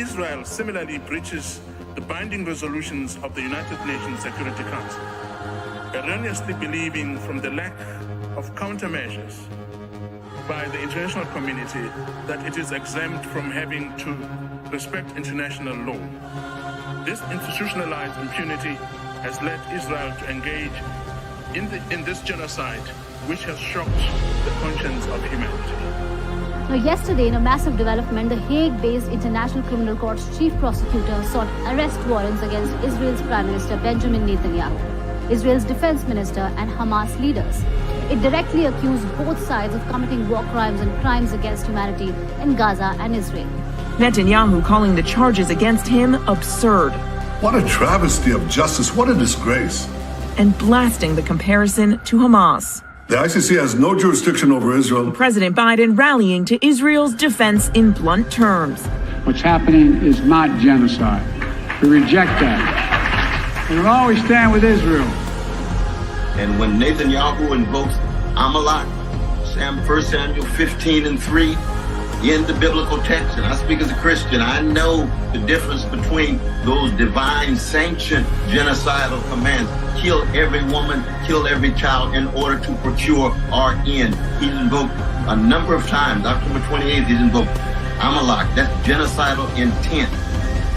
Israel similarly breaches the binding resolutions of the United Nations Security Council, erroneously believing from the lack of countermeasures by the international community that it is exempt from having to respect international law. This institutionalized impunity has led Israel to engage in this genocide, which has shocked the conscience of humanity. Now, yesterday, in a massive development, the Hague-based International Criminal Court's chief prosecutor sought arrest warrants against Israel's Prime Minister Benjamin Netanyahu, Israel's defense minister, and Hamas leaders. It directly accused both sides of committing war crimes and crimes against humanity in Gaza and Israel. Netanyahu calling the charges against him absurd. What a travesty of justice. What a disgrace. And blasting the comparison to Hamas. The ICC has no jurisdiction over Israel. President Biden rallying to Israel's defense in blunt terms. What's happening is not genocide. We reject that. We will always stand with Israel. And when Netanyahu invokes Amalek, 1 Samuel 15:3, in the biblical text, and I speak as a Christian, I know the difference between those divine sanctioned genocidal commands, kill every woman, kill every child in order to procure our end. He's invoked a number of times. October 28th, he's invoked Amalek, that's genocidal intent.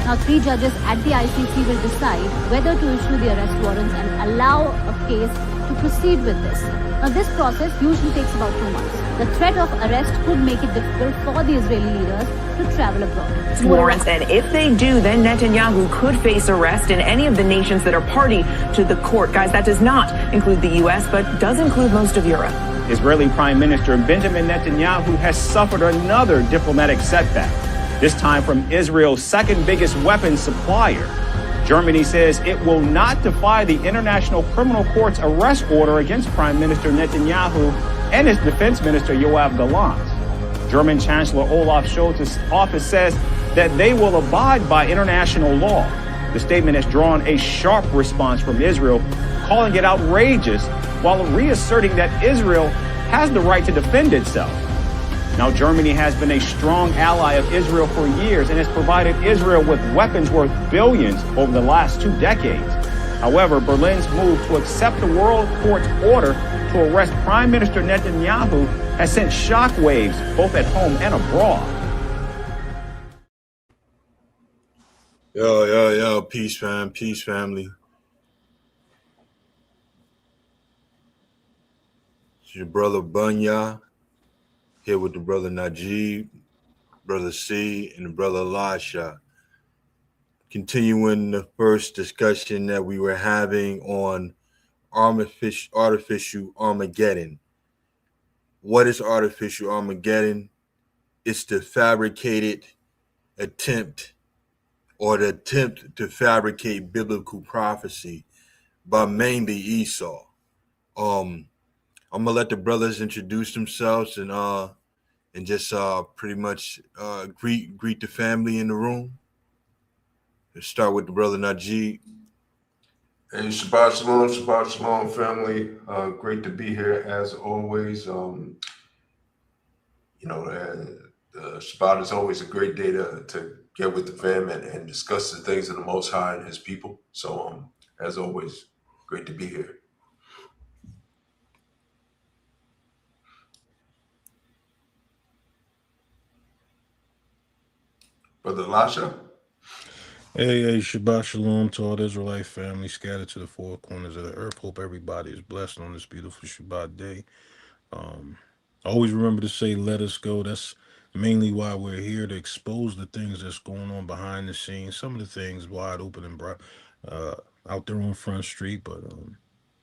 Now, 3 judges at the ICC will decide whether to issue the arrest warrants and allow a case to proceed with this. Now, this process usually takes about 2 months. The threat of arrest could make it difficult for the Israeli leaders to travel abroad. Warrants, and if they do, then Netanyahu could face arrest in any of the nations that are party to the court. Guys, that does not include the U.S., but does include most of Europe. Israeli Prime Minister Benjamin Netanyahu has suffered another diplomatic setback, this time from Israel's second biggest weapons supplier. Germany says it will not defy the International Criminal Court's arrest order against Prime Minister Netanyahu and his defense minister Yoav Gallant. German Chancellor Olaf Scholz's office says that they will abide by international law. The statement has drawn a sharp response from Israel, calling it outrageous, while reasserting that Israel has the right to defend itself. Now, Germany has been a strong ally of Israel for years and has provided Israel with weapons worth billions over the last 2 decades. However, Berlin's move to accept the World Court's order to arrest Prime Minister Netanyahu has sent shockwaves both at home and abroad. Yo, peace, fam, peace, family. It's your brother Bunya, here with the brother Najib, brother C, and the brother Elisha. Continuing the first discussion that we were having on artificial Armageddon. What is artificial Armageddon? It's the fabricated attempt to fabricate biblical prophecy by mainly Esau. I'm gonna let the brothers introduce themselves and just pretty much greet the family in the room. Let's start with the brother Najee. Hey, Shabbat Shalom, family. Great to be here as always. Shabbat is always a great day to get with the fam and discuss the things of the Most High and His people. So, as always, great to be here. Brother Elisha. Hey, Shabbat Shalom to all the Israelite family scattered to the 4 corners of the earth. Hope everybody is blessed on this beautiful Shabbat day. Always remember to say, let us go. That's mainly why we're here, to expose the things that's going on behind the scenes. Some of the things wide open and out there on Front Street, but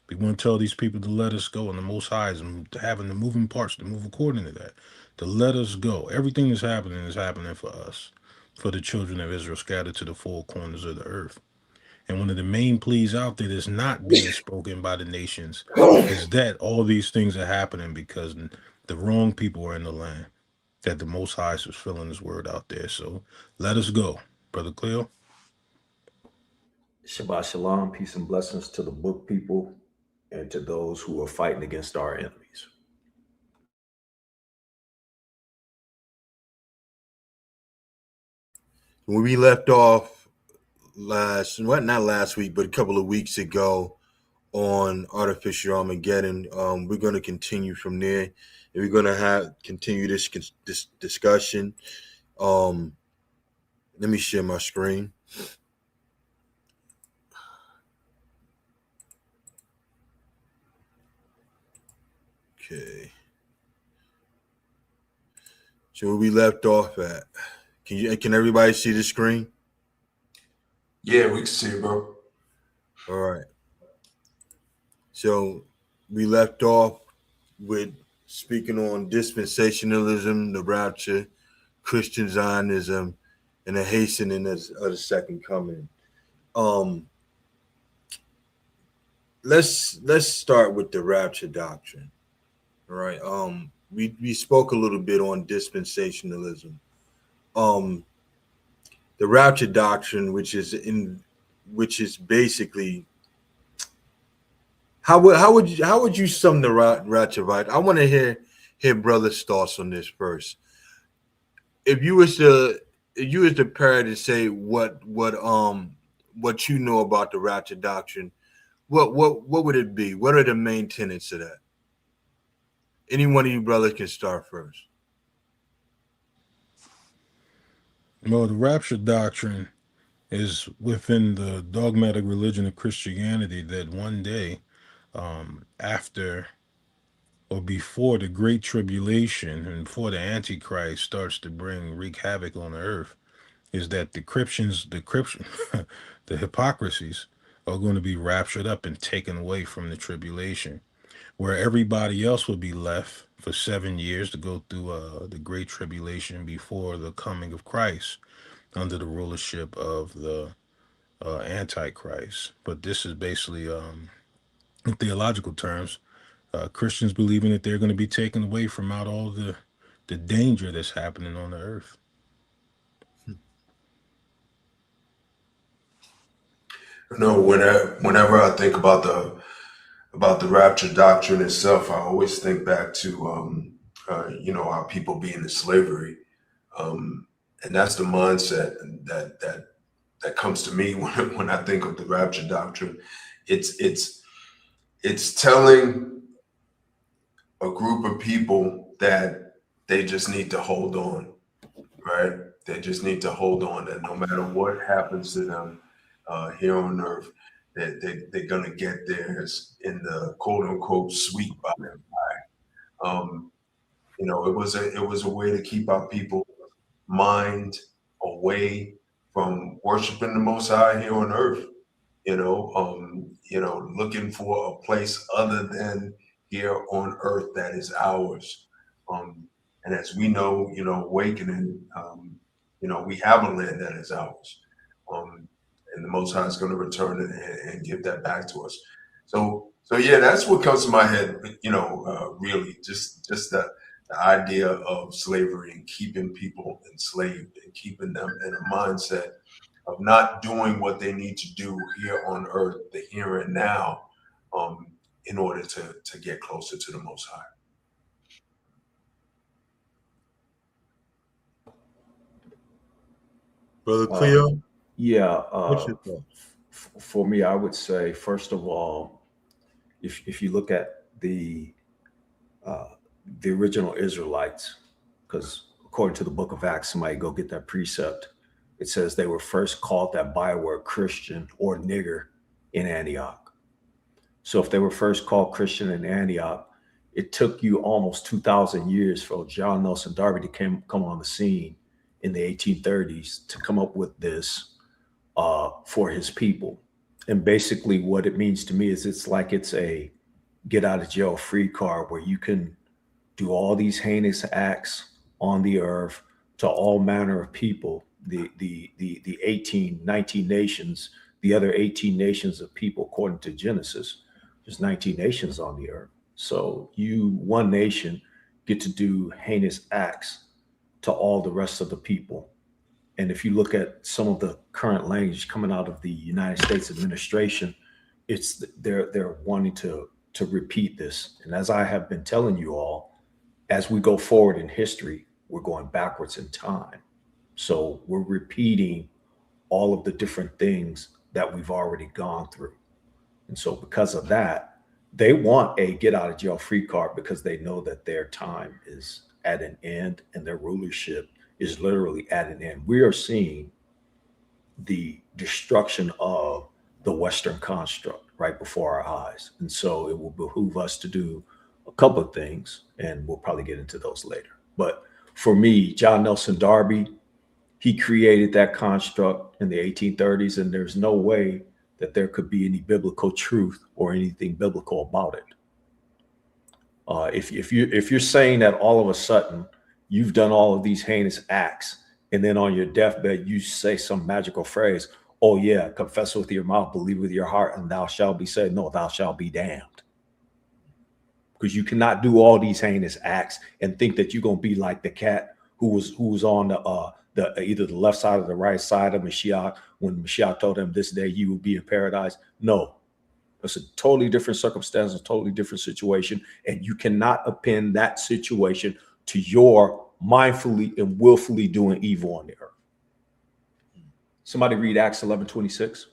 we want to tell these people to let us go, and the Most High is having the moving parts to move according to that, to let us go. Everything that's happening is happening for us, for the children of Israel scattered to the 4 corners of the earth. And one of the main pleas out there that's not being spoken by the nations is that all these things are happening because the wrong people are in the land, that the Most High is fulfilling His word out there. So let us go. Brother Cleo. Shabbat Shalom, peace and blessings to the book people and to those who are fighting against our enemies. When we left off not last week, but a couple of weeks ago on Artificial Armageddon, we're going to continue from there, and we're going to continue this discussion. Let me share my screen. Okay. So where we left off at? Can everybody see the screen? Yeah, we can see it, bro. All right. So we left off with speaking on dispensationalism, the rapture, Christian Zionism, and the hastening of the second coming. Let's start with the rapture doctrine. All right. We spoke a little bit on dispensationalism. The rapture doctrine, which is basically how would you sum the rapture right? I want to hear brother's thoughts on this first. If you was to pair to say what you know about the rapture doctrine, what would it be? What are the main tenets of that? Any one of you brothers can start first. Well, the rapture doctrine is within the dogmatic religion of Christianity that one day, after or before the Great Tribulation and before the Antichrist starts to wreak havoc on the earth, is that the the hypocrisies are going to be raptured up and taken away from the tribulation, where everybody else will be left for 7 years to go through the Great Tribulation before the coming of Christ under the rulership of the Antichrist. But this is basically, in theological terms, Christians believing that they're going to be taken away from out all the danger that's happening on the earth. No, whenever I think about the rapture doctrine itself, I always think back to our people being in slavery, and that's the mindset that comes to me when I think of the rapture doctrine. It's telling a group of people that they just need to hold on, right? They just need to hold on, that no matter what happens to them here on earth, that they're gonna get theirs in the quote unquote sweet by and by. It was a way to keep our people mind away from worshiping the Most High here on earth. Looking for a place other than here on earth that is ours. And as we know, awakening, we have a land that is ours. And the Most High is going to return it and give that back to us. So yeah, that's what comes to my head. Really, just the idea of slavery and keeping people enslaved and keeping them in a mindset of not doing what they need to do here on earth, the here and now, in order to get closer to the Most High. Brother Cleo? Yeah. What's your thoughts? For me, I would say, first of all, if you look at the original Israelites, because according to the book of Acts, somebody go get that precept, it says they were first called that byword Christian or nigger in Antioch. So if they were first called Christian in Antioch, it took you almost 2,000 years for John Nelson Darby to come on the scene in the 1830s to come up with this for his people. And basically what it means to me is it's a get out of jail free card where you can do all these heinous acts on the earth to all manner of people. The 19 nations, the other 18 nations of people, according to Genesis, there's 19 nations on the earth. So you, one nation, get to do heinous acts to all the rest of the people. And if you look at some of the current language coming out of the United States administration, it's they're wanting to repeat this. And as I have been telling you all, as we go forward in history, we're going backwards in time. So we're repeating all of the different things that we've already gone through. And so because of that, they want a get out of jail free card because they know that their time is at an end and their rulership is literally at an end. We are seeing the destruction of the Western construct right before our eyes. And so it will behoove us to do a couple of things, and we'll probably get into those later. But for me, John Nelson Darby, he created that construct in the 1830s, and there's no way that there could be any biblical truth or anything biblical about it. If you're saying that all of a sudden you've done all of these heinous acts, and then on your deathbed you say some magical phrase, "Oh yeah, confess with your mouth, believe with your heart, and thou shalt be saved." No, thou shalt be damned. Because you cannot do all these heinous acts and think that you're gonna be like the cat who was on the either the left side or the right side of Mashiach when Mashiach told him, "This day you will be in paradise." No, it's a totally different circumstance, a totally different situation, and you cannot append that situation to your mindfully and willfully doing evil on the earth. Somebody read Acts 11:26.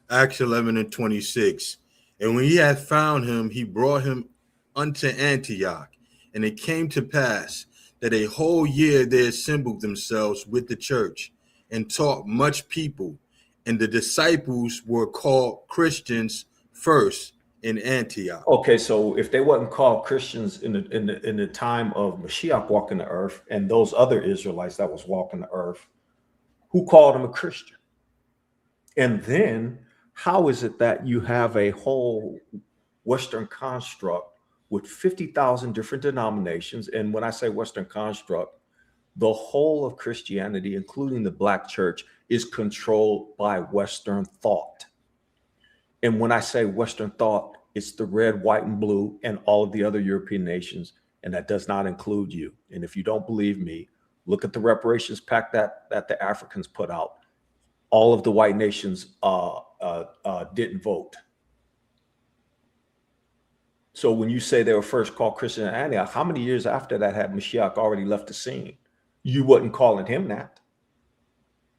Acts 11:26. And when he had found him, he brought him unto Antioch. And it came to pass that a whole year they assembled themselves with the church and taught much people. And the disciples were called Christians first in Antioch. Okay, so if they wasn't called Christians in the time of Mashiach walking the earth and those other Israelites that was walking the earth, who called them a Christian? And then how is it that you have a whole Western construct with 50,000 different denominations? And when I say Western construct, the whole of Christianity, including the Black church, is controlled by Western thought. And when I say Western thought, it's the red, white, and blue, and all of the other European nations, and that does not include you. And if you don't believe me, look at the reparations pact that the Africans put out. All of the white nations didn't vote. So when you say they were first called Christian in Antioch, how many years after that had Mashiach already left the scene? You wasn't calling him that.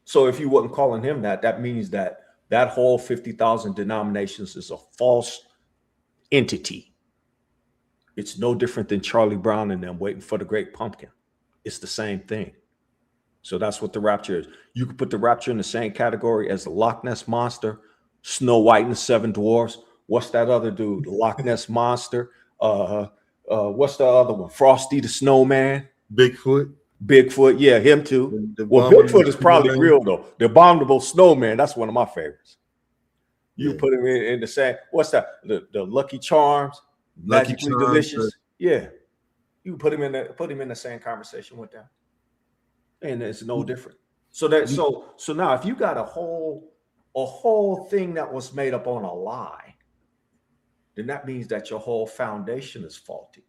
So if you wasn't calling him that, that means that that whole 50,000 denominations is a false entity. It's no different than Charlie Brown and them waiting for the great pumpkin. It's the same thing. So that's what the rapture is. You could put the rapture in the same category as the Loch Ness Monster, Snow White and the Seven Dwarfs. What's that other dude? The Loch Ness Monster. What's the other one? Frosty the Snowman. Bigfoot, yeah, him too. Well, Bigfoot is probably real though. The abominable snowman, that's one of my favorites. You put him in the same. What's that? The Lucky Charms, Magically Delicious. Yeah, you put him in the same conversation with them, and it's no different. So now, if you got a whole thing that was made up on a lie, then that means that your whole foundation is faulty.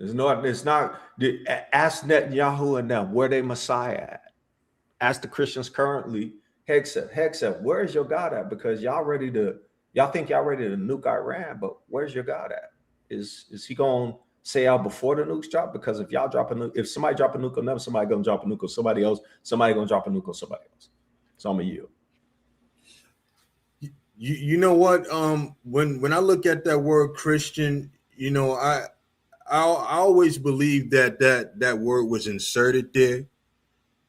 It's not. Ask Netanyahu and them where they Messiah at. Ask the Christians currently. Hegseth, where's your God at? Because y'all think y'all ready to nuke Iran, but where's your God at? Is he gonna say out before the nukes drop? Because if y'all drop a nuke, if somebody drop a nuke on them, somebody gonna drop a nuke on somebody else. Somebody gonna drop a nuke on somebody else. So I'm a you. You know what? When I look at that word Christian, you know, I always believe that word was inserted there,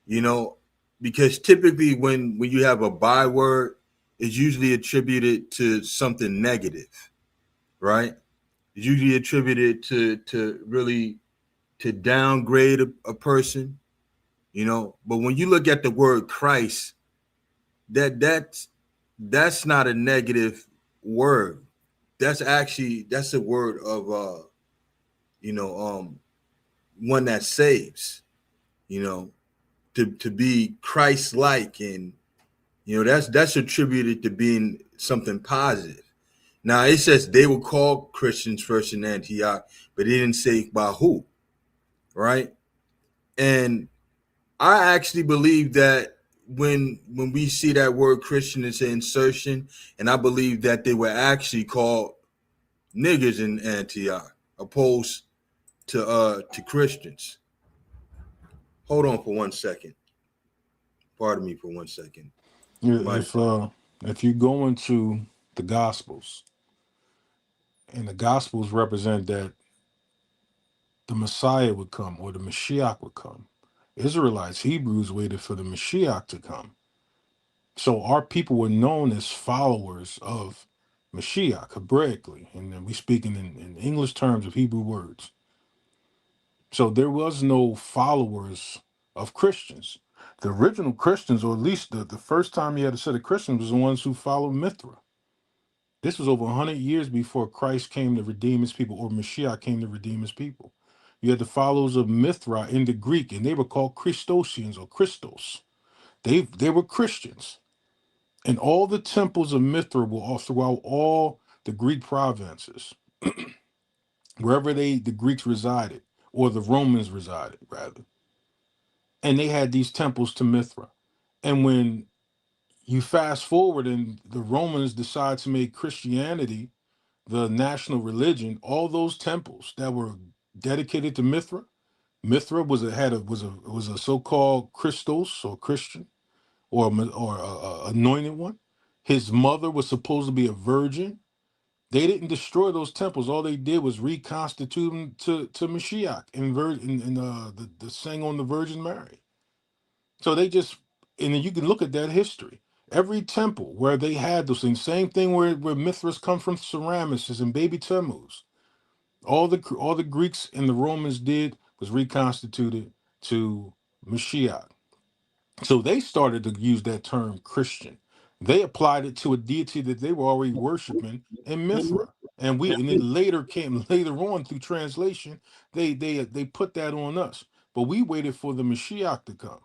you know, because typically when you have a byword, it's usually attributed to something negative, right? It's usually attributed to really to downgrade a person, you know. But when you look at the word Christ, that's not a negative word. That's a word of one that saves, you know, to be Christ-like, and you know that's attributed to being something positive. Now it says they were called Christians first in Antioch, but it didn't say by who, right? And I actually believe that when we see that word Christian, it's an insertion, and I believe that they were actually called niggers in Antioch, opposed to Christians. hold on for 1 second. Pardon me for 1 second. If you go into the Gospels, and the Gospels represent that the Messiah would come or the Mashiach would come. Israelites, Hebrews waited for the Mashiach to come. So our people were known as followers of Mashiach, Hebraically, and then we speaking in English terms of Hebrew words. So there was no followers of Christians. The original Christians, or at least the first time you had a set of Christians, was the ones who followed Mithra. This was over 100 years before Christ came to redeem his people, or Mashiach came to redeem his people. You had the followers of Mithra in the Greek, and they were called Christosians or Christos. They were Christians. And all the temples of Mithra were all throughout all the Greek provinces, wherever the Greeks resided, or the Romans resided, rather. And they had these temples to Mithra. And when you fast forward and the Romans decide to make Christianity the national religion, all those temples that were dedicated to Mithra, Mithra was a so-called Christos or Christian or anointed one. His mother was supposed to be a virgin. They didn't destroy those temples. All they did was reconstitute them to Mashiach and the saying on the Virgin Mary. So they just, and then you can look at that history. Every temple where they had those things, same thing where Mithras come from, Semiramis and baby Tammuz. All the Greeks and the Romans did was reconstituted to Mashiach. So they started to use that term Christian. They applied it to a deity that they were already worshiping in Mithra. And it later on through translation, they put that on us. But we waited for the Mashiach to come.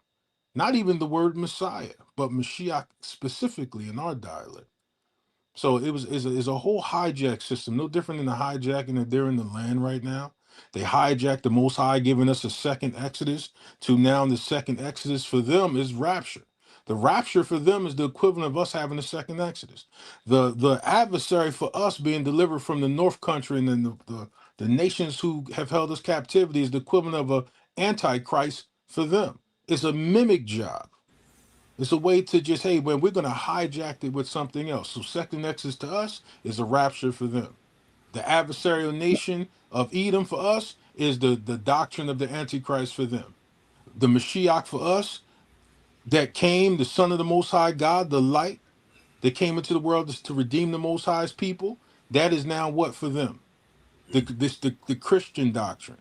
Not even the word Messiah, but Mashiach specifically in our dialect. So it's a whole hijack system, no different than the hijacking that they're in the land right now. They hijacked the Most High, giving us a second Exodus, to now the second Exodus for them is rapture. The rapture for them is the equivalent of us having a second Exodus. The adversary for us being delivered from the North Country and then the nations who have held us captivity is the equivalent of a antichrist for them. It's a mimic job. It's a way to just, hey, we're going to hijack it with something else. So second Exodus to us is a rapture for them. The adversarial nation of Edom for us is the doctrine of the Antichrist for them. The Mashiach for us that came, the Son of the Most High God, the light that came into the world to redeem the Most High's people, that is now what for them? The Christian doctrine.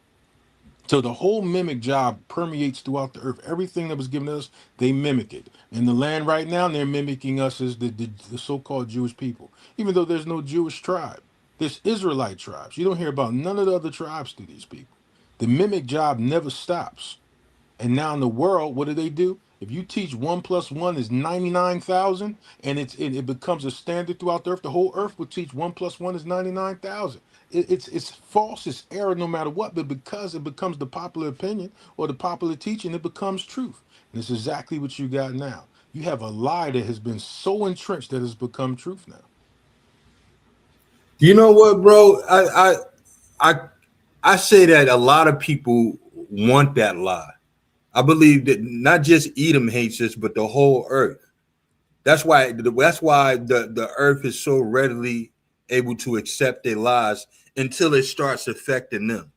So the whole mimic job permeates throughout the earth. Everything that was given us, they mimic it. In the land right now, they're mimicking us as the so-called Jewish people, even though there's no Jewish tribe. There's Israelite tribes. You don't hear about none of the other tribes to these people. The mimic job never stops. And now in the world, what do? If you teach 1 + 1 is 99,000, and it becomes a standard throughout the earth, the whole earth will teach 1 + 1 is 99,000. It's false, it's error no matter what, but because it becomes the popular opinion or the popular teaching, it becomes truth. And it's exactly what you got now. You have a lie that has been so entrenched that it's become truth now. You know what, bro? I say that a lot of people want that lie. I believe that not just Edom hates us, but the whole earth. That's why the earth is so readily able to accept their lies until it starts affecting them.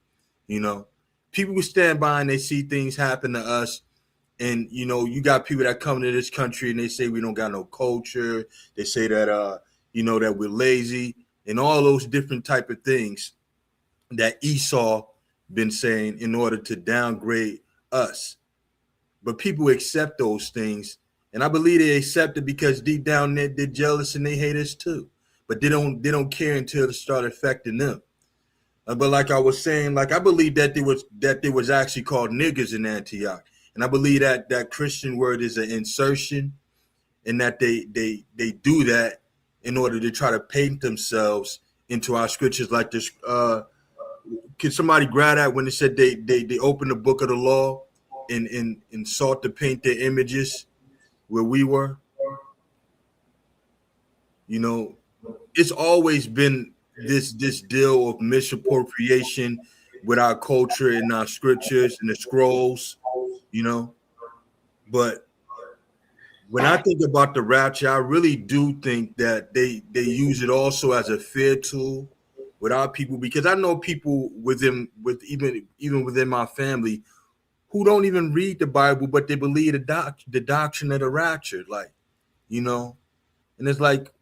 You know, people will stand by and they see things happen to us. And, you know, you got people that come to this country and they say we don't got no culture. They say that, that we're lazy and all those different type of things that Esau been saying in order to downgrade us. But people accept those things, and I believe they accept it because deep down they're jealous and they hate us too. But they don't care until it start affecting them. But like I was saying, like I believe that there was actually called niggers in Antioch, and I believe that Christian word is an insertion, and that they do that in order to try to paint themselves into our scriptures like this. Can somebody grab that when it said they opened the book of the law and sought to paint their images where we were? You know, it's always been this deal of misappropriation with our culture and our scriptures and the scrolls. you know. But when I think about the rapture, I really do think that they use it also as a fear tool with our people, because I know people within even within my family who don't even read the Bible, but they believe the doctrine of the rapture, like, you know. And it's like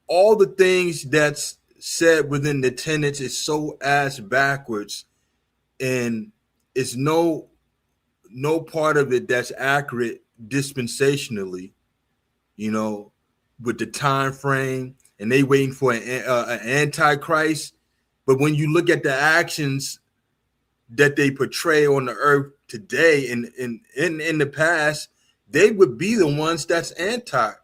all the things that's said within the tenets is so ass backwards, and it's no part of it that's accurate dispensationally, you know, with the time frame, and they waiting for an antichrist. But when you look at the actions that they portray on the earth today and in the past, they would be the ones that's anti-Mashiach.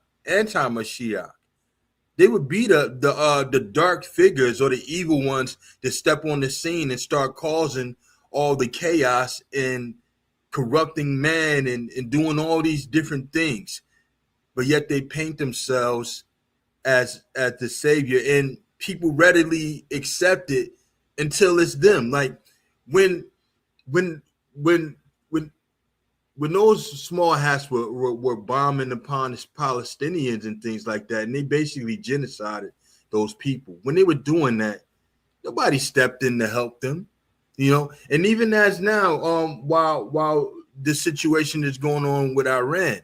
They would be the dark figures or the evil ones that step on the scene and start causing all the chaos and corrupting man and doing all these different things. But yet they paint themselves as the savior, and people readily accept it until it's them. Like when those small hats were bombing upon the Palestinians and things like that, and they basically genocided those people. When they were doing that, nobody stepped in to help them, you know. And even as now, while the situation is going on with Iran,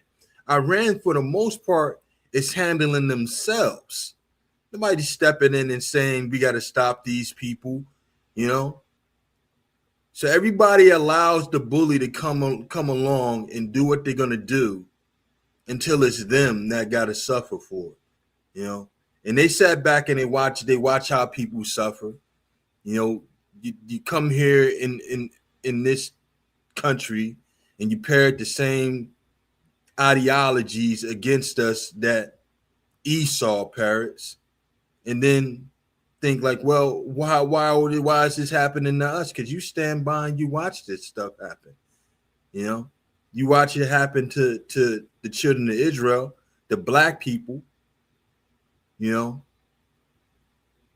for the most part, is handling themselves. Nobody's stepping in and saying we got to stop these people, you know. So everybody allows the bully to come along and do what they're gonna do until it's them that gotta suffer for it, you know. And they sat back and they watch how people suffer. You know, you come here in this country and you parrot the same ideologies against us that Esau parrots, and then think like, well, why is this happening to us? Because you stand by and you watch this stuff happen. You know, you watch it happen to the children of Israel, the black people, you know.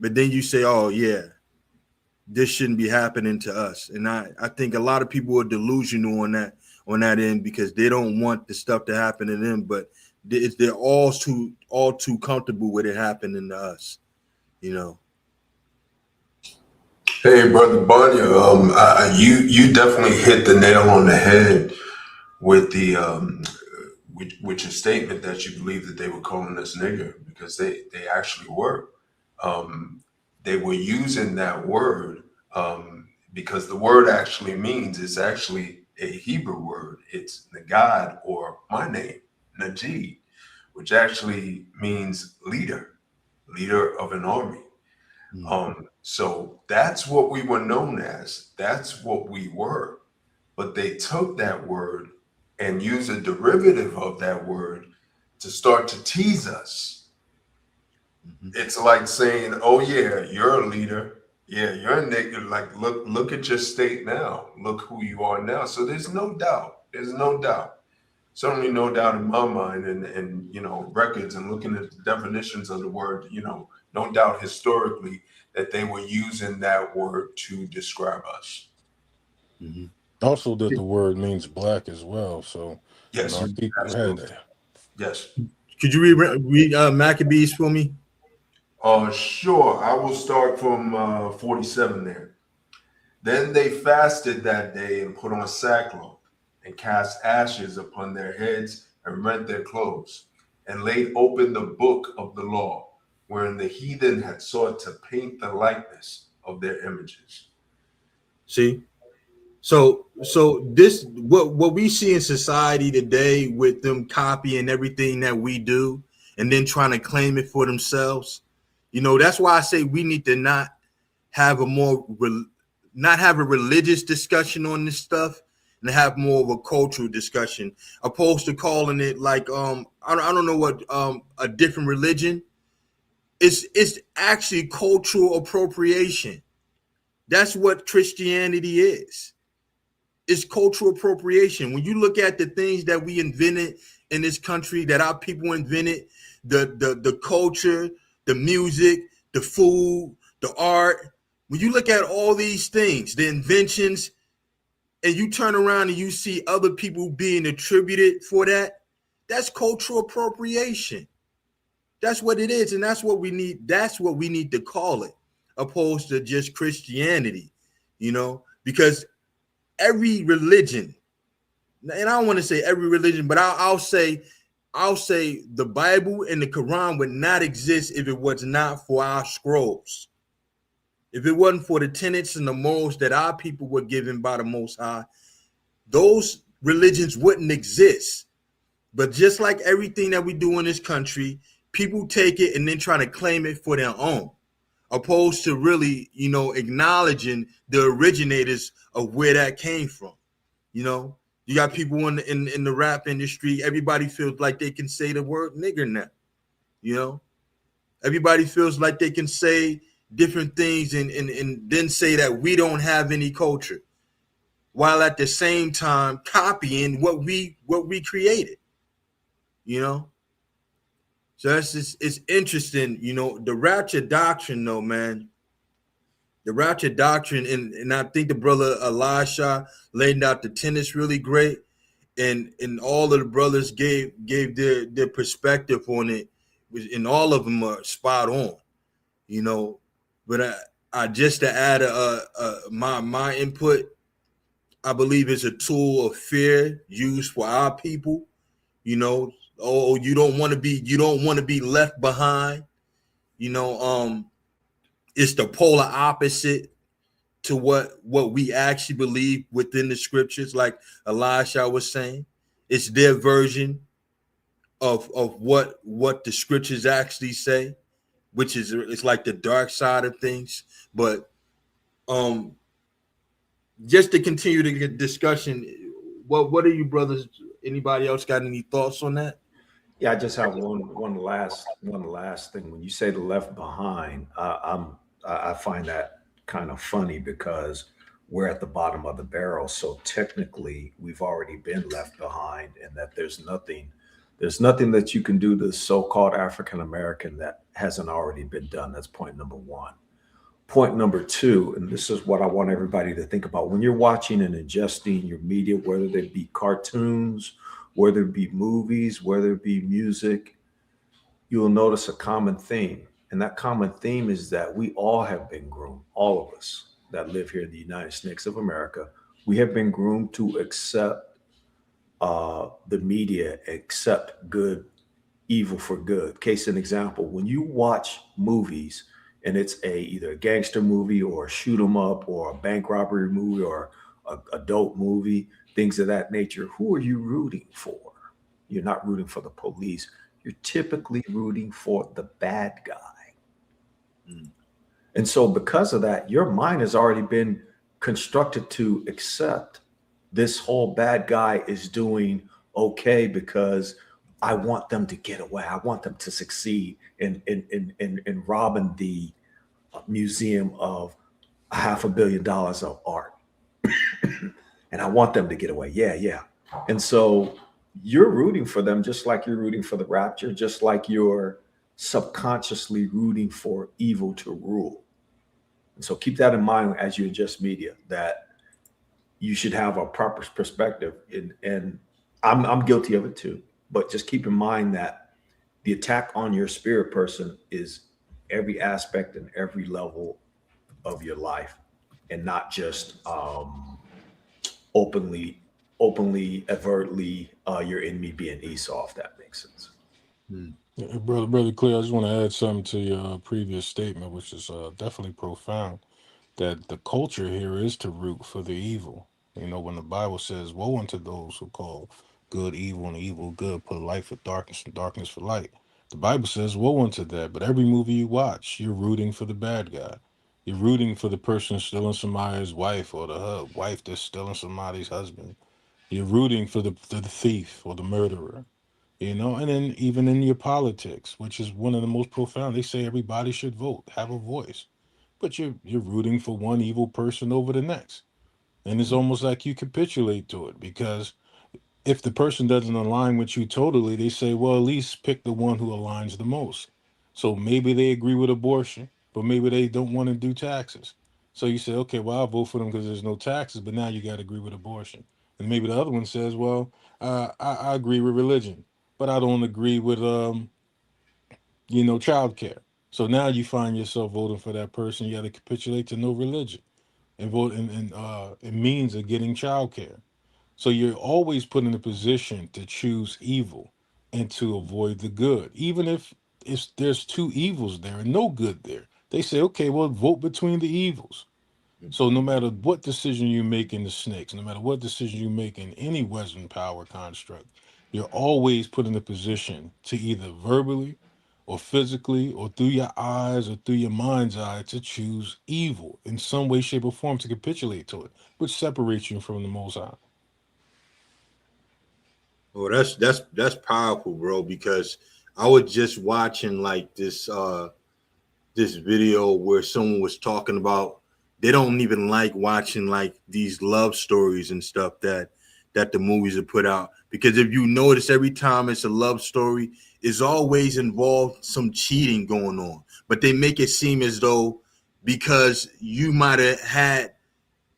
But then you say, oh yeah, this shouldn't be happening to us. And I think a lot of people are delusional on that end, because they don't want the stuff to happen to them, but they're all too comfortable with it happening to us, you know. Hey, Brother Barnia, you definitely hit the nail on the head with the with your statement that you believe that they were calling us nigger, because they actually were. They were using that word because the word actually means, it's actually a Hebrew word. It's Nagad, or my name, Najid, which actually means leader of an army. So that's what we were known as. That's what we were. But they took that word and used a derivative of that word to start to tease us. It's like saying, oh yeah, you're a leader. Yeah, you're a nigga. Like, look at your state now. Look who you are now. So there's no doubt. Certainly no doubt in my mind, and you know, records and looking at the definitions of the word, you know, no doubt historically that they were using that word to describe us. Also, that the word means black as well. So yes, you know, yes. Could you read Maccabees for me? Sure. I will start from 47 there. Then they fasted that day and put on sackcloth and cast ashes upon their heads and rent their clothes, and laid open the book of the law, wherein the heathen had sought to paint the likeness of their images. See, so this what we see in society today, with them copying everything that we do and then trying to claim it for themselves. You know, that's why I say we need to not have a religious discussion on this stuff, and have more of a cultural discussion, opposed to calling it like I don't know what a different religion. It's actually cultural appropriation. That's what Christianity is. It's cultural appropriation. When you look at the things that we invented in this country, that our people invented, the culture, the music, the food, the art. When you look at all these things, the inventions, and you turn around and you see other people being attributed for that, that's cultural appropriation. That's what it is, and that's what we need. That's what we need to call it, opposed to just Christianity, because every religion, and I don't want to say every religion, but I'll say the Bible and the Quran would not exist if it was not for our scrolls. If it wasn't for the tenets and the morals that our people were given by the Most High, those religions wouldn't exist. But just like everything that we do in this country, people take it and then try to claim it for their own, opposed to really, acknowledging the originators of where that came from. You got people in the rap industry. Everybody feels like they can say the word nigger now. Everybody feels like they can say different things and then say that we don't have any culture, while at the same time copying what we created. So it's interesting. The rapture doctrine, though, man. The rapture doctrine, and I think the brother Elisha laid out the tenets really great, and all of the brothers gave their perspective on it, and all of them are spot on. But I just to add my input, I believe it's a tool of fear used for our people. Oh, you don't want to be left behind. It's the polar opposite to what we actually believe within the scriptures, like Elisha was saying. It's their version of what the scriptures actually say, which is it's like the dark side of things. But just to continue the discussion, what are you brothers? Anybody else got any thoughts on that? Yeah, I just have one last thing. When you say the left behind, I find that kind of funny because we're at the bottom of the barrel. So technically, we've already been left behind, and that there's nothing that you can do to the so-called African American that hasn't already been done. That's point number one. Point number two, and this is what I want everybody to think about when you're watching and ingesting your media, whether they be cartoons, whether it be movies, whether it be music, you will notice a common theme. And that common theme is that we all have been groomed, all of us that live here in the United States of America, we have been groomed to accept the media, accept good, evil for good. Case in example, when you watch movies and it's either a gangster movie or a shoot 'em up or a bank robbery movie or a adult movie, things of that nature, who are you rooting for? You're not rooting for the police. You're typically rooting for the bad guy. And so because of that, your mind has already been constructed to accept this whole bad guy is doing okay because I want them to get away. I want them to succeed in robbing the museum of $500 million of art. And I want them to get away. Yeah. And so you're rooting for them just like you're rooting for the rapture, just like you're subconsciously rooting for evil to rule. And so keep that in mind as you adjust media, that you should have a proper perspective. And I'm guilty of it too. But just keep in mind that the attack on your spirit person is every aspect and every level of your life, and not just openly, overtly, your enemy being Esau, if that makes sense. Yeah, brother Clear, I just want to add something to your previous statement, which is definitely profound, that the culture here is to root for the evil. When the Bible says, woe unto those who call good evil and evil good, put light for darkness and darkness for light. The Bible says, woe unto that. But every movie you watch, you're rooting for the bad guy. You're rooting for the person stealing somebody's wife, or the wife that's stealing somebody's husband. You're rooting for the thief or the murderer. And then even in your politics, which is one of the most profound, they say everybody should vote, have a voice. But you're rooting for one evil person over the next. And it's almost like you capitulate to it, because if the person doesn't align with you totally, they say, well, at least pick the one who aligns the most. So maybe they agree with abortion, but maybe they don't want to do taxes. So you say, okay, well, I'll vote for them because there's no taxes, but now you got to agree with abortion. And maybe the other one says, well, I agree with religion, but I don't agree with, childcare. So now you find yourself voting for that person. You got to capitulate to no religion and vote in means of getting childcare. So you're always put in a position to choose evil and to avoid the good, even if there's two evils there and no good there. They say, okay, well, vote between the evils. So no matter what decision you make in the snakes, no matter what decision you make in any Western power construct, you're always put in a position to either verbally or physically or through your eyes or through your mind's eye to choose evil in some way, shape, or form to capitulate to it, which separates you from the Most High. Oh, that's powerful, bro. Because I was just watching like this video where someone was talking about they don't even like watching like these love stories and stuff that the movies are put out, because if you notice, every time it's a love story, it's always involved some cheating going on, but they make it seem as though because you might have had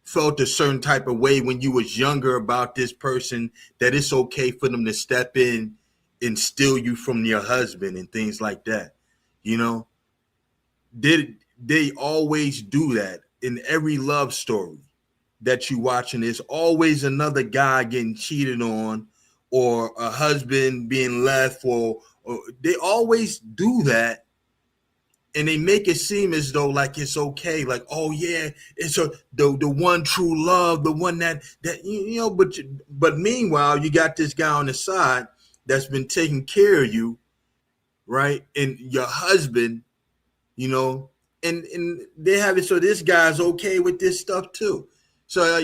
felt a certain type of way when you was younger about this person, that it's okay for them to step in and steal you from your husband and things like that. You know, they always do that in every love story that you watching. There's always another guy getting cheated on, or a husband being left, or they always do that, and they make it seem as though like it's okay, like, oh yeah, it's the one true love, the one that but meanwhile you got this guy on the side that's been taking care of you, right, and your husband, and they have it so this guy's okay with this stuff too. So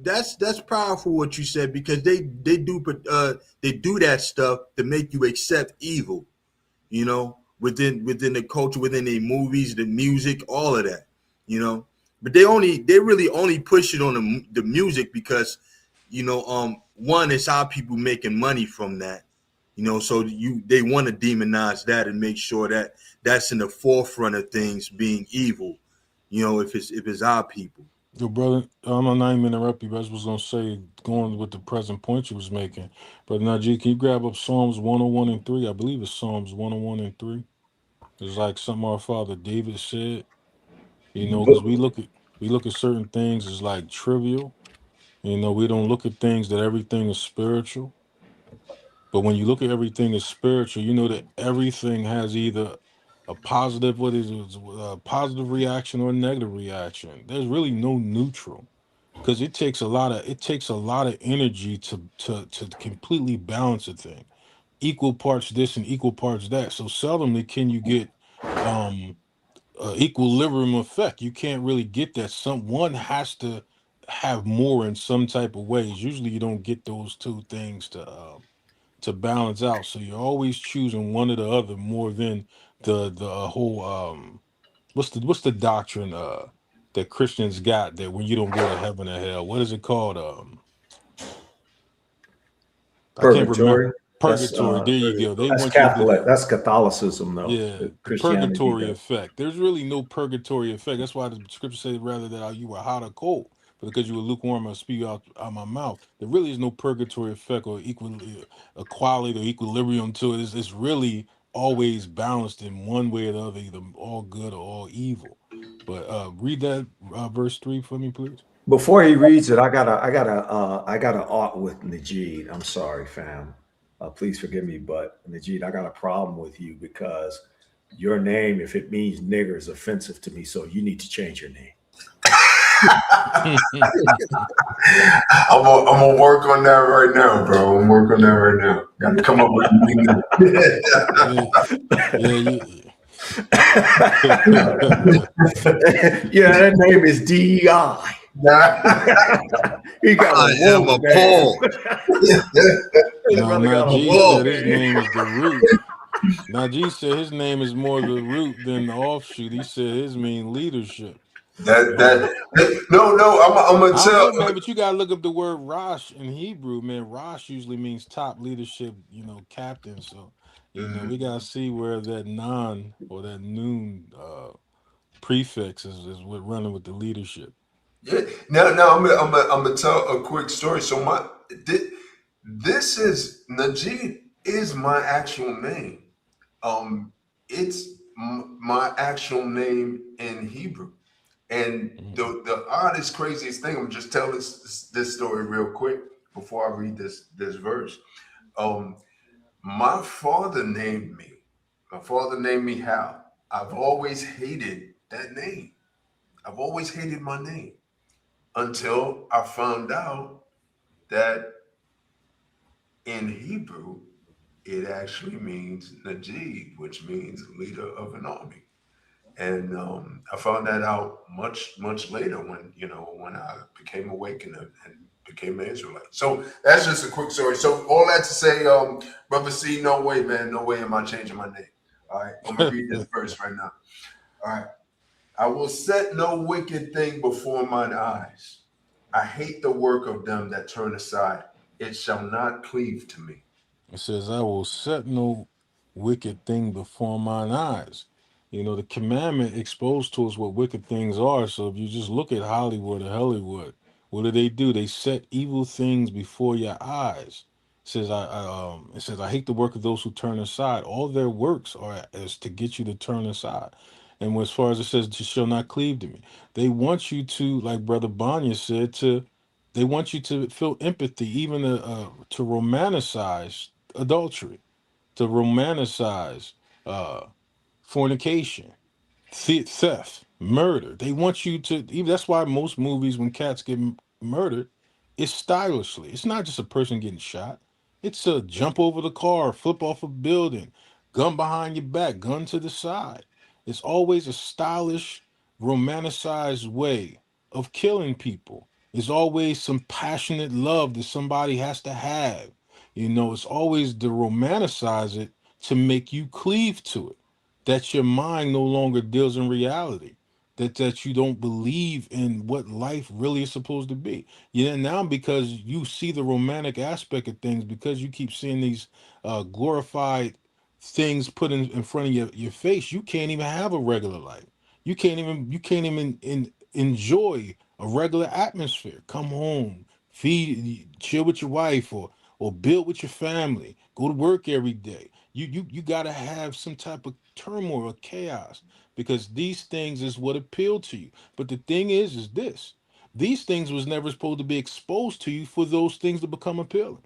that's powerful what you said, because they do that stuff to make you accept evil, within the culture, within the movies, the music, all of that, But they really only push it on the music because, one is how people making money from that, so they want to demonize that and make sure that that's in the forefront of things being evil, if it's our people. Yo, brother, I'm not even interrupt you, but I was gonna say, going with the present point you was making, brother Najee, can you grab up Psalms 101 and 3? I believe it's Psalms 101 and 3. It's like something our father David said, because we look at certain things as like trivial. We don't look at things that everything is spiritual. But when you look at everything as spiritual, you know that everything has either a positive, a positive reaction or a negative reaction. There's really no neutral, because it takes a lot of energy to completely balance a thing. Equal parts this and equal parts that. So seldomly can you get um equilibrium effect. You can't really get that. Someone has to have more in some type of ways. Usually you don't get those two things to balance out. So you're always choosing one or the other more than the whole what's the doctrine that Christians got, that when you don't go to heaven or hell, what is it called? I can't remember. Purgatory. Purgatory. There you go. They That's want you to do Catholic. That's Catholicism, though. yeah, the Christianity purgatory does. effect. There's really no purgatory effect. That's why the scripture says rather that you were hot or cold, but because you were lukewarm, I'll spew you out my mouth. There really is no purgatory effect or equality or equilibrium to it. It's really always balanced in one way or the other, either all good or all evil. But read that verse 3 for me, please. Before he reads it, I got a art with Najee. I'm sorry, fam. Please forgive me, but Najee, I got a problem with you because your name, if it means nigger, is offensive to me. So you need to change your name. I'm gonna work on that right now, bro. I'm working on that right now. Got to come up with Yeah, that name is DEI. He got I am appalled. No, Najee said his name is the root. Najee said his name is more the root than the offshoot. He said his mean leadership. No, I'm gonna I tell. don't know, man, but you gotta look up the word Rosh in Hebrew, man. Rosh usually means top leadership, captain. So, we gotta see where that non or that noon prefix is what running with the leadership. Yeah. Now I'm gonna tell a quick story. So this is Najee is my actual name. It's my actual name in Hebrew. And the oddest, craziest thing, I'm just telling this story real quick before I read this verse. My father named me. My father named me Hal. I've always hated that name. I've always hated my name until I found out that in Hebrew, it actually means Najib, which means leader of an army. And I found that out much later when I became awake and became an Israelite. So that's just a quick story. So all that to say, Brother C, no way, man, no way am I changing my name. All right, I'm gonna read this verse right now. All right, I will set no wicked thing before mine eyes. I hate the work of them that turn aside. It shall not cleave to me. It says, I will set no wicked thing before mine eyes. The commandment exposed to us what wicked things are. So if you just look at Hollywood or Hollywood, what do? They set evil things before your eyes. It says, I hate the work of those who turn aside. All their works are as to get you to turn aside. And as far as it says, you shall not cleave to me. They want you to, like Brother Banya said, they want you to feel empathy, even to romanticize adultery, to romanticize fornication, theft, murder. They want you to. Even that's why most movies, when cats get murdered, it's stylishly. It's not just a person getting shot. It's a jump over the car, flip off a building, gun behind your back, gun to the side. It's always a stylish, romanticized way of killing people. It's always some passionate love that somebody has to have. It's always to romanticize it to make you cleave to it, that your mind no longer deals in reality, that you don't believe in what life really is supposed to be. Now because you see the romantic aspect of things, because you keep seeing these glorified things put in front of your face, you can't even have a regular life. You can't even enjoy a regular atmosphere. Come home, feed, chill with your wife, or build with your family, go to work every day. You got to have some type of turmoil or chaos, because these things is what appeal to you. But the thing is this: these things was never supposed to be exposed to you for those things to become appealing.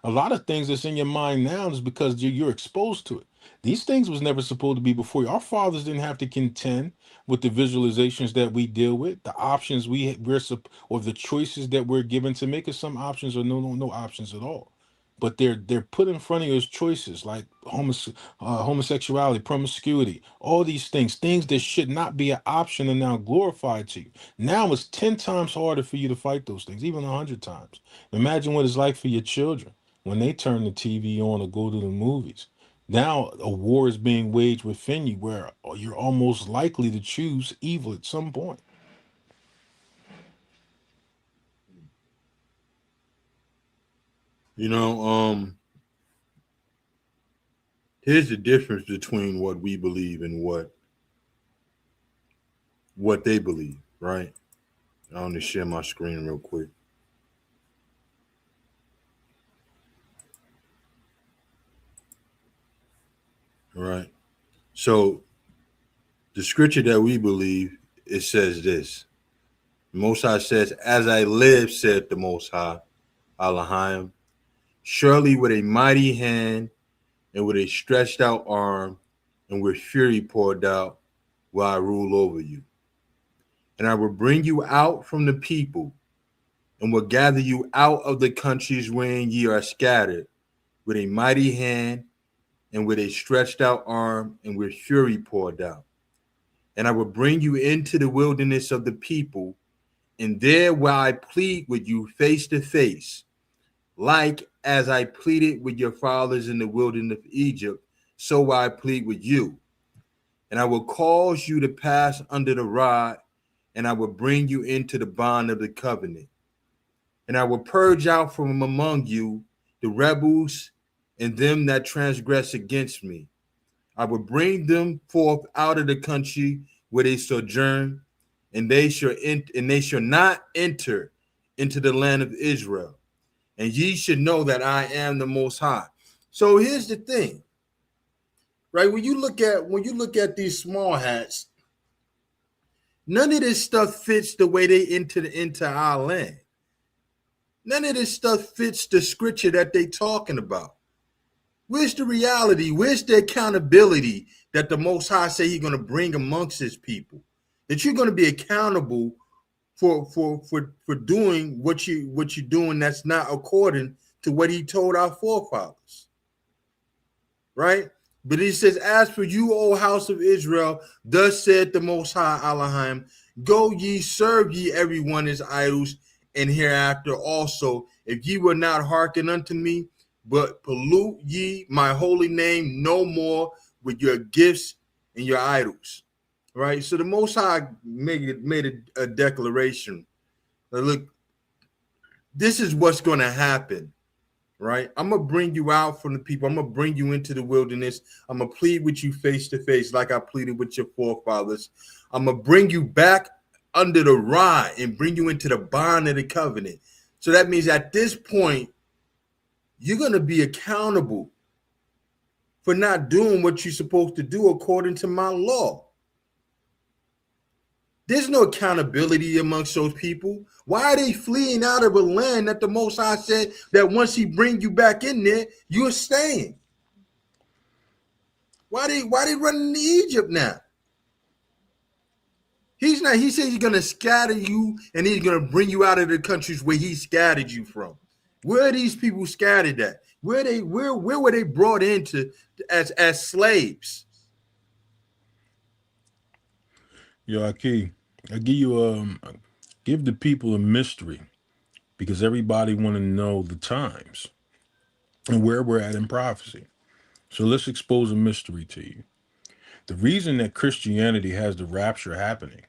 A lot of things that's in your mind now is because you're exposed to it. These things was never supposed to be before you. Our fathers didn't have to contend with the visualizations that we deal with, the options or the choices that we're given to make us. Some options or no options at all. But they're put in front of you as choices like homosexuality, promiscuity, all these things that should not be an option are now glorified to you. Now it's 10 times harder for you to fight those things, even 100 times. Imagine what it's like for your children when they turn the TV on or go to the movies. Now a war is being waged within you where you're almost likely to choose evil at some point. Here's the difference between what we believe and what they believe, right? I want to share my screen real quick. All right. So the scripture that we believe, it says this. The Most High says, as I live, said the Most High, Elohim, surely with a mighty hand and with a stretched out arm and with fury poured out will I rule over you. And I will bring you out from the people and will gather you out of the countries wherein ye are scattered with a mighty hand and with a stretched out arm and with fury poured out. And I will bring you into the wilderness of the people, and there will I plead with you face to face, like as I pleaded with your fathers in the wilderness of Egypt, so will I plead with you. And I will cause you to pass under the rod, and I will bring you into the bond of the covenant. And I will purge out from among you the rebels and them that transgress against me. I will bring them forth out of the country where they sojourn, and they shall not enter into the land of Israel. And ye should know that I am the Most High. So here's the thing, right? When you look at these small hats, none of this stuff fits the way they enter into our land. None of this stuff fits the scripture that they talking about. Where's the reality? Where's the accountability that the Most High say He's going to bring amongst His people? That you're going to be accountable for doing what you're doing that's not according to what He told our forefathers, right? But He says, "As for you, O house of Israel, thus said the Most High Elohim, go ye, serve ye every one his idols, and hereafter also, if ye will not hearken unto me, but pollute ye my holy name no more with your gifts and your idols." Right? So the Most High made a declaration. Look, this is what's going to happen, right? I'm going to bring you out from the people. I'm going to bring you into the wilderness. I'm going to plead with you face to face like I pleaded with your forefathers. I'm going to bring you back under the rod and bring you into the bond of the covenant. So that means at this point, you're going to be accountable for not doing what you're supposed to do according to my law. There's no accountability amongst those people. Why are they fleeing out of a land that the Most High said that once He bring you back in there, you're staying? Why they running to Egypt now? He's not. He said He's going to scatter you and He's going to bring you out of the countries where He scattered you from. Where are these people scattered at? Where were they brought into as slaves? Yo, Aki, I give the people a mystery because everybody want to know the times and where we're at in prophecy. So let's expose a mystery to you. The reason that Christianity has the rapture happening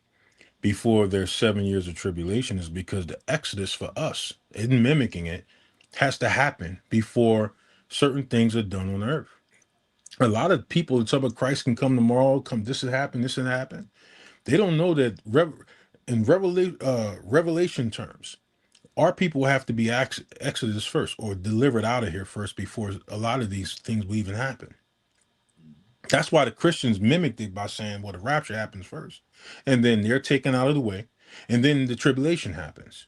before their 7 years of tribulation is because the Exodus for us, in mimicking it, has to happen before certain things are done on earth. A lot of people that talk about Christ can come tomorrow, this will happen, this will happen. They don't know that in revelation terms, our people have to be Exodus first or delivered out of here first before a lot of these things will even happen. That's why the Christians mimicked it by saying, well, the rapture happens first, and then they're taken out of the way, and then the tribulation happens.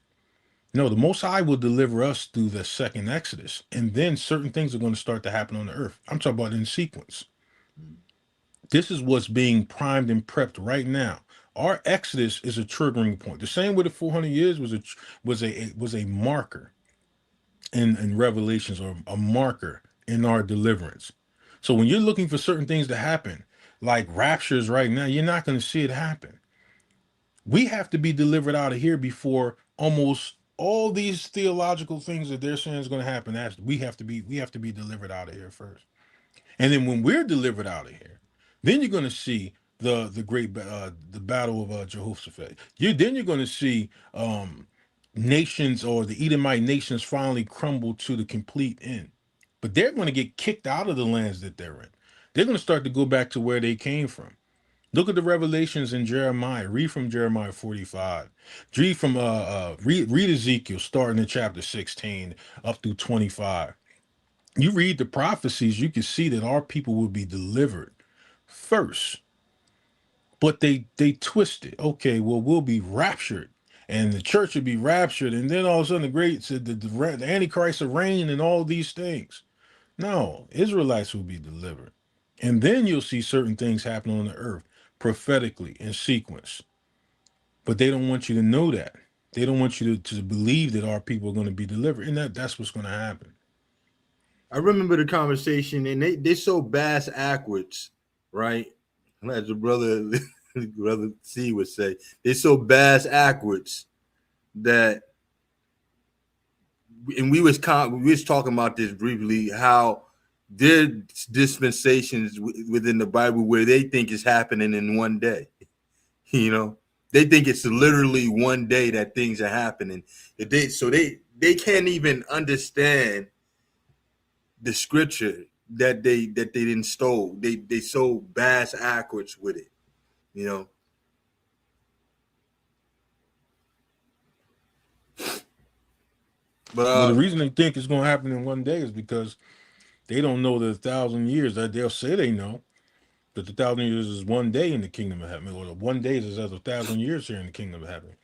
No, the Most High will deliver us through the second Exodus, and then certain things are going to start to happen on the earth. I'm talking about in sequence. This is what's being primed and prepped right now. Our Exodus is a triggering point. The same way the 400 years was a marker in Revelations, or a marker in our deliverance. So when you're looking for certain things to happen, like raptures right now, you're not going to see it happen. We have to be delivered out of here before almost all these theological things that they're saying is going to happen. We have to be delivered out of here first. And then when we're delivered out of here, then you're going to see the battle of Jehoshaphat. Then you're going to see nations, or the Edomite nations, finally crumble to the complete end. But they're going to get kicked out of the lands that they're in. They're going to start to go back to where they came from. Look at the revelations in Jeremiah. Read from Jeremiah 45. Read from read Ezekiel, starting in chapter 16 up through 25. You read the prophecies, you can see that our people will be delivered first. But they twist it. Okay, well, we'll be raptured, and the church will be raptured, and then all of a sudden the Antichrist will reign and all these things. No, Israelites will be delivered. And then you'll see certain things happen on the earth prophetically in sequence. But they don't want you to know that. They don't want you to believe that our people are going to be delivered, and that's what's going to happen. I remember the conversation, and they so bass backwards, right? As the brother C would say, they're so bass backwards that, and we was talking about this briefly, how there dispensations within the Bible where they think it's happening in one day. You know, they think it's literally one day that things are happening. They can't even understand the scripture that they didn't stole. They so bass backwards with it, you know. But the reason they think it's going to happen in one day is because they don't know that 1,000 years, that they'll say they know that the 1,000 years is one day in the kingdom of heaven, or the one day is as 1,000 years here in the kingdom of heaven.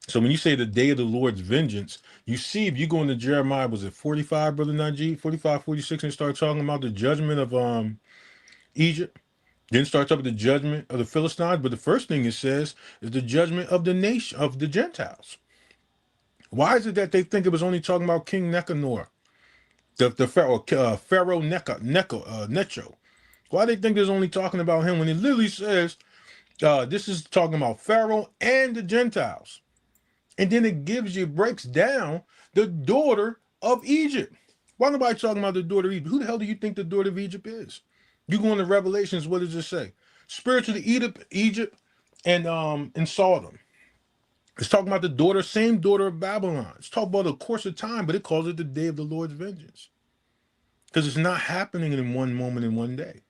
So when you say the day of the Lord's vengeance, you see, if you go into Jeremiah, was it 45, Brother Najee, 45, 46, and start talking about the judgment of Egypt, then start talking about the judgment of the Philistines. But the first thing it says is the judgment of the nation, of the Gentiles. Why is it that they think it was only talking about King Necho, the Pharaoh Necho? Why they think it's only talking about him when it literally says this is talking about Pharaoh and the Gentiles? And then it breaks down the daughter of Egypt. Why nobody talking about the daughter of Egypt? Who the hell do you think the daughter of Egypt is? You go into Revelations, what does it say? Spiritually Egypt and Sodom. It's talking about the daughter, same daughter of Babylon. It's talking about the course of time, but it calls it the day of the Lord's vengeance. Because it's not happening in one moment, in one day.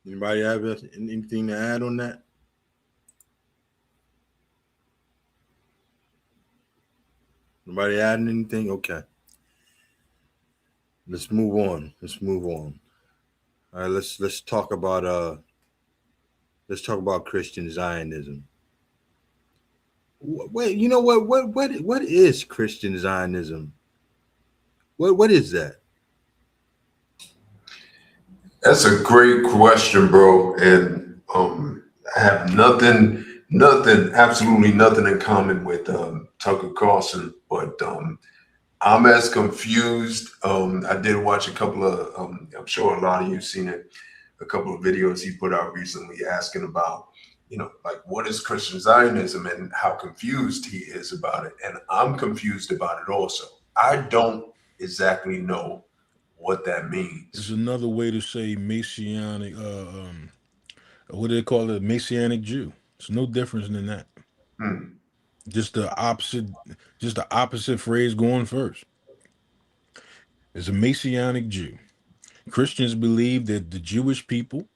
Anybody have anything to add on that? Nobody adding anything? Okay. Let's move on. All right, let's talk about Christian Zionism. Wait, you know what is Christian Zionism? What is that? That's a great question, bro. And I have absolutely nothing in common with Tucker Carlson, but I'm as confused. I did watch a couple of, I'm sure a lot of you've seen it, a couple of videos he put out recently asking about, like, what is Christian Zionism and how confused he is about it. And I'm confused about it also. I don't exactly know what that means. It's another way to say Messianic, what do they call it? Messianic Jew. It's no difference than that. Just the opposite phrase going first. It's a Messianic Jew. Christians believe that the Jewish people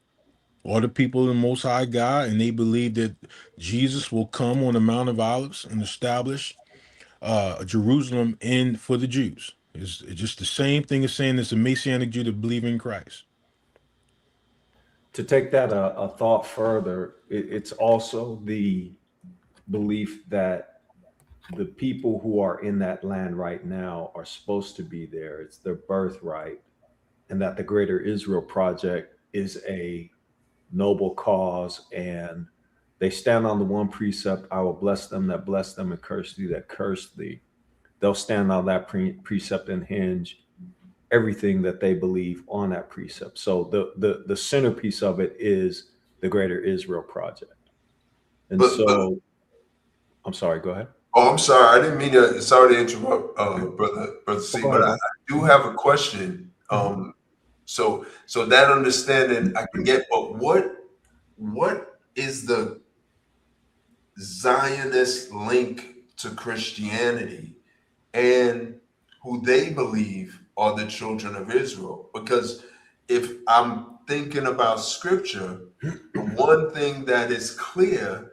are the people of the Most High God, and they believe that Jesus will come on the Mount of Olives and establish Jerusalem for the Jews. It's just the same thing as saying it's a Messianic Jew to believe in Christ. To take that a thought further, it's also the belief that the people who are in that land right now are supposed to be there. It's their birthright, and that the Greater Israel Project is a noble cause, and they stand on the one precept: I will bless them that bless them and curse thee that curse thee. They'll stand on that precept and hinge everything that they believe on that precept. So the centerpiece of it is the Greater Israel Project. And I'm sorry, go ahead. Oh, I'm sorry. I didn't mean to. Sorry to interrupt, brother C. But I do have a question. So that understanding I can get. But what is the Zionist link to Christianity and who they believe are the children of Israel? Because if I'm thinking about Scripture, the one thing that is clear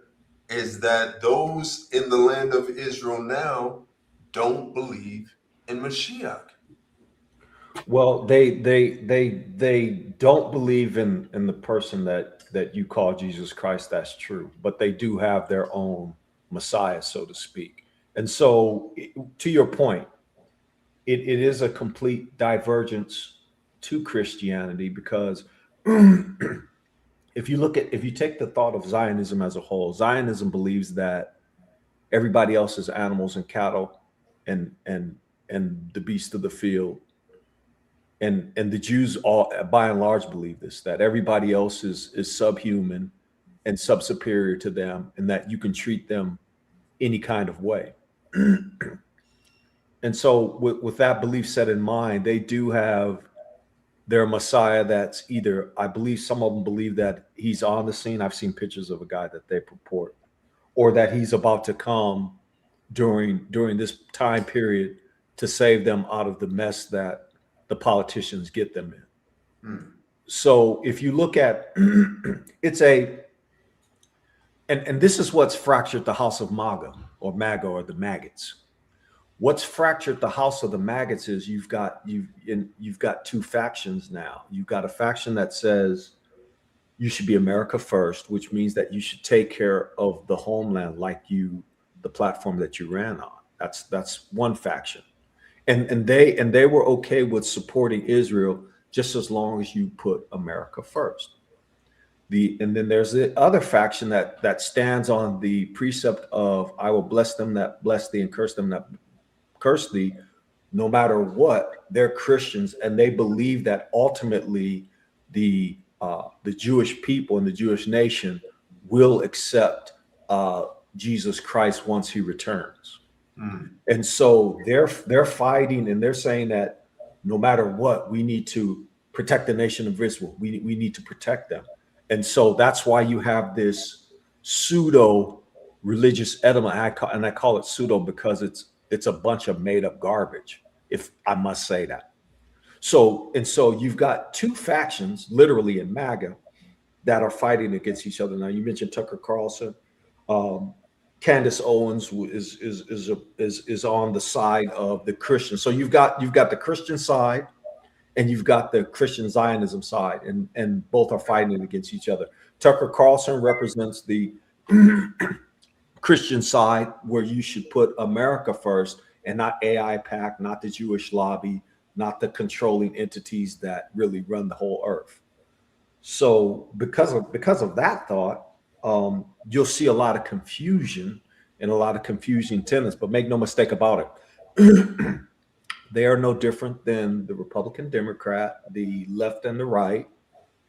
is that those in the land of Israel now don't believe in Mashiach. Well, they don't believe in the person that you call Jesus Christ. That's true, but they do have their own Messiah, so to speak. And so, to your point, it is a complete divergence to Christianity, because if you take the thought of Zionism as a whole, Zionism believes that everybody else is animals and cattle and the beasts of the field. And the Jews all, by and large, believe this, that everybody else is subhuman and sub-superior to them, and that you can treat them any kind of way. And so with that belief set in mind, they do have their Messiah that's either, I believe some of them believe that he's on the scene. I've seen pictures of a guy that they purport, or that he's about to come during this time period to save them out of the mess that the politicians get them in. So if you look at it's and this is what's fractured the house of MAGA or the maggots. What's fractured the house of the maggots is you've got two factions now. You've got a faction that says you should be America first, which means that you should take care of the homeland like the platform that you ran on. That's one faction. And they were okay with supporting Israel just as long as you put America first. And then there's the other faction that stands on the precept of I will bless them that bless thee and curse them that curse thee, no matter what. They're Christians, and they believe that ultimately the Jewish people and the Jewish nation will accept Jesus Christ once he returns. And so they're fighting, and they're saying that no matter what, we need to protect the nation of Israel. We need to protect them. And so that's why you have this pseudo religious element, and I call it pseudo because it's a bunch of made up garbage, if I must say that. So you've got two factions literally in MAGA that are fighting against each other. Now you mentioned Tucker Carlson. Candace Owens is on the side of the Christians. So you've got the Christian side and you've got the Christian Zionism side, and both are fighting against each other. Tucker Carlson represents the Christian side, where you should put America first and not AIPAC, not the Jewish lobby, not the controlling entities that really run the whole earth. So because of that thought, you'll see a lot of confusion and a lot of confusing tenets, but make no mistake about it. They are no different than the Republican, Democrat, the left and the right,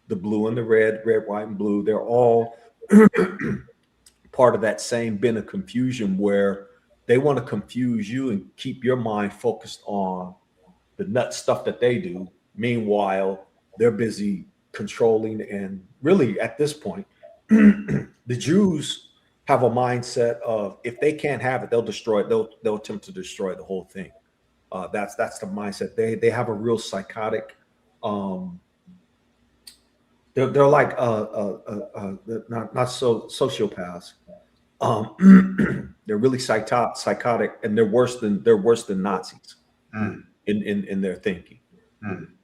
the blue and the red, white, and blue. They're all part of that same bin of confusion where they want to confuse you and keep your mind focused on the nut stuff that they do. Meanwhile, they're busy controlling, and really at this point, the Jews have a mindset of if they can't have it, they'll destroy it. They'll attempt to destroy the whole thing. That's the mindset. They have a real psychotic. They're like not so sociopaths. They're really psychotic, and they're worse than Nazis in their thinking.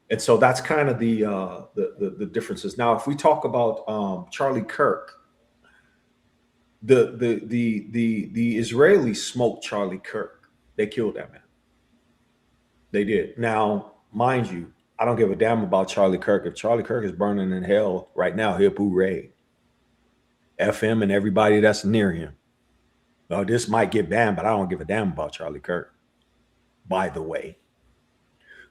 And so that's kind of the differences. Now, if we talk about Charlie Kirk, the Israelis smoked Charlie Kirk. They killed that man. They did. Now, mind you, I don't give a damn about Charlie Kirk. If Charlie Kirk is burning in hell right now, hip hooray. F him and everybody that's near him. Well, this might get banned, but I don't give a damn about Charlie Kirk, by the way.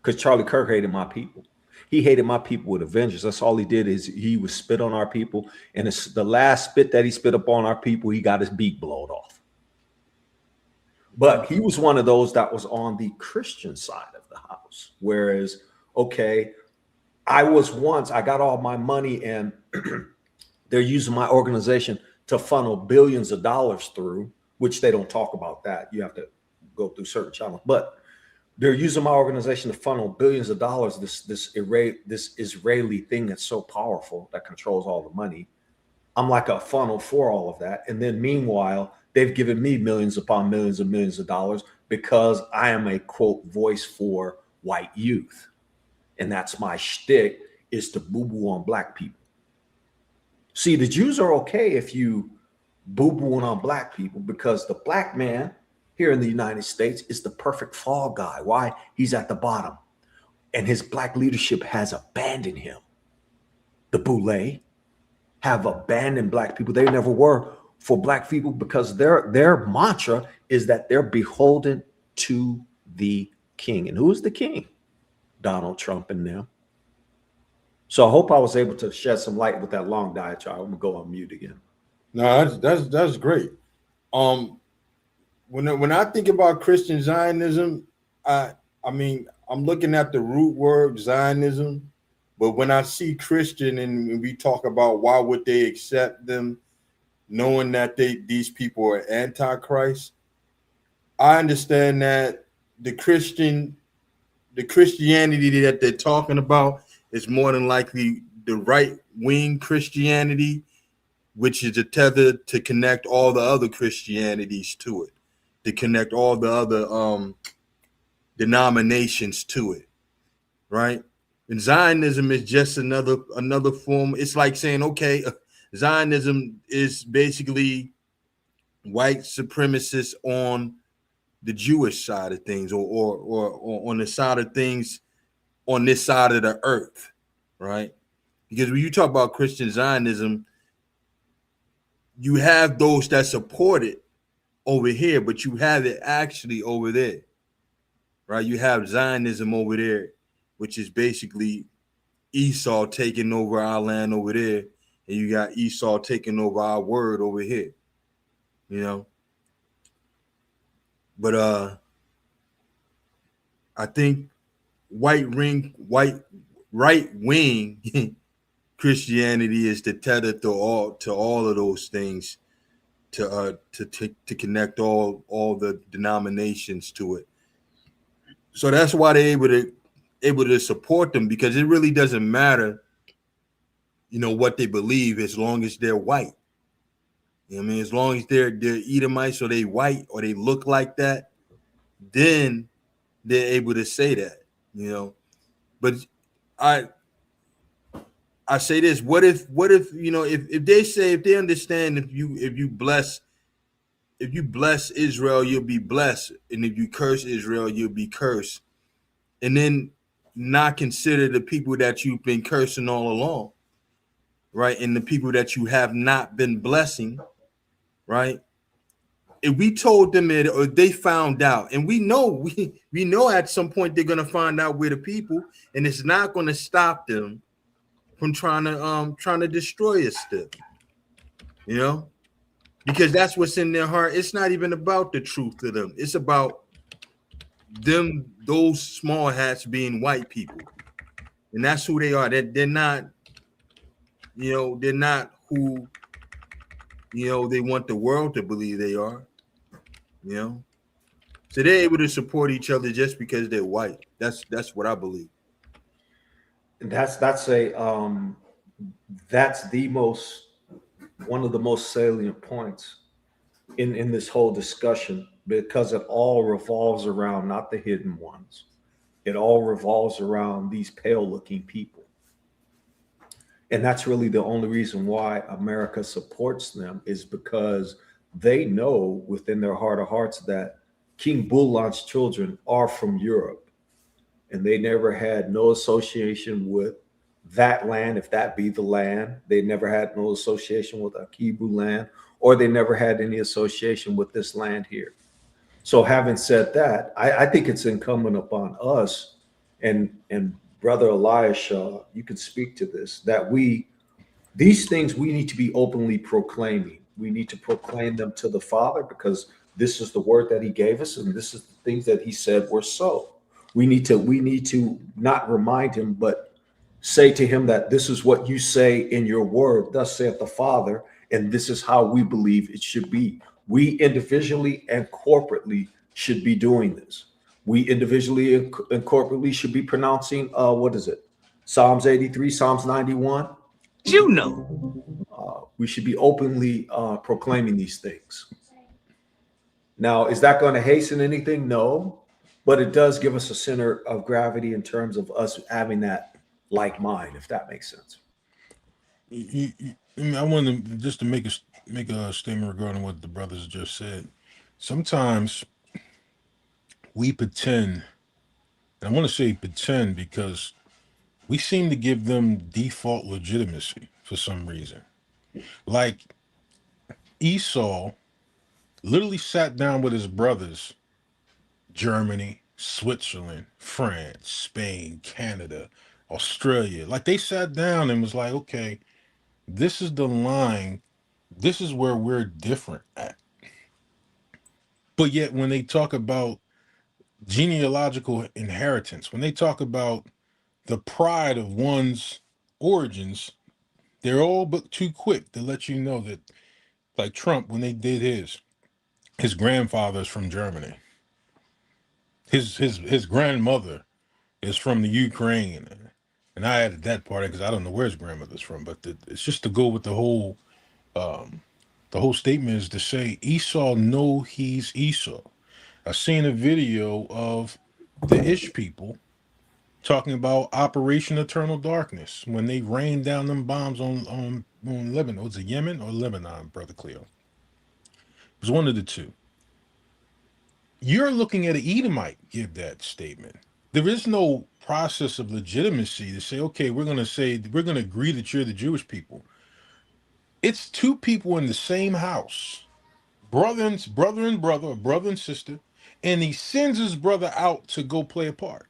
Because Charlie Kirk hated my people. He hated my people with a vengeance. That's all he did, is he would spit on our people. And it's the last spit that he spit upon our people, he got his beak blowed off. But he was one of those that was on the Christian side of the house. Whereas, okay, I got all my money, and they're using my organization to funnel billions of dollars through, which they don't talk about that. You have to go through certain channels. But they're using my organization to funnel billions of dollars, this Israeli thing that's so powerful that controls all the money. I'm like a funnel for all of that. And then meanwhile, they've given me millions upon millions and millions of dollars because I am a, quote, voice for white youth. And that's my shtick, is to boo-boo on black people. See, the Jews are okay if you boo-booing on black people, because the black man here in the United States is the perfect fall guy. Why? He's at the bottom. And his black leadership has abandoned him. The Boule have abandoned black people. They never were for black people, because their mantra is that they're beholden to the king. And who is the king? Donald Trump and them. So I hope I was able to shed some light with that long diatribe. I'm gonna go on mute again. No, that's great. When I think about Christian Zionism, I mean, I'm looking at the root word Zionism, but when I see Christian and we talk about why would they accept them, knowing that these people are antichrist, I understand that the Christianity that they're talking about is more than likely the right wing Christianity, which is a tether to connect all the other Christianities to it, to connect all the other denominations to it, right? And Zionism is just another form. It's like saying, okay, Zionism is basically white supremacists on the Jewish side of things, or on the side of things on this side of the earth, right? Because when you talk about Christian Zionism, you have those that support it over here, but you have it actually over there, right? You have Zionism over there, which is basically Esau taking over our land over there, and you got Esau taking over our word over here, you know? But I think right wing Christianity is the tether to all of those things, to connect all the denominations to it. So that's why they're able to support them, because it really doesn't matter, you know, what they believe, as long as they're white. You know what I mean? As long as they're Edomites, or they white, or they look like that, then they're able to say that, you know. But I say this: what if you know, if they understand, if you bless Israel, you'll be blessed, and if you curse Israel, you'll be cursed, and then not consider the people that you've been cursing all along, right? And the people that you have not been blessing, right? If we told them it, or they found out, and we know at some point they're gonna find out we're the people, and it's not gonna stop them from trying to destroy us still, you know, because that's what's in their heart. It's not even about the truth to them. It's about them, those small hats being white people, and that's who they are. They're not, you know, they're not who, you know, they want the world to believe they are, you know. So they're able to support each other just because they're white. That's what I believe. That's one of the most salient points in this whole discussion, because it all revolves around not the hidden ones. It all revolves around these pale looking people. And that's really the only reason why America supports them, is because they know within their heart of hearts that King Bulan's children are from Europe, and they never had no association with that land, if that be the land. They never had no association with Akibu land, or they never had any association with this land here. So having said that, I think it's incumbent upon us, and Brother Eliashaw, you can speak to this, that these things we need to be openly proclaiming. We need to proclaim them to the Father, because this is the word that he gave us, and this is the things that he said were so. We need to not remind him, but say to him that this is what you say in your word, thus saith the Father, and this is how we believe it should be. We individually and corporately should be doing this. We individually and corporately should be pronouncing, Psalms 83, Psalms 91. You know. We should be openly proclaiming these things. Now, is that going to hasten anything? No, but it does give us a center of gravity in terms of us having that like mind, if that makes sense. I want to just to make a statement regarding what the brothers just said. Sometimes we pretend, and I want to say pretend because we seem to give them default legitimacy for some reason. Like Esau literally sat down with his brothers, Germany, Switzerland, France, Spain, Canada, Australia. Like they sat down and was like, okay, this is the line. This is where we're different at. But yet when they talk about genealogical inheritance, when they talk about the pride of one's origins, they're all but too quick to let you know that, like Trump, when they did his grandfather's from Germany. His grandmother is from the Ukraine. And I added that part because I don't know where his grandmother's from, but it's just to go with the whole statement is to say Esau know he's Esau. I seen a video of the Ish people talking about Operation Eternal Darkness when they rained down them bombs on Lebanon. Was it Yemen or Lebanon, Brother Cleo? It was one of the two. You're looking at an Edomite give that statement. There is no process of legitimacy to say, okay, we're going to agree that you're the Jewish people. It's two people in the same house, brother and brother, or brother and sister, and he sends his brother out to go play a part.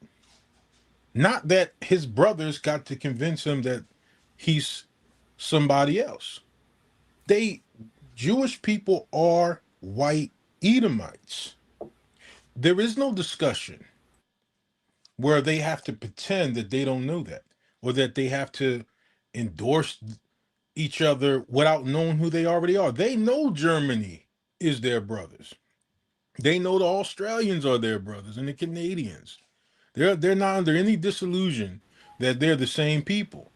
Not that his brothers got to convince him that he's somebody else. Jewish people are white Edomites. There is no discussion where they have to pretend that they don't know that, or that they have to endorse each other without knowing who they already are. They know Germany is their brothers. They know the Australians are their brothers and the Canadians. They're not under any disillusion that they're the same people.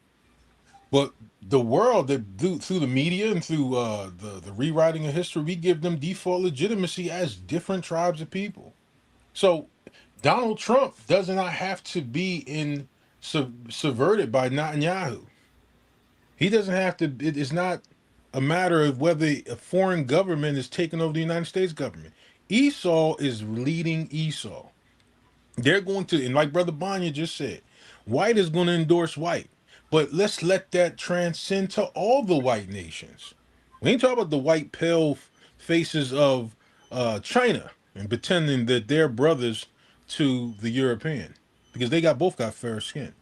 But the world, through the media and through the rewriting of history, we give them default legitimacy as different tribes of people. So Donald Trump does not have to be subverted by Netanyahu. He doesn't have to. It's not a matter of whether a foreign government is taking over the United States government. Esau is leading Esau. They're going to, and like Brother Banya just said, white is going to endorse white. But let's let that transcend to all the white nations. We ain't talking about the white pale faces of China and pretending that they're brothers to the European, because they both got fair skin.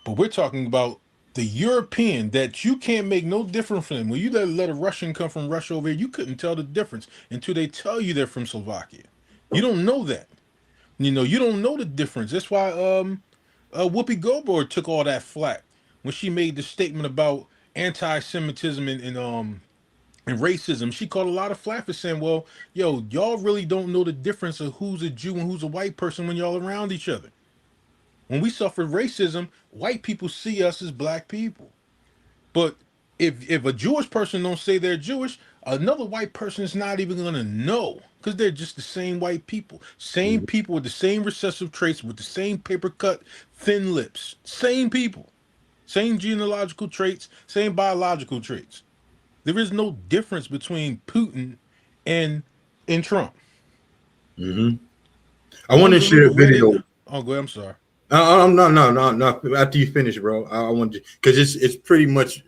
But we're talking about the European that you can't make no difference from them. When you let a Russian come from Russia over here, you couldn't tell the difference until they tell you they're from Slovakia. You don't know that. You don't know the difference. That's why Whoopi Goldberg took all that flack when she made the statement about anti-Semitism and racism. She caught a lot of flack for saying, well, y'all really don't know the difference of who's a Jew and who's a white person when y'all around each other. When we suffer racism, white people see us as black people. But if a Jewish person don't say they're Jewish, another white person is not even going to know, because they're just the same white people. Same people with the same recessive traits, with the same paper cut, thin lips. Same people. Same genealogical traits, same biological traits. There is no difference between Putin and Trump. I want to share a video. Oh, go ahead. I'm sorry. No. After you finish, bro, I want to, because it's pretty much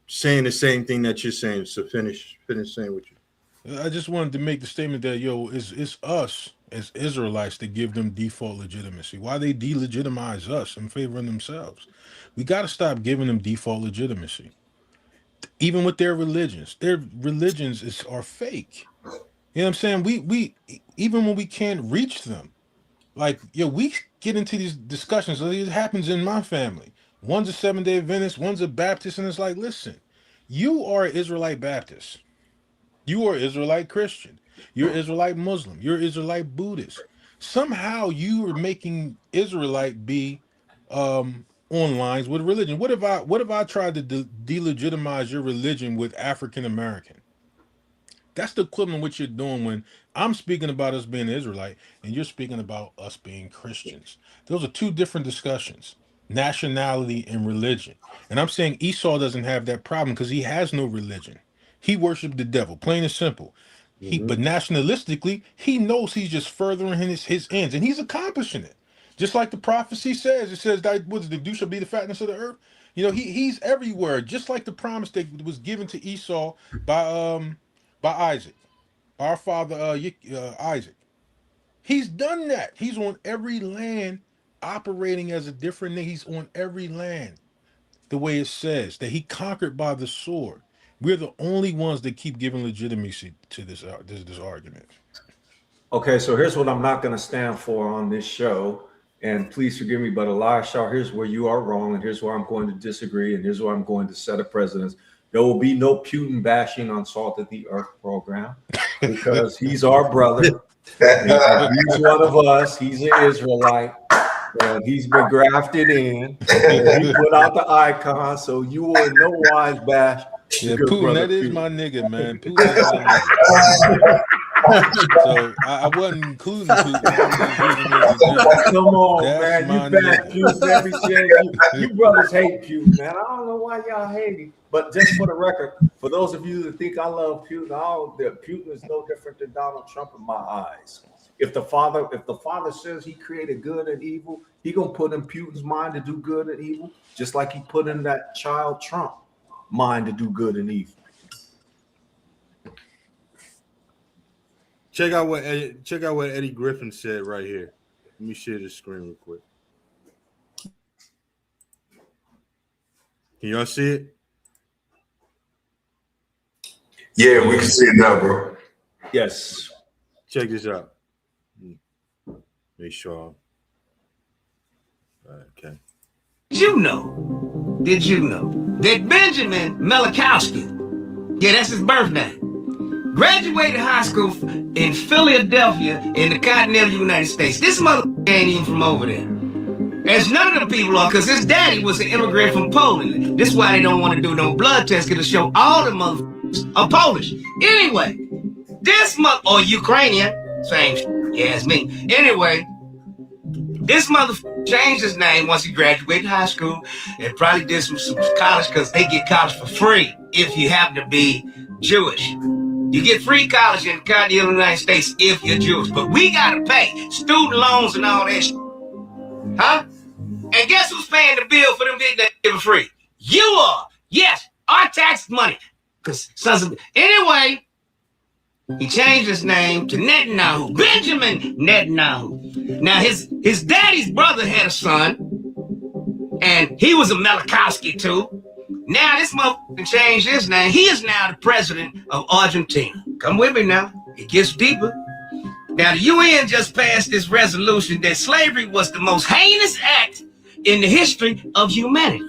saying the same thing that you're saying. So finish saying what you. I just wanted to make the statement that it's us as Israelites that give them default legitimacy. Why they delegitimize us in favor of themselves? We got to stop giving them default legitimacy. Even with their religions are fake. You know what I'm saying? We even when we can't reach them, like we get into these discussions. It happens in my family. One's a Seventh-day Adventist, one's a Baptist, and it's like, listen, you are an Israelite Baptist, you are Israelite Christian, you're Israelite Muslim, you're Israelite Buddhist. Somehow you are making Israelite be on lines with religion. What if I tried to delegitimize your religion with African American? That's the equivalent of what you're doing when I'm speaking about us being Israelite and you're speaking about us being Christians. Those are two different discussions, nationality and religion. And I'm saying Esau doesn't have that problem because he has no religion. He worshiped the devil, plain and simple. But nationalistically, he knows he's just furthering his ends, and he's accomplishing it. Just like the prophecy says, it says that the dew shall be the fatness of the earth. He's everywhere, just like the promise that was given to Esau by Isaac, our father Isaac. He's done that. He's on every land, operating as a different name. He's on every land, the way it says that he conquered by the sword. We're the only ones that keep giving legitimacy to this argument. Okay, so here's what I'm not going to stand for on this show. And please forgive me, but Elisha, here's where you are wrong, and here's where I'm going to disagree, and here's where I'm going to set a precedence. There will be no Putin bashing on Salt of the Earth program, because he's our brother. He's one of us. He's an Israelite. And he's been grafted in. And he put out the icon, so you will in no wise bash. Yeah, Putin, that is my nigga, man. Putin is my nigga. So I wasn't including Putin. Come on, That's man. You bash Putin every chance. You brothers hate Putin, man. I don't know why y'all hate him. But just for the record, for those of you that think I love Putin, Putin is no different than Donald Trump in my eyes. If the father says he created good and evil, he gonna put in Putin's mind to do good and evil, just like he put in that child Trump mind to do good and evil. Check out what Eddie Griffin said right here. Let me share the screen real quick. Can y'all see it? Yeah, we can see it now, bro. Yes. Check this out. Make sure. Okay. Did you know that Benjamin Malachowski, yeah, that's his birthday, graduated high school in Philadelphia in the continental United States. This mother ain't even from over there. As none of the people are, because his daddy was an immigrant from Poland. This is why they don't want to do no blood test, because it'll show all the motherfuckers are Polish. Anyway, this or Ukrainian, same shit, yeah, it's me. Anyway, this motherfucker changed his name once he graduated high school and probably did some college, because they get college for free if you happen to be Jewish. You get free college in the continental United States if you're Jewish, but we gotta pay student loans and all that shit. Huh? And guess who's paying the bill for them getting that for free? You are. Yes, our tax money. Because sons of... Anyway, he changed his name to Netanyahu, Benjamin Netanyahu. Now, his daddy's brother had a son, and he was a Malachowski too. Now this motherfucker changed his name. He is now the president of Argentina. Come with me now. It gets deeper. Now the UN just passed this resolution that slavery was the most heinous act in the history of humanity.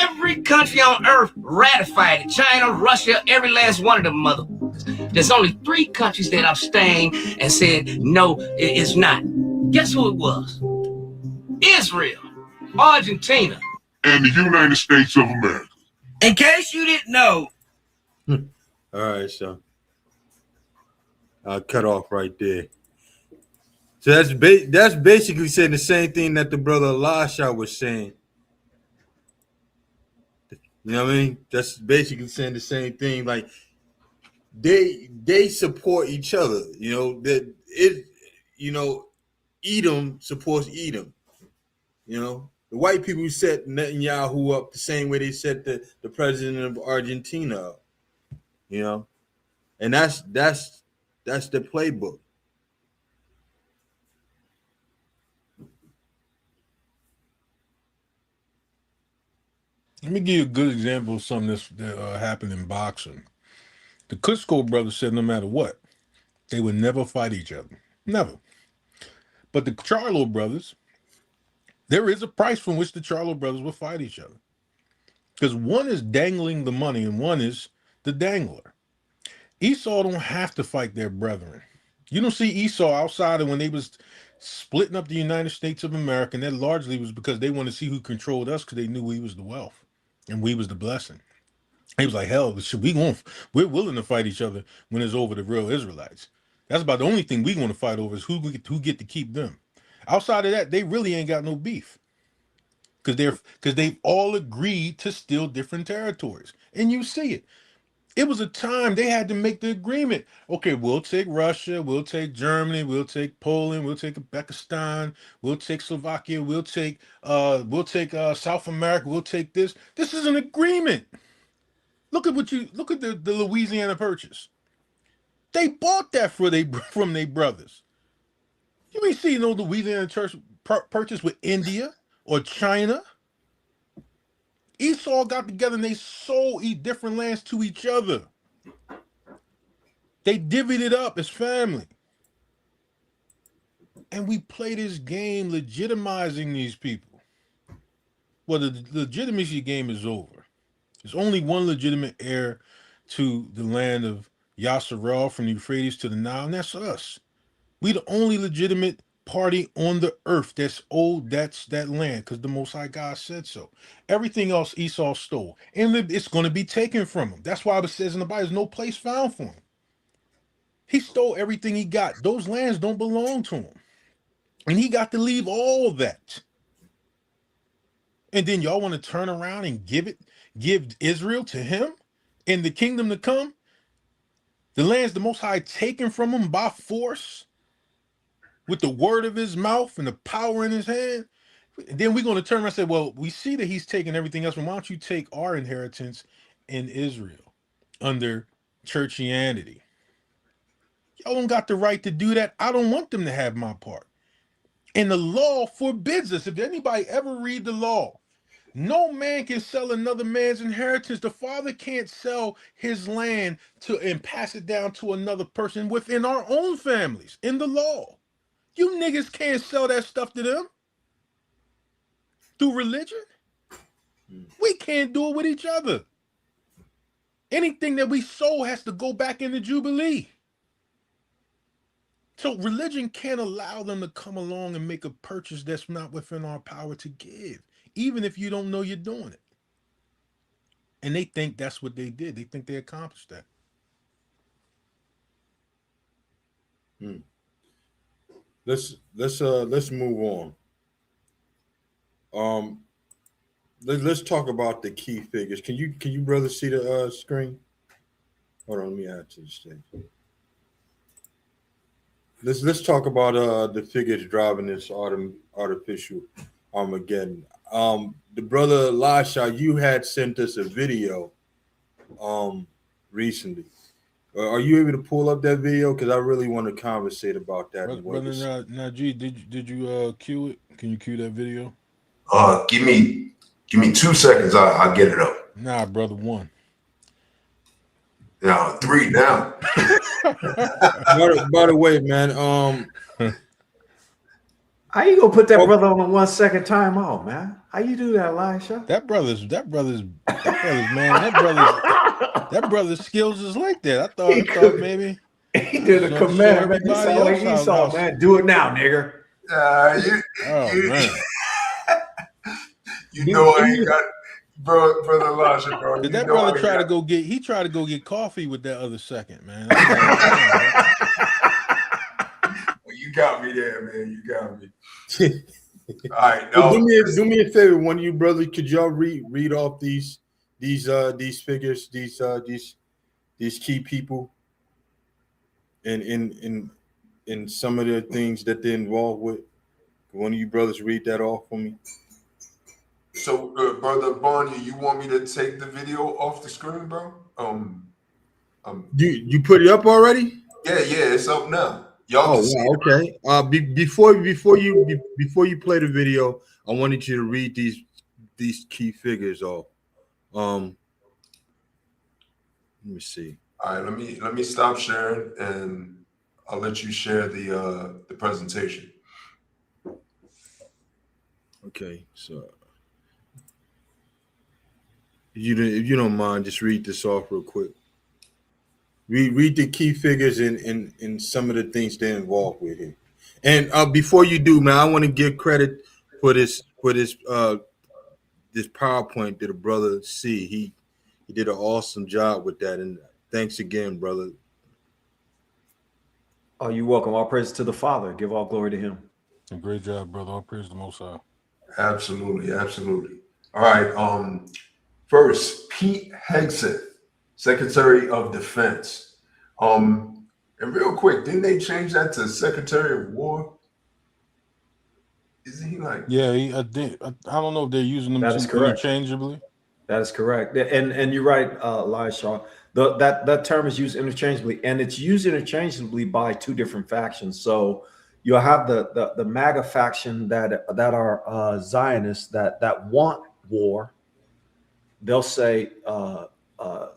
Every country on earth ratified it. China, Russia, every last one of them motherfuckers. There's only 3 countries that abstained and said, no, it's not. Guess who it was? Israel, Argentina, and the United States of America. In case you didn't know. All right, so I'll cut off right there. So that's basically saying the same thing that the brother Elisha was saying. You know what I mean? That's basically saying the same thing. Like they support each other. You know that it. You know, Edom supports Edom. You know. The white people set Netanyahu up the same way they set the president of Argentina up, you know, and that's the playbook. Let me give you a good example of something that happened in boxing. The Klitschko brothers said no matter what, they would never fight each other. Never. But the Charlo brothers, there is a price from which the Charlo brothers will fight each other. Because one is dangling the money and one is the dangler. Esau don't have to fight their brethren. You don't see Esau outside of when they was splitting up the United States of America, and that largely was because they wanted to see who controlled us, because they knew we was the wealth and we was the blessing. He was like, hell, we're willing to fight each other when it's over the real Israelites. That's about the only thing we want to fight over is who get to keep them. Outside of that, they really ain't got no beef. Because they've all agreed to steal different territories. And you see it. It was a time they had to make the agreement. Okay, we'll take Russia, we'll take Germany, we'll take Poland, we'll take Uzbekistan, we'll take Slovakia, we'll take South America, we'll take this. This is an agreement. Look at the Louisiana Purchase. They bought that from their brothers. You ain't seen no Louisiana Purchase with India or China. Esau got together and they sold different lands to each other. They divvied it up as family. And we play this game legitimizing these people. Well, the legitimacy game is over. There's only one legitimate heir to the land of Yasserel from the Euphrates to the Nile, and that's us. We the only legitimate party on the earth that's owed that's that land, because the Most High God said so. Everything else Esau stole, and it's going to be taken from him. That's why it says in the Bible, there's no place found for him. He stole everything he got. Those lands don't belong to him, and he got to leave all that. And then y'all want to turn around and give Israel to him in the kingdom to come? The lands the Most High taken from him by force, with the word of his mouth and the power in his hand. And then we're going to turn around and say, well, we see that he's taking everything else, but why don't you take our inheritance in Israel under churchianity? Y'all don't got the right to do that. I don't want them to have my part. And the law forbids us. If anybody ever read the law, no man can sell another man's inheritance. The father can't sell his land and pass it down to another person within our own families in the law. You niggas can't sell that stuff to them through religion. We can't do it with each other. Anything that we sow has to go back into Jubilee. So religion can't allow them to come along and make a purchase that's not within our power to give, even if you don't know you're doing it. And they think that's what they did. They think they accomplished that. Let's move on. Let's talk about the key figures. Can you brothers see the screen? Hold on, let me add to the stage. Let's talk about the figures driving this artificial Armageddon. The brother Elisha, you had sent us a video recently. Are you able to pull up that video? Because I really want to conversate about that. Brother Najee, did you cue it? Can you cue that video? Give me 2 seconds. I'll get it up. Nah, brother, 1. No, 3 now. By the way, man, how you gonna put that brother on a 1 second timeout, man? How you do that, Elisha? That brother's skills is like that. I thought maybe he did a command, man. Esau, man. Do it now, nigger. Man. You know I ain't got brother Elisha, bro. Did that brother try to go get coffee with that other second, man? Well, you got me there, man. You got me. All right, no. Do me a favor, one of you brothers. Could y'all read off these figures, these key people, and in some of the things that they're involved with? One of you brothers read that off for me. So, brother Barney, you want me to take the video off the screen, bro? You put it up already? Yeah, it's up now. Y'all can see it. Okay. Before you play the video, I wanted you to read these key figures off. Let me see. All right, let me stop sharing, and I'll let you share the presentation. Okay, so if you don't mind, just read this off real quick. Read the key figures in some of the things they're involved with here. And before you do, man, I want to give credit for this PowerPoint that the brother C. He did an awesome job with that, and thanks again, brother. Oh, you're welcome. All praise to the Father. Give all glory to Him. A great job, brother. All praise to the Most High. Absolutely. All right. First, Pete Hegseth, Secretary of Defense. And real quick, didn't they change that to Secretary of War? Isn't he like? Yeah, I don't know if they're using them interchangeably. That is correct. And you're right, Elisha. That term is used interchangeably, and it's used interchangeably by 2 different factions. So you'll have the MAGA faction that are Zionists that want war. They'll say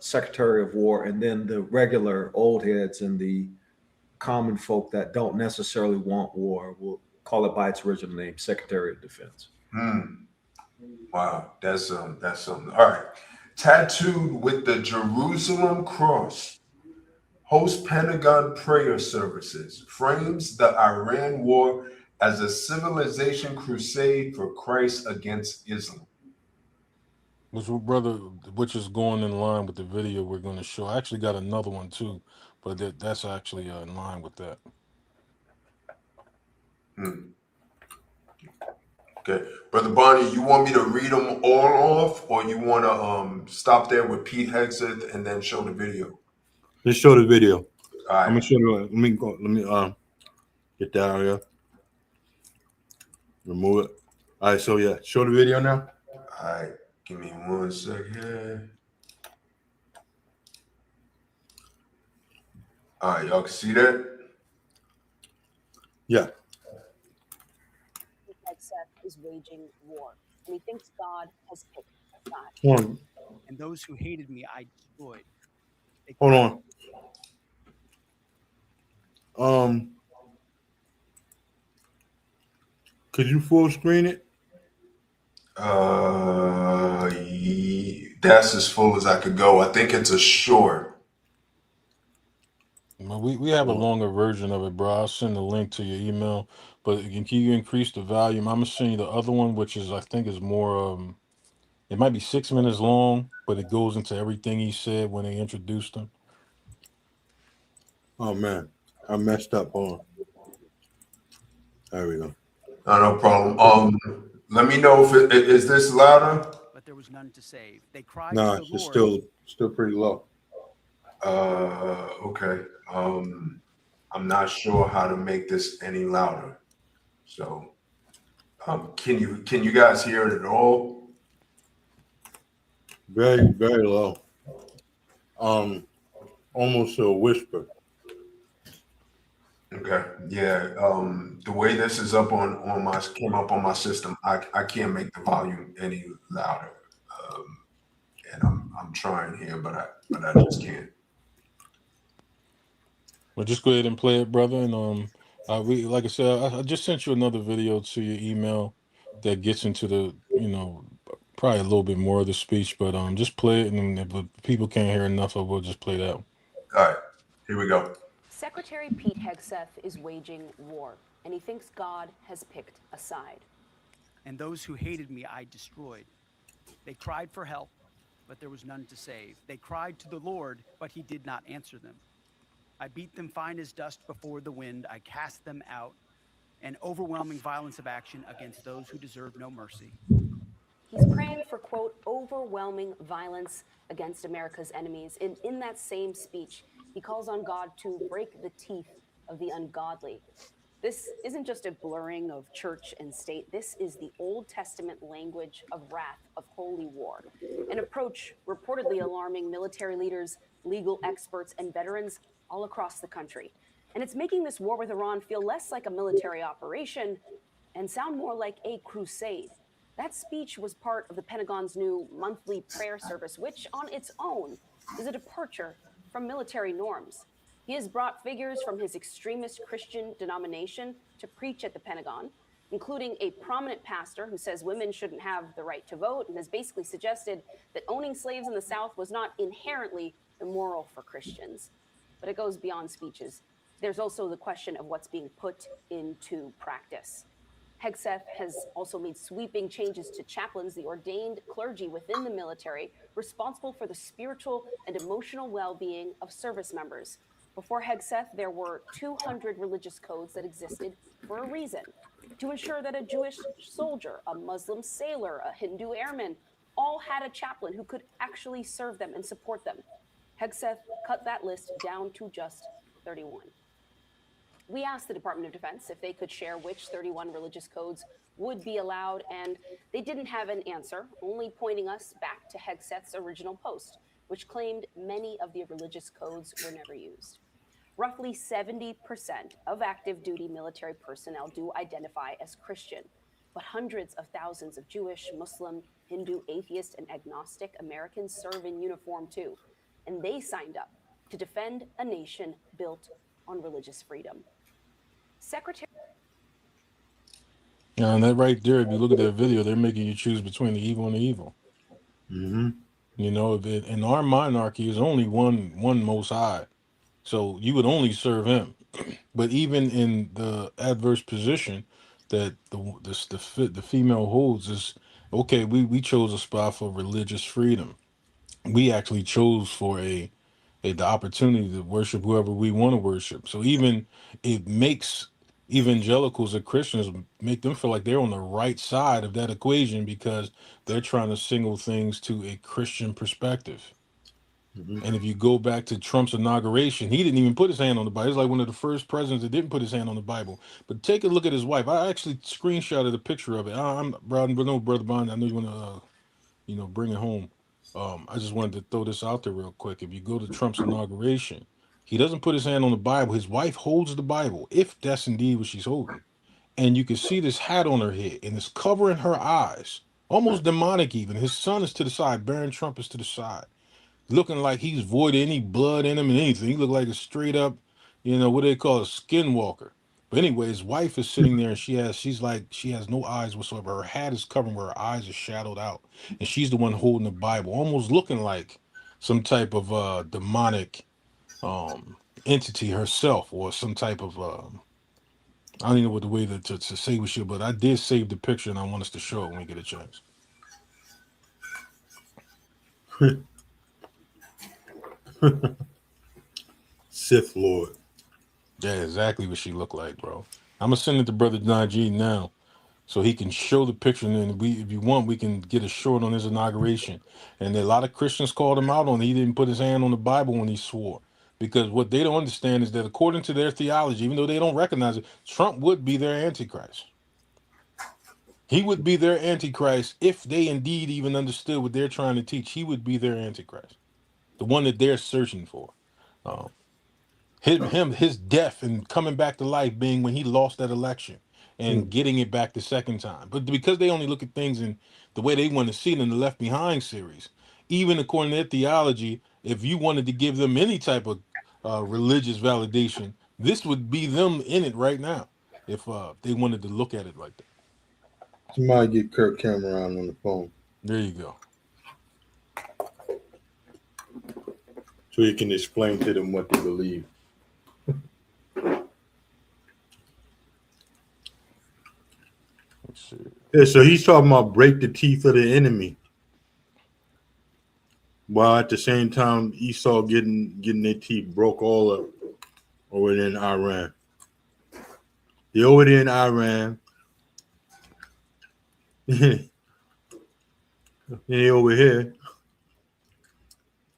Secretary of War, and then the regular old heads and the common folk that don't necessarily want war will call it by its original name, Secretary of Defense. Wow, that's something. All right, tattooed with the Jerusalem cross, host Pentagon prayer services, frames the Iran war as a civilization crusade for Christ against Islam. Which is going in line with the video we're going to show. I actually got another one too, but that's actually in line with that. Okay, Brother Bonnie, you want me to read them all off, or you want to stop there with Pete Hegseth and then show the video? Let's show the video. All right. I'm gonna show you. Let me get that out of here. Remove it. All right, so yeah, show the video now. All right, give me 1 second. All right, y'all can see that? Yeah. Hegseth is waging war, and he thinks God has picked a side. Hold on. And those who hated me, I destroyed. Hold on. Could you full screen it? That's as full as I could go. I think it's a short. Well, we have a longer version of it, bro. I'll send the link to your email. But can you increase the volume? I'm gonna send you the other one, which is I think is more. It might be 6 minutes long, but it goes into everything he said when they introduced him. Oh man, I messed up. Hold on. There we go. No problem. Let me know if is this louder? But there was none to save. They cried No, to the it's Lord. still pretty low. Okay. I'm not sure how to make this any louder. So, can you guys hear it at all? Very, very low. Almost a whisper. Okay. Yeah. The way this is up on my system, I can't make the volume any louder. And I'm trying here, but I just can't. Well, just go ahead and play it, brother. And like I said, I just sent you another video to your email that gets into the, probably a little bit more of the speech, but just play it, and if people can't hear enough of it, we'll just play that one. All right, here we go. Secretary Pete Hegseth is waging war, and he thinks God has picked a side. And those who hated me, I destroyed. They cried for help, but there was none to save. They cried to the Lord, but he did not answer them. I beat them fine as dust before the wind. I cast them out, an overwhelming violence of action against those who deserve no mercy. He's praying for, quote, overwhelming violence against America's enemies. And in that same speech, he calls on God to break the teeth of the ungodly. This isn't just a blurring of church and state. This is the Old Testament language of wrath, of holy war, an approach reportedly alarming military leaders, legal experts, and veterans all across the country. And it's making this war with Iran feel less like a military operation and sound more like a crusade. That speech was part of the Pentagon's new monthly prayer service, which on its own is a departure from military norms. He has brought figures from his extremist Christian denomination to preach at the Pentagon, including a prominent pastor who says women shouldn't have the right to vote and has basically suggested that owning slaves in the South was not inherently immoral for Christians. But it goes beyond speeches. There's also the question of what's being put into practice. Hegseth has also made sweeping changes to chaplains, the ordained clergy within the military, responsible for the spiritual and emotional well-being of service members. Before Hegseth, there were 200 religious codes that existed for a reason, to ensure that a Jewish soldier, a Muslim sailor, a Hindu airman, all had a chaplain who could actually serve them and support them. Hegseth cut that list down to just 31. We asked the Department of Defense if they could share which 31 religious codes would be allowed, and they didn't have an answer, only pointing us back to Hegseth's original post, which claimed many of the religious codes were never used. Roughly 70% of active duty military personnel do identify as Christian, but hundreds of thousands of Jewish, Muslim, Hindu, atheist, and agnostic Americans serve in uniform too, and they signed up to defend a nation built on religious freedom. And that right there, if you look at that video, they're making you choose between the evil and the evil. Mm-hmm. In our monarchy is only one Most High, so you would only serve him. But even in the adverse position, that the female holds is, okay, we chose a spot for religious freedom. We actually chose for the opportunity to worship whoever we want to worship. So even it makes evangelicals or Christians, make them feel like they're on the right side of that equation because they're trying to single things to a Christian perspective. And if you go back to Trump's inauguration, he didn't even put his hand on the Bible. He's like one of the first presidents that didn't put his hand on the Bible. But take a look at his wife. I actually screenshotted a picture of it. I'm Brother Bond. I know you want to, bring it home. I just wanted to throw this out there real quick. If you go to Trump's inauguration, he doesn't put his hand on the Bible. His wife holds the Bible, if that's indeed what she's holding. And you can see this hat on her head, and it's covering her eyes, almost demonic even. His son is to the side. Barron Trump is to the side, looking like he's void of any blood in him and anything. He looked like a straight up, what they call a skinwalker. But anyway, his wife is sitting there and she has no eyes whatsoever. Her hat is covering where her eyes are shadowed out. And she's the one holding the Bible, almost looking like some type of demonic entity herself, or some type of I don't even know what the way to say what she, but I did save the picture and I want us to show it when we get a chance. Sith Lord. Yeah, exactly what she looked like, bro. I'm gonna send it to Brother Najee now, so he can show the picture. And then if you want, we can get a short on his inauguration. And a lot of Christians called him out on it. He didn't put his hand on the Bible when he swore, because what they don't understand is that according to their theology, even though they don't recognize it, Trump would be their antichrist. He would be their antichrist if they indeed even understood what they're trying to teach. He would be their antichrist, the one that they're searching for. His death and coming back to life being when he lost that election and getting it back the second time. But because they only look at things in the way they want to see it in the Left Behind series, even according to their theology, if you wanted to give them any type of religious validation, this would be them in it right now, if they wanted to look at it like that. Somebody get Kirk Cameron on the phone. There you go. So you can explain to them what they believe. Yeah, so he's talking about break the teeth of the enemy, while at the same time Esau getting their teeth broke all up over there in Iran. They're over there in Iran. They over here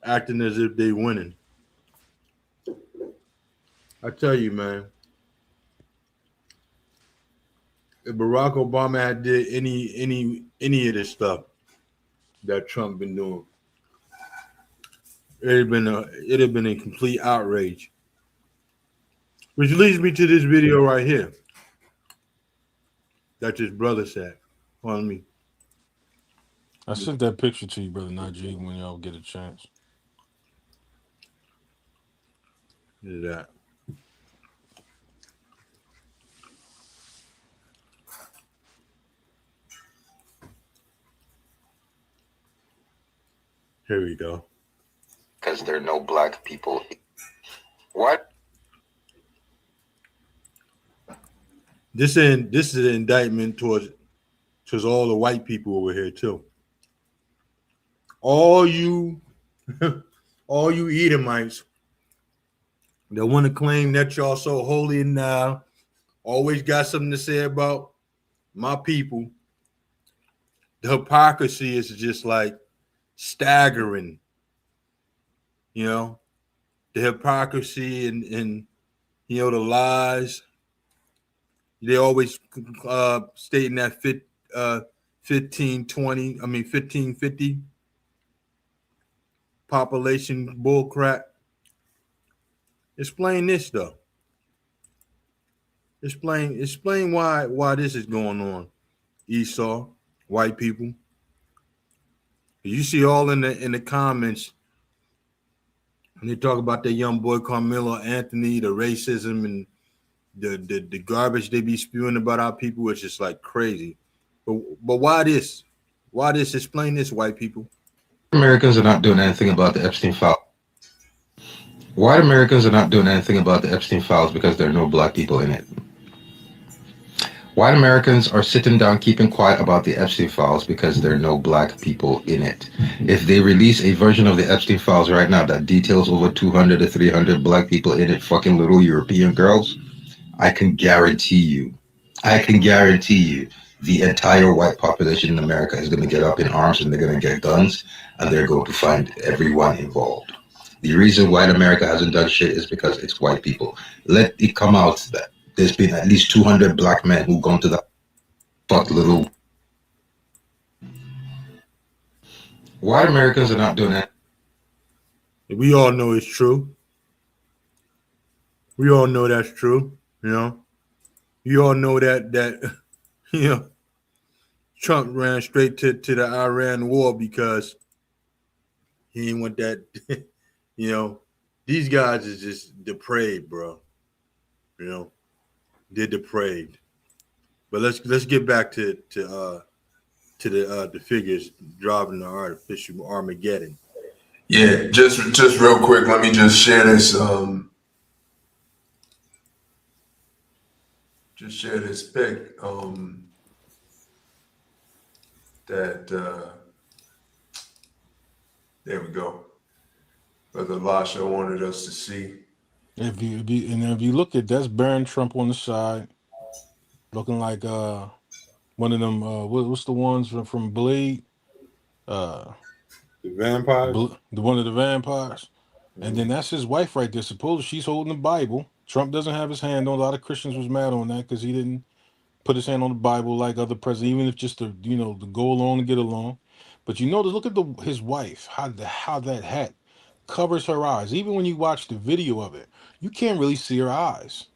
acting as if they winning. I tell you, man. If Barack Obama had did any of this stuff that Trump been doing, it'd have been a complete outrage. Which leads me to this video right here that this brother said on me. I sent that picture to you, Brother Najee, when y'all get a chance. Look at that. Here we go. Because there are no black people. What? This is an indictment towards all the white people over here too. All you Edomites that want to claim that y'all so holy and now always got something to say about my people. The hypocrisy is just like staggering. You know, the hypocrisy and the lies. They always stating that 1550 population bullcrap. Explain this though. Explain why this is going on. Esau, white people. You see all in the comments, and they talk about that young boy Carmelo Anthony, the racism and the garbage they be spewing about our people. It's just like crazy. But why this? Why this? Explain this, white people. Americans are not doing anything about the Epstein file. White Americans are not doing anything about the Epstein files because there are no black people in it. White Americans are sitting down keeping quiet about the Epstein files because there are no black people in it. If they release a version of the Epstein files right now that details over 200 to 300 black people in it, fucking little European girls, I can guarantee you the entire white population in America is going to get up in arms and they're going to get guns and they're going to find everyone involved. The reason white America hasn't done shit is because it's white people. Let it come out that there's been at least 200 black men who've gone to the fuck little. White Americans are not doing that. We all know it's true. We all know that's true. You know, you all know that you know, Trump ran straight to the Iran war because he didn't want that. You know, these guys is just depraved, bro. You know, they're depraved. But let's get back to the figures driving the artificial Armageddon. Yeah, just real quick, let me just share this. Just share this pic that there we go. Brother Lasha wanted us to see. If you look at that's Barron Trump on the side, looking like one of them. What's the ones from Blade? The vampires. The one of the vampires. And then that's his wife right there. Supposedly she's holding the Bible. Trump doesn't have his hand on. A lot of Christians was mad on that because he didn't put his hand on the Bible like other presidents, even if just to go along and get along. But you notice, look at his wife, how that hat covers her eyes. Even when you watch the video of it, you can't really see her eyes.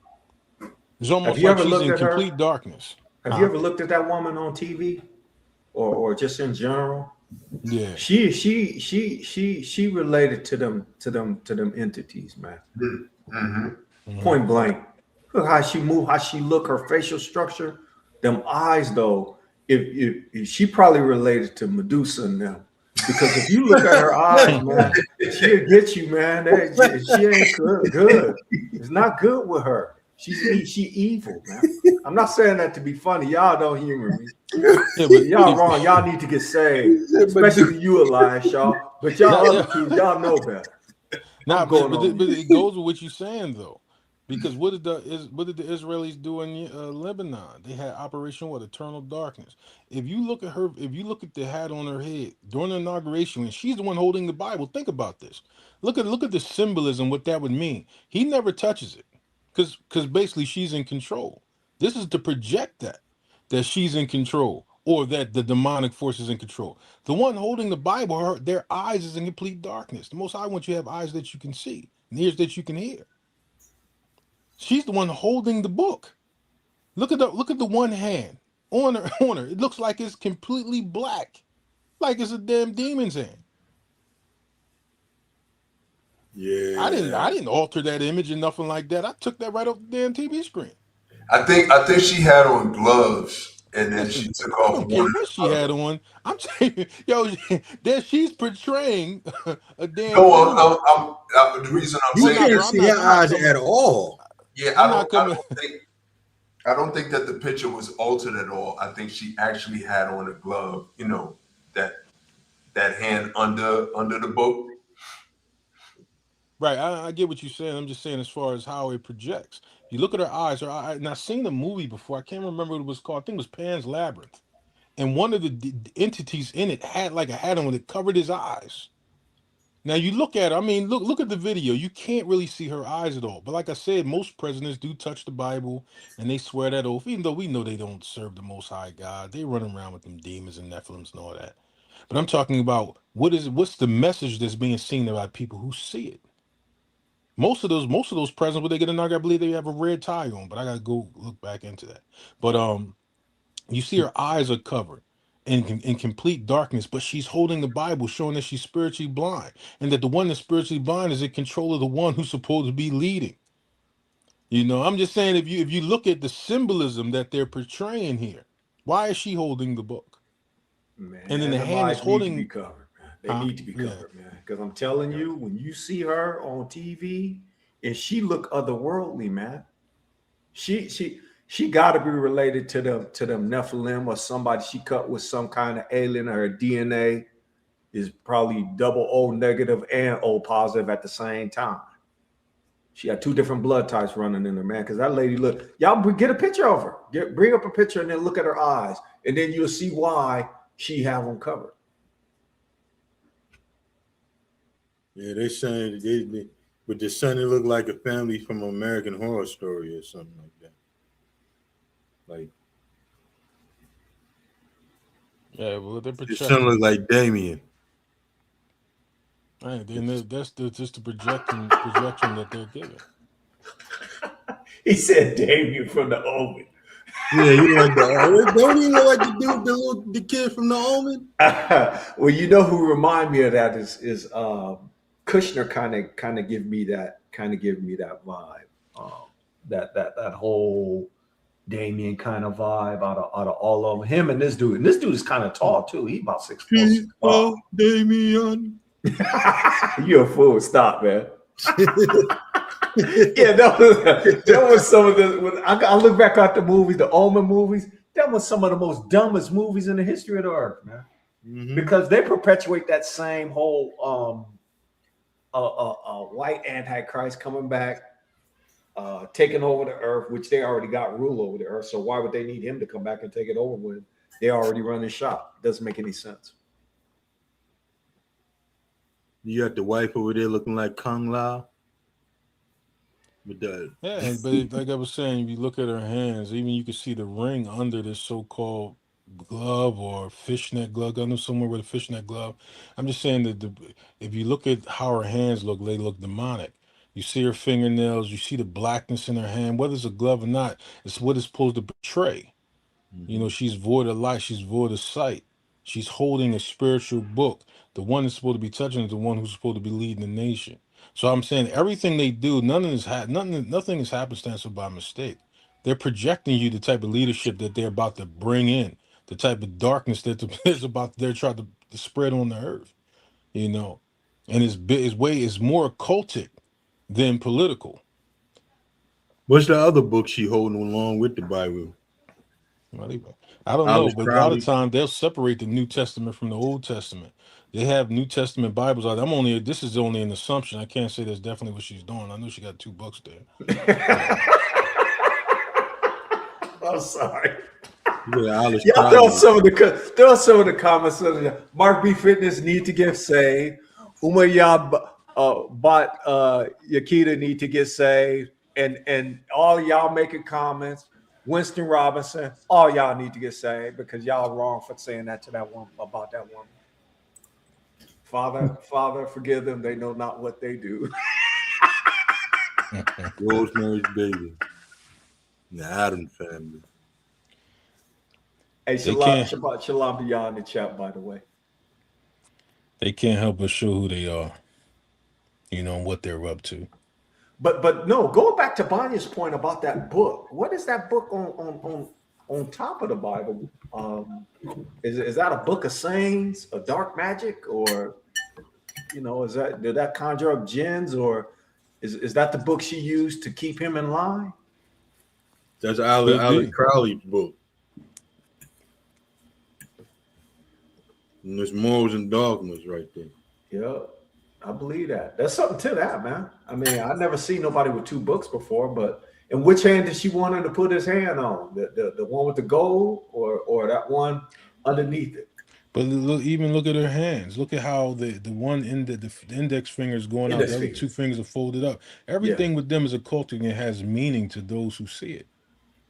It's almost like she's in complete darkness. Have you ever looked at that woman on TV, or just in general? Yeah, she related to them entities, man. Mm-hmm. Point blank. Look how she move, how she look, her facial structure, them eyes though. If she probably related to Medusa and them, because if you look at her eyes, man, she'll get you, man. She ain't good. It's not good with her. She evil, man. I'm not saying that to be funny. Y'all don't humor me. Y'all wrong. Y'all need to get saved, especially you, Elias, y'all. But y'all other two, y'all know better. But it goes with what you're saying though, because what did the Israelis do in Lebanon? They had Operation Eternal Darkness. If you look at her, if you look at the hat on her head during the inauguration, and she's the one holding the Bible. Think about this. Look at the symbolism. What that would mean. He never touches it. Because basically she's in control. This is to project that she's in control, or that the demonic force is in control. The one holding the Bible, their eyes is in complete darkness. The Most High wants you to have eyes that you can see and ears that you can hear. She's the one holding the book. Look at the one hand on her. It looks like it's completely black, like it's a damn demon's hand. Yeah, I didn't alter that image or nothing like that. I took that right off the damn TV screen. I think she had on gloves, and then she took off. I don't care what she had on. I'm saying, that she's portraying a damn. No, the reason I'm saying can't see her eyes at all. Yeah, I don't think that the picture was altered at all. I think she actually had on a glove. You know, that hand under the book. Right, I get what you're saying. I'm just saying as far as how it projects. You look at her eyes. And I've seen the movie before. I can't remember what it was called. I think it was Pan's Labyrinth. And one of the entities in it had like a hat on it, covered his eyes. Now you look at her. I mean, look at the video. You can't really see her eyes at all. But like I said, most presidents do touch the Bible and they swear that oath, even though we know they don't serve the Most High God. They run around with them demons and Nephilims and all that. But I'm talking about what's the message that's being seen by people who see it. Most of those presidents, when they get inaugurated, I believe they have a red tie on, but I gotta go look back into that. But you see her eyes are covered in complete darkness, but she's holding the Bible, showing that she's spiritually blind, and that the one that's spiritually blind is in control of the one who's supposed to be leading. I'm just saying, if you look at the symbolism that they're portraying here, why is she holding the book? Man, and then the hand is holding. Need to be covered, man. They need to be covered, man. Because I'm telling you, when you see her on TV, and she look otherworldly, man. She She got to be related to them Nephilim or somebody she cut with some kind of alien, or her DNA is probably double O negative and O positive at the same time. She had two different blood types running in her, man. Because that lady, look, y'all get a picture of her. Bring up a picture and then look at her eyes, and then you'll see why she have them covered. Yeah, they saying with the son, it looked like a family from American Horror Story or something like that. Like, yeah, well, they're his son look like Damien. Right, then that's just the projection that they're giving. He said Damien from The Omen. Yeah, you like the don't you look like the kid from The Omen? Well, you know who remind me of that is Kushner kind of give me that vibe. That whole Damien kind of vibe out of all of them. Him and this dude. And this dude is kind of tall too. He about 6'4". Damien. You're a fool. Stop, man. Yeah, that was some of the. I look back at the movies, the Omen movies. That was some of the most dumbest movies in the history of the earth, man. Mm-hmm. Because they perpetuate that same whole white antichrist coming back, taking over the earth, which they already got rule over the earth. So why would they need him to come back and take it over when they already run the shop? Doesn't make any sense. You got the wife over there looking like Kung Lao. Yeah, but like I was saying, if you look at her hands, even you can see the ring under this so-called glove or fishnet glove. I know somewhere with a fishnet glove. I'm just saying that if you look at how her hands look, they look demonic. You see her fingernails, you see the blackness in her hand. Whether it's a glove or not, it's what it's supposed to portray. Mm-hmm. You know, she's void of light, she's void of sight. She's holding a spiritual book. The one that's supposed to be touching is the one who's supposed to be leading the nation. So I'm saying everything they do, nothing is happenstance or by mistake. They're projecting you the type of leadership that they're about to bring in, the type of darkness that they're trying to spread on the earth, you know. And it's more occultic than political. What's the other book she holding along with the Bible? I don't know, but a lot of times they'll separate the New Testament from the Old Testament. They have New Testament Bibles out. This is only an assumption. I can't say that's definitely what she's doing. I know she got 2 books there. I'm sorry. Yeah, throw some of the comments. Mark B. Fitness need to get saved. Umayyad Bot Yakita need to get saved. And all y'all making comments. Winston Robinson, all y'all need to get saved because y'all wrong for saying that to that woman about that woman. Father, forgive them. They know not what they do. Rosemary's Baby. The Adams Family. Hey, shalom beyond the chat, by the way. They can't help but show who they are, you know, and what they're up to. But no, going back to Banya's point about that book. What is that book on top of the Bible? Is that a book of sayings, a dark magic, or you know, did that conjure up jinns, or is that the book she used to keep him in line? That's Alex Crowley's book. And there's morals and dogmas right there. Yeah. I believe that. There's something to that, man. I mean, I've never seen nobody with 2 books before, but in which hand did she want him to put his hand on? The one with the gold or that one underneath it? But look at her hands. Look at how the one the index finger is going out, the other 2 fingers are folded up. Everything with them is occultic and has meaning to those who see it.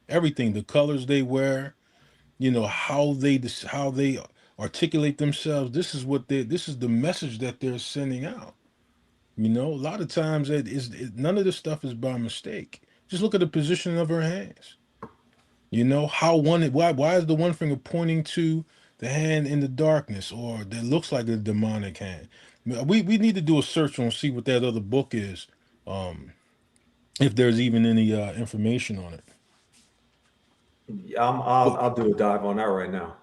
Everything, the colors they wear, you know, how they articulate themselves. This is the message that they're sending out. You know, a lot of times none of this stuff is by mistake. Just look at the position of her hands. You know, why is the one finger pointing to the hand in the darkness, or that looks like a demonic hand? We need to do a search on, see what that other book is, if there's even any information on it. I'll do a dive on that right now.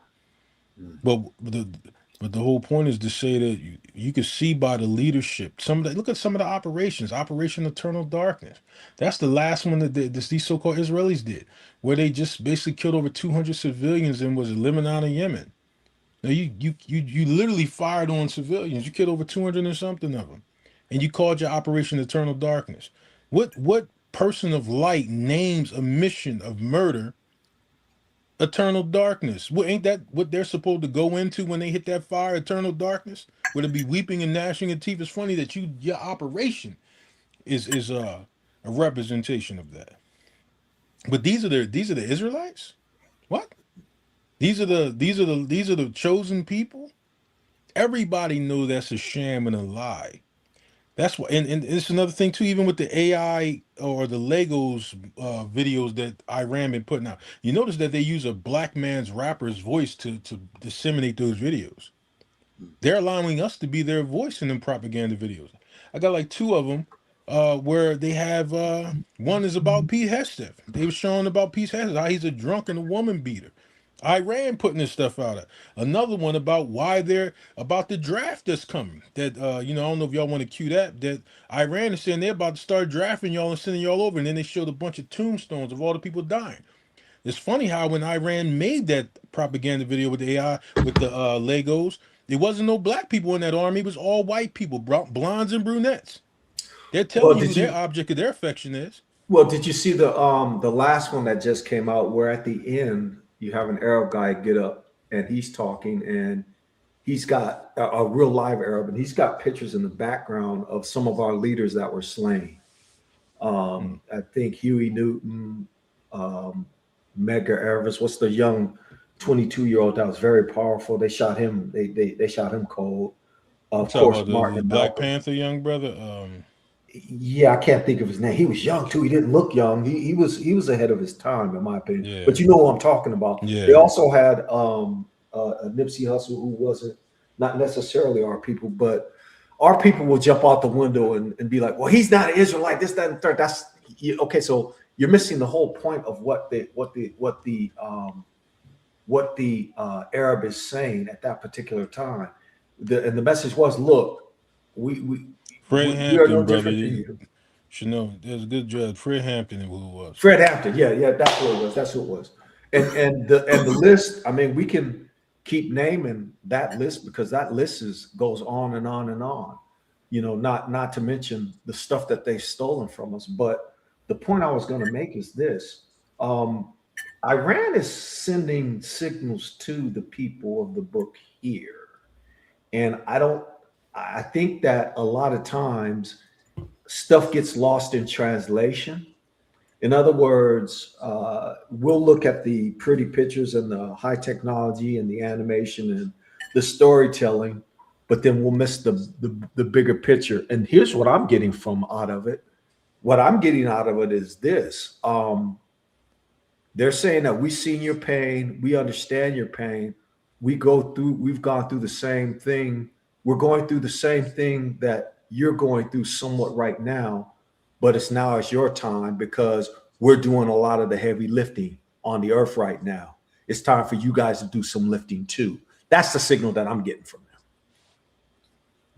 But the whole point is to say that You could see by the leadership. Look at some of the operations. Operation Eternal Darkness. That's the last one that these so-called Israelis did, where they just basically killed over 200 civilians in was it Lebanon and Yemen. Now you literally fired on civilians. You killed over 200 and something of them, and you called your Operation Eternal Darkness. What person of light names a mission of murder Eternal Darkness? Well, ain't that what they're supposed to go into when they hit that fire? Eternal Darkness, where they be weeping and gnashing of teeth. It's funny that your operation is a representation of that. But these are the Israelites. What? These are the chosen people. Everybody knows that's a sham and a lie. That's what, and it's another thing too. Even with the AI or the Legos videos that Iran been putting out, you notice that they use a black man's rapper's voice to disseminate those videos. They're allowing us to be their voice in them propaganda videos. I got like 2 of them where they have one is about Pete Hegseth. They were showing about Pete Hegseth, how he's a drunk and a woman beater. Iran putting this stuff out. Another one about why they're about the draft that's coming. That I don't know if y'all want to cue that Iran is saying they're about to start drafting y'all and sending y'all over, and then they showed a bunch of tombstones of all the people dying. It's funny how when Iran made that propaganda video with the AI with the Legos, there wasn't no black people in that army. It was all white people, blondes and brunettes. They're telling you who their object of their affection is. Well, did you see the last one that just came out where at the end you have an Arab guy get up and he's talking and he's got a real live Arab and he's got pictures in the background of some of our leaders that were slain. I think Huey Newton, Medgar Evers, what's the young 22-year-old that was very powerful? They shot him. They shot him cold. Of course, Martin, the Black Panther young brother. Yeah, I can't think of his name. He was young too. He didn't look young. He was ahead of his time, in my opinion. Yeah. But you know what I'm talking about. Yeah. They also had a Nipsey Hussle who wasn't not necessarily our people, but our people will jump out the window and be like, "Well, he's not an Israelite. This, that, and third." That's okay. So you're missing the whole point of what the Arab is saying at that particular time. And the message was, look, Fred we are Hampton, no brother. different than you. Should know. There's a good judge. Fred Hampton, who it was. Fred Hampton, yeah, that's who it was. That's who it was. And the list. I mean, we can keep naming that list because that list goes on and on and on. Not to mention the stuff that they've stolen from us. But the point I was going to make is this: Iran is sending signals to the people of the book here, and I think that a lot of times stuff gets lost in translation. In other words, we'll look at the pretty pictures and the high technology and the animation and the storytelling, but then we'll miss the bigger picture. And here's what I'm getting out of it. What I'm getting out of it is this. They're saying that we've seen your pain. We understand your pain. We've gone through the same thing. We're going through the same thing that you're going through somewhat right now, but it's your time because we're doing a lot of the heavy lifting on the earth right now. It's time for you guys to do some lifting too. That's the signal that I'm getting from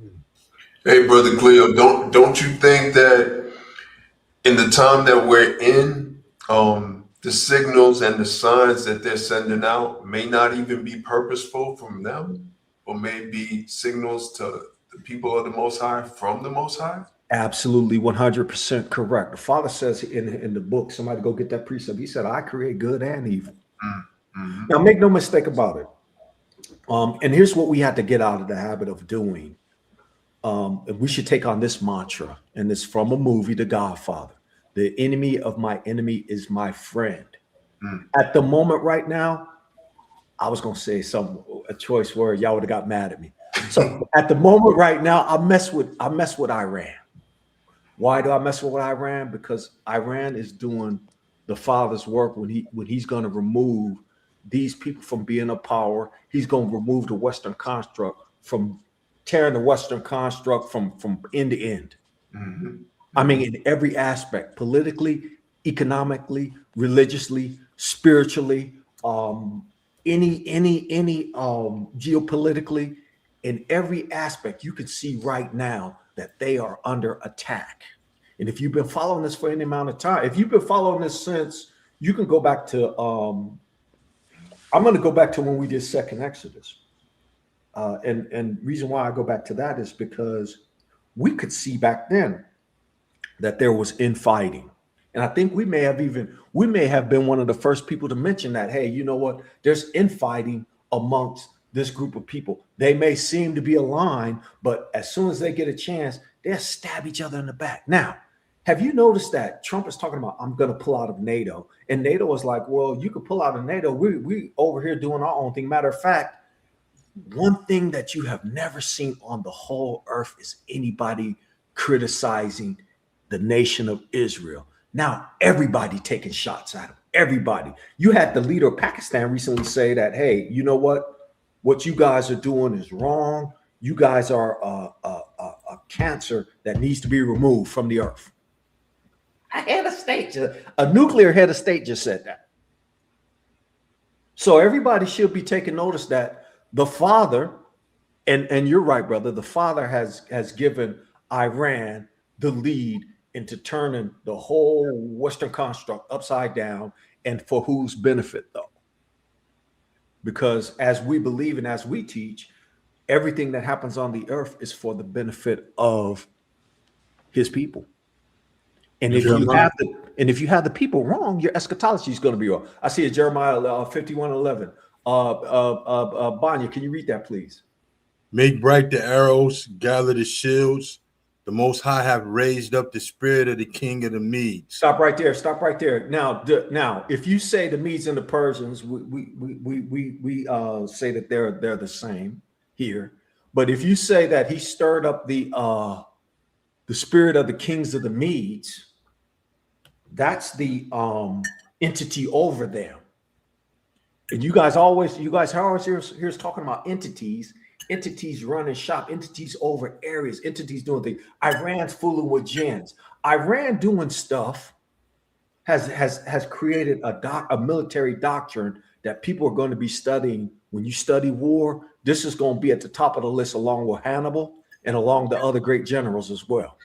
them. Hey, Brother Cleo, don't you think that in the time that we're in, the signals and the signs that they're sending out may not even be purposeful from them, or may be signals to the people of the Most High from the Most High? Absolutely, 100% correct. The Father says in the book, somebody go get that precept. He said, I create good and evil. Mm-hmm. Now, make no mistake about it. And here's what we had to get out of the habit of doing. And we should take on this mantra, and it's from a movie, The Godfather. The enemy of my enemy is my friend. At the moment right now, I was going to say a choice word. Y'all would have got mad at me. So at the moment right now, I mess with Iran. Why do I mess with Iran? Because Iran is doing the Father's work when he's going to remove these people from being a power. He's going to remove the Western construct from tearing the Western construct from end to end. Mm-hmm. I mean, in every aspect, politically, economically, religiously, spiritually, any geopolitically, in every aspect, you could see right now that they are under attack. And if you've been following this for any amount of time, if you've been following this since, you can go back to, I'm going to go back to when we did Second Exodus. And reason why I go back to that is because we could see back then that there was infighting. And I think we may have been one of the first people to mention that, hey, you know what? There's infighting amongst this group of people. They may seem to be aligned, but as soon as they get a chance, they'll stab each other in the back. Now, have you noticed that Trump is talking about, I'm going to pull out of NATO? And NATO is like, well, you could pull out of NATO. We over here doing our own thing. Matter of fact, one thing that you have never seen on the whole earth is anybody criticizing the nation of Israel. Now, everybody taking shots at him. Everybody. You had the leader of Pakistan recently say that, hey, you know what? What you guys are doing is wrong. You guys are a cancer that needs to be removed from the earth. A nuclear head of state just said that. So everybody should be taking notice that the father, and you're right, brother, the father has given Iran the lead into turning the whole Western construct upside down, and for whose benefit, though? Because as we believe and as we teach, everything that happens on the earth is for the benefit of his people. And if you have the people wrong, your eschatology is going to be wrong. I see it, Jeremiah 51:11. Banya, can you read that, please? Make bright the arrows, gather the shields. The Most High have raised up the spirit of the king of the Medes. Stop right there. Stop right there. Now, if you say the Medes and the Persians, we say that they're the same here. But if you say that he stirred up the spirit of the kings of the Medes, that's the entity over them. And you guys always here's talking about entities running shop, entities over areas, entities doing things. Iran's fooling with gens. Iran doing stuff has created a military doctrine that people are going to be studying. When you study war, this is going to be at the top of the list along with Hannibal and along the other great generals as well.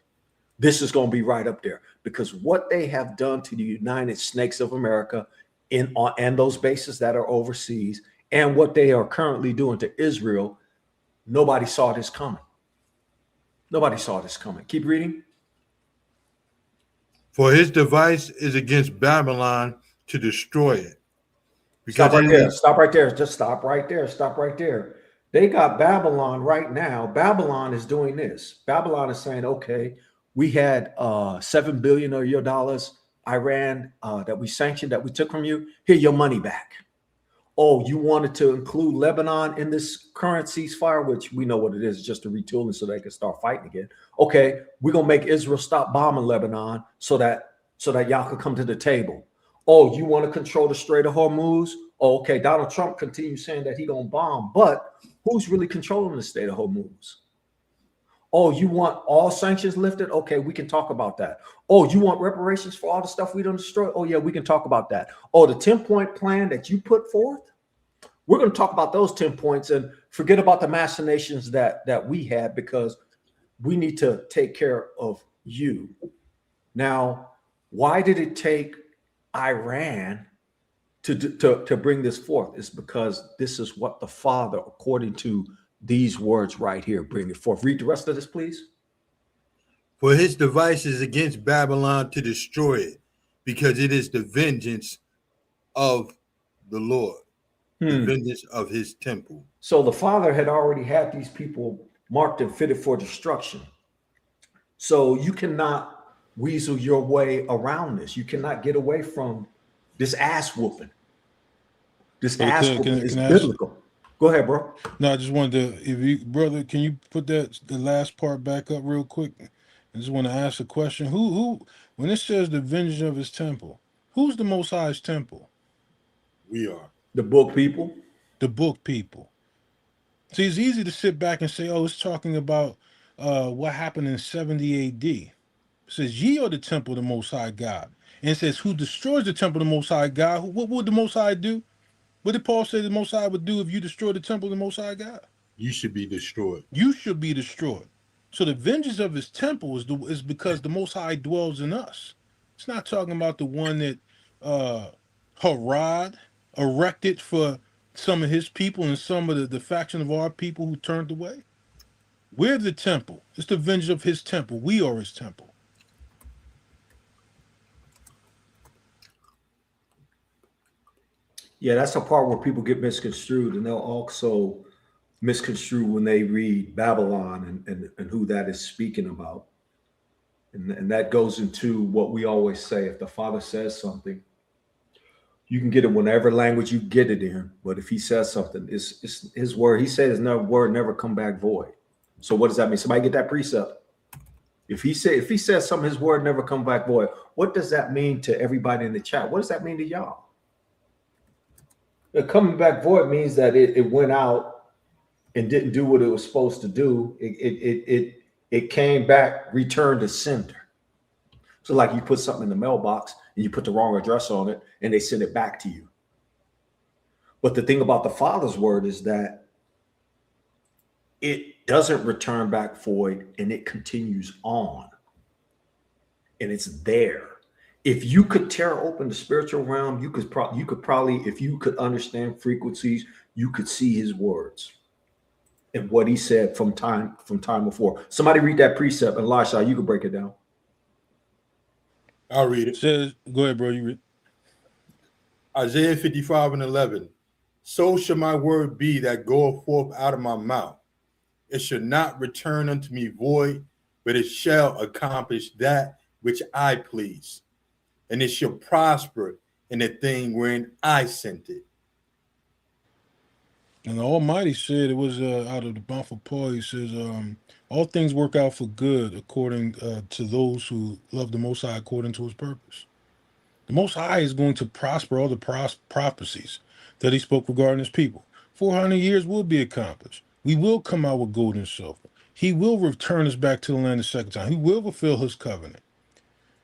This is going to be right up there because what they have done to the United Snakes of America and those bases that are overseas, and what they are currently doing to Israel, nobody saw this coming. Nobody saw this coming. Keep reading. For his device is against Babylon to destroy it. Stop right there. Stop right there. Just stop right there. Stop right there. They got Babylon right now. Babylon is doing this. Babylon is saying, okay, we had $7 billion of your dollars, Iran, that we sanctioned, that we took from you. Here, your money back. Oh, you wanted to include Lebanon in this current ceasefire, which we know what it is, just a retooling so they can start fighting again. Okay, we're gonna make Israel stop bombing Lebanon so that y'all can come to the table. Oh, you want to control the Strait of Hormuz? Oh, okay, Donald Trump continues saying that he gonna bomb, but who's really controlling the Strait of Hormuz? Oh, you want all sanctions lifted? Okay, we can talk about that. Oh, you want reparations for all the stuff we done destroyed? Oh, yeah, we can talk about that. Oh, the 10-point plan that you put forth? We're going to talk about those 10 points and forget about the machinations that we had, because we need to take care of you. Now, why did it take Iran to bring this forth? It's because this is what the Father, according to these words right here, bring it forth. Read the rest of this, please. For his device is against Babylon to destroy it, because it is the vengeance of the Lord, the vengeance of his temple. So the Father had already had these people marked and fitted for destruction. So you cannot weasel your way around this. You cannot get away from this ass whooping. This ass whooping is biblical. Go ahead, bro. No, I just wanted to, brother, can you put the last part back up real quick? I just want to ask a question. Who, when it says the vengeance of his temple, who's the Most High's temple? We are. The book people. The book people. See, it's easy to sit back and say, oh, it's talking about what happened in 70 AD. It says, ye are the temple of the Most High God. And it says, who destroys the temple of the Most High God? What would the Most High do? What did Paul say the Most High would do if you destroy the temple of the Most High God? You should be destroyed. You should be destroyed. So the vengeance of his temple is because the Most High dwells in us. It's not talking about the one that Harad erected for some of his people and some of the faction of our people who turned away. We're the temple. It's the vengeance of his temple. We are his temple. Yeah, that's the part where people get misconstrued, and they'll also misconstrue when they read Babylon and who that is speaking about. And that goes into what we always say. If the Father says something, you can get it whatever language you get it in. But if he says something, it's his word. He said his word never come back void. So what does that mean? Somebody get that precept. If he says something, his word never come back void. What does that mean to everybody in the chat? What does that mean to y'all? Coming back void means that it went out and didn't do what it was supposed to do. It came back, returned to sender. So like you put something in the mailbox and you put the wrong address on it and they send it back to you. But the thing about the Father's word is that it doesn't return back void and it continues on. And it's there. If you could tear open the spiritual realm, you could probably, if you could understand frequencies, you could see his words and what he said from time before. Somebody read that precept, and Elisha, you can break it down. I'll read it. Says, go ahead, bro. You read. Isaiah 55:11. So shall my word be that goeth forth out of my mouth. It shall not return unto me void, but it shall accomplish that which I please. And it shall prosper in the thing wherein I sent it. And the Almighty said, it was out of the mouth of Paul, he says, all things work out for good according to those who love the Most High according to his purpose. The Most High is going to prosper all the prophecies that he spoke regarding his people. 400 years will be accomplished. We will come out with gold and silver. He will return us back to the land a second time. He will fulfill his covenant.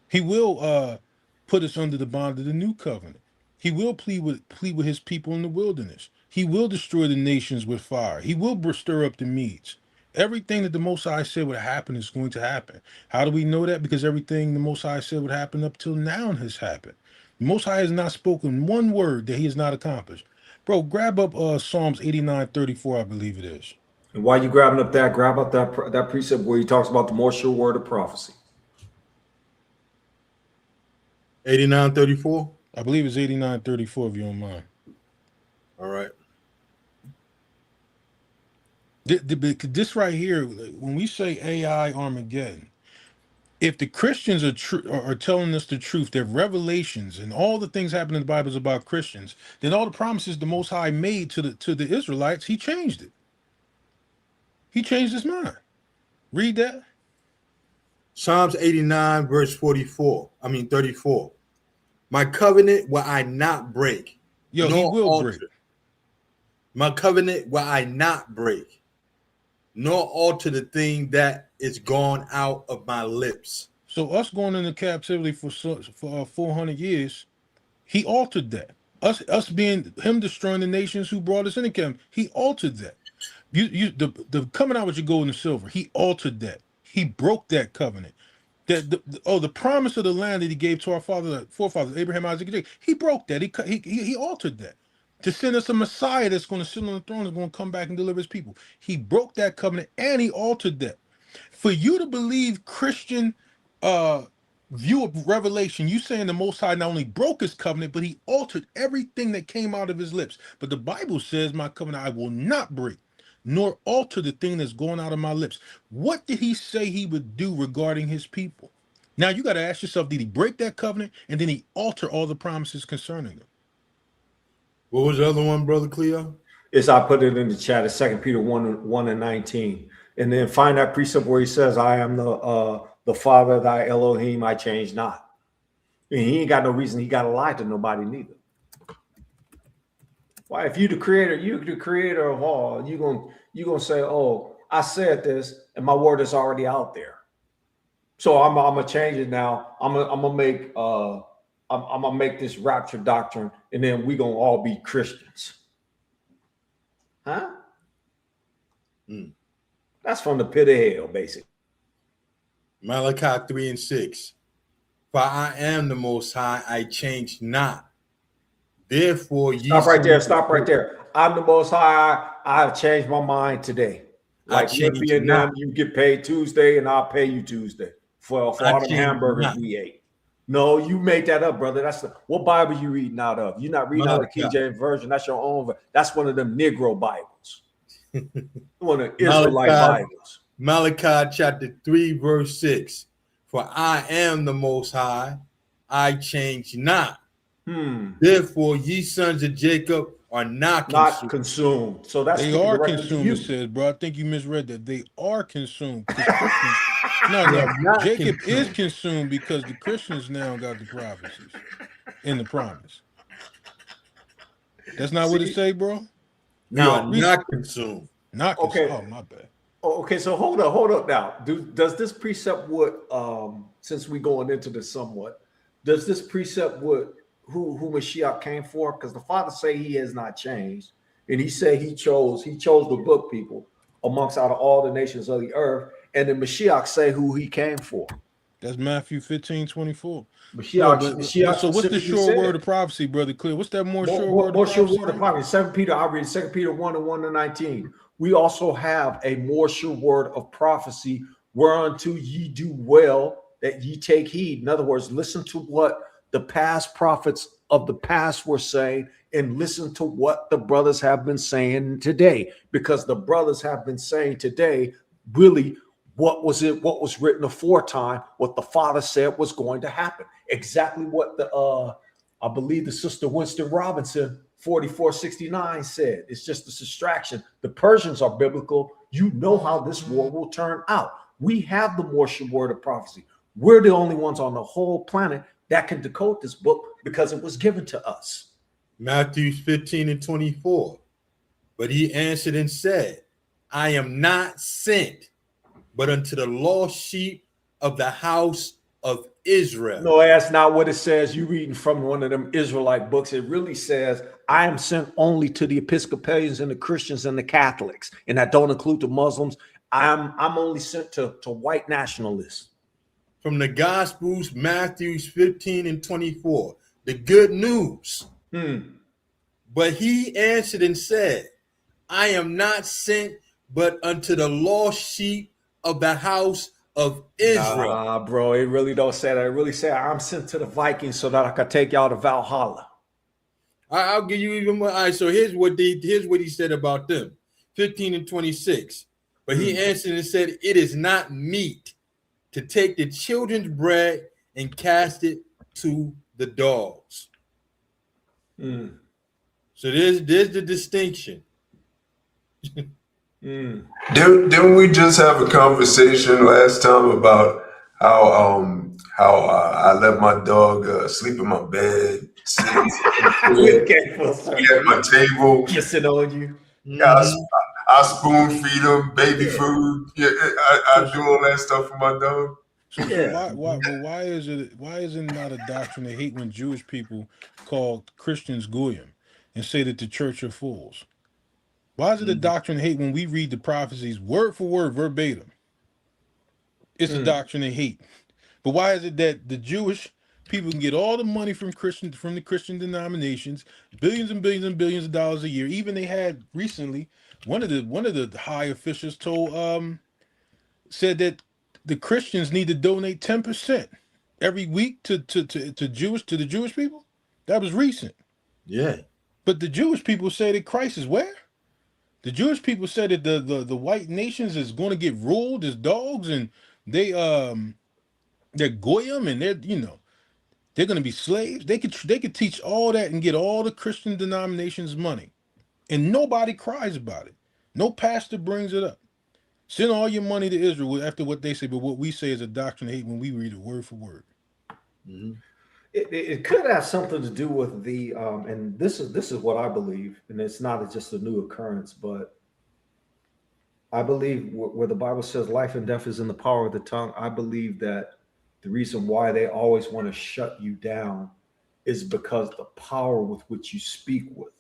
He will put us under the bond of the new covenant. He will plead with his people in the wilderness. He will destroy the nations with fire. He will stir up the Medes. Everything that the Most High said would happen is going to happen. How do we know that? Because everything the Most High said would happen up till now has happened. The Most High has not spoken one word that he has not accomplished. Bro, grab up Psalms 89:34, I believe it is. And while you grabbing up that, grab up that precept where he talks about the more sure word of prophecy. 89:34? I believe it's 89:34 if you don't mind. All right. This right here, when we say AI Armageddon, if the Christians are telling us the truth, their revelations and all the things happening in the Bible is about Christians, then all the promises the Most High made to the Israelites, he changed it. He changed his mind. Read that. Psalms 89, verse 34. My covenant will I not break. Yo, he will alter. break. My covenant will I not break, nor alter the thing that is gone out of my lips. So us going into captivity for 400 years, he altered that. Us being him destroying the nations who brought us into captivity, he altered that. The coming out with your gold and silver, he altered that. He broke that covenant. The promise of the land that he gave to our forefathers, Abraham, Isaac, and Jacob, he broke that. He altered that to send us a Messiah that's going to sit on the throne, is going to come back and deliver his people. He broke that covenant and he altered that. For you to believe Christian view of Revelation, you saying the Most High not only broke his covenant, but he altered everything that came out of his lips. But the Bible says, my covenant I will not break, nor alter the thing that's going out of my lips. What did he say he would do regarding his people? Now you got to ask yourself, did he break that covenant and then he alter all the promises concerning them? What was the other one, Brother Cleo? I put it in the chat. It's 2 Peter 1:19. And then find that precept where he says, I am the Father, thy Elohim, I change not. And he ain't got no reason he got to lie to nobody neither. Why, if you the creator of all, you gonna say, oh, I said this and my word is already out there. So I'm gonna change it now. I'm gonna make this rapture doctrine, and then we gonna all be Christians. Huh? That's from the pit of hell, basically. Malachi 3:6. For I am the Most High, I change not. Therefore, ye Stop right there. sons of Stop right Jacob, there. I'm the Most High. I have changed my mind today. I Like change Lippy and not. them, you get paid Tuesday, and I'll pay you Tuesday for I all them change hamburgers not. we ate. No, you made that up, brother. That's what Bible you reading out of? You're not reading out of the King Malachi. James Version. That's your own. That's one of them Negro Bibles. One of Israelite Bibles. Malachi chapter 3, verse 6. For I am the Most High, I change not. Therefore, ye sons of Jacob are not consumed. So that's they are consumed. It says, bro. I think you misread that. They are consumed. No. Jacob is consumed because the Christians now got the prophecies in the promise. That's not what it say, bro. Now, not consumed. Not consumed. Oh, my bad. Okay, so hold up now. Does this precept would since we going into this somewhat, does this precept would who Mashiach came for? Because the Father say he has not changed, and he said he chose the book people amongst out of all the nations of the earth, and then Mashiach say who he came for. That's Matthew 15:24. Mashiach, so what's the sure word of prophecy, brother Clear? What's that more sure word of prophecy? 2 Peter, I read 2 Peter 1:1-19. We also have a more sure word of prophecy, whereunto ye do well that ye take heed. In other words, listen to what the past prophets of the past were saying, and listen to what the brothers have been saying today, because the brothers have been saying today really what was written aforetime, what the Father said was going to happen. Exactly what I believe the sister Winston Robinson 4469 said. It's just a distraction. The Persians are biblical. You know how this war will turn out. We have the more sure word of prophecy. We're the only ones on the whole planet that can decode this book because it was given to us. Matthew 15:24. But he answered and said, I am not sent, but unto the lost sheep of the house of Israel. No, that's not what it says. You reading from one of them Israelite books. It really says, I am sent only to the Episcopalians and the Christians and the Catholics. And that don't include the Muslims. I'm only sent to white nationalists. From the Gospels, Matthew 15:24. The good news. But he answered and said, I am not sent, but unto the lost sheep of the house of Israel. Nah, bro, it really don't say that. It really say I'm sent to the Vikings so that I could take y'all to Valhalla. I'll give you even more. All right, so here's what he said about them. 15:26. But he answered and said, it is not meet to take the children's bread and cast it to the dogs. So there's the distinction. Didn't we just have a conversation last time about how I let my dog sleep in my bed, sleep at my table, kissing on you? Yeah, I spoon feed him baby food. Yeah, I do all that stuff for my dog. So why is it not a doctrine of hate when Jewish people call Christians goyim and say that the church are fools? Why is it a doctrine of hate when we read the prophecies word for word, verbatim? It's a doctrine of hate. But why is it that the Jewish people can get all the money from the Christian denominations, billions and billions and billions of dollars a year? Even they had recently one of the high officials said that the Christians need to donate 10% every week to the Jewish people. That was recent. Yeah. But the Jewish people say that Christ is where? The Jewish people said that the white nations is going to get ruled as dogs, and they're goyim, and they're going to be slaves. They could teach all that and get all the Christian denominations money, and nobody cries about it. No pastor brings it up. Send all your money to Israel after what they say, but what we say is a doctrine of hate when we read it word for word. It could have something to do with the and this is what I believe, and it's not just a new occurrence, but I believe where the Bible says life and death is in the power of the tongue. I believe that the reason why they always want to shut you down is because the power with which you speak with.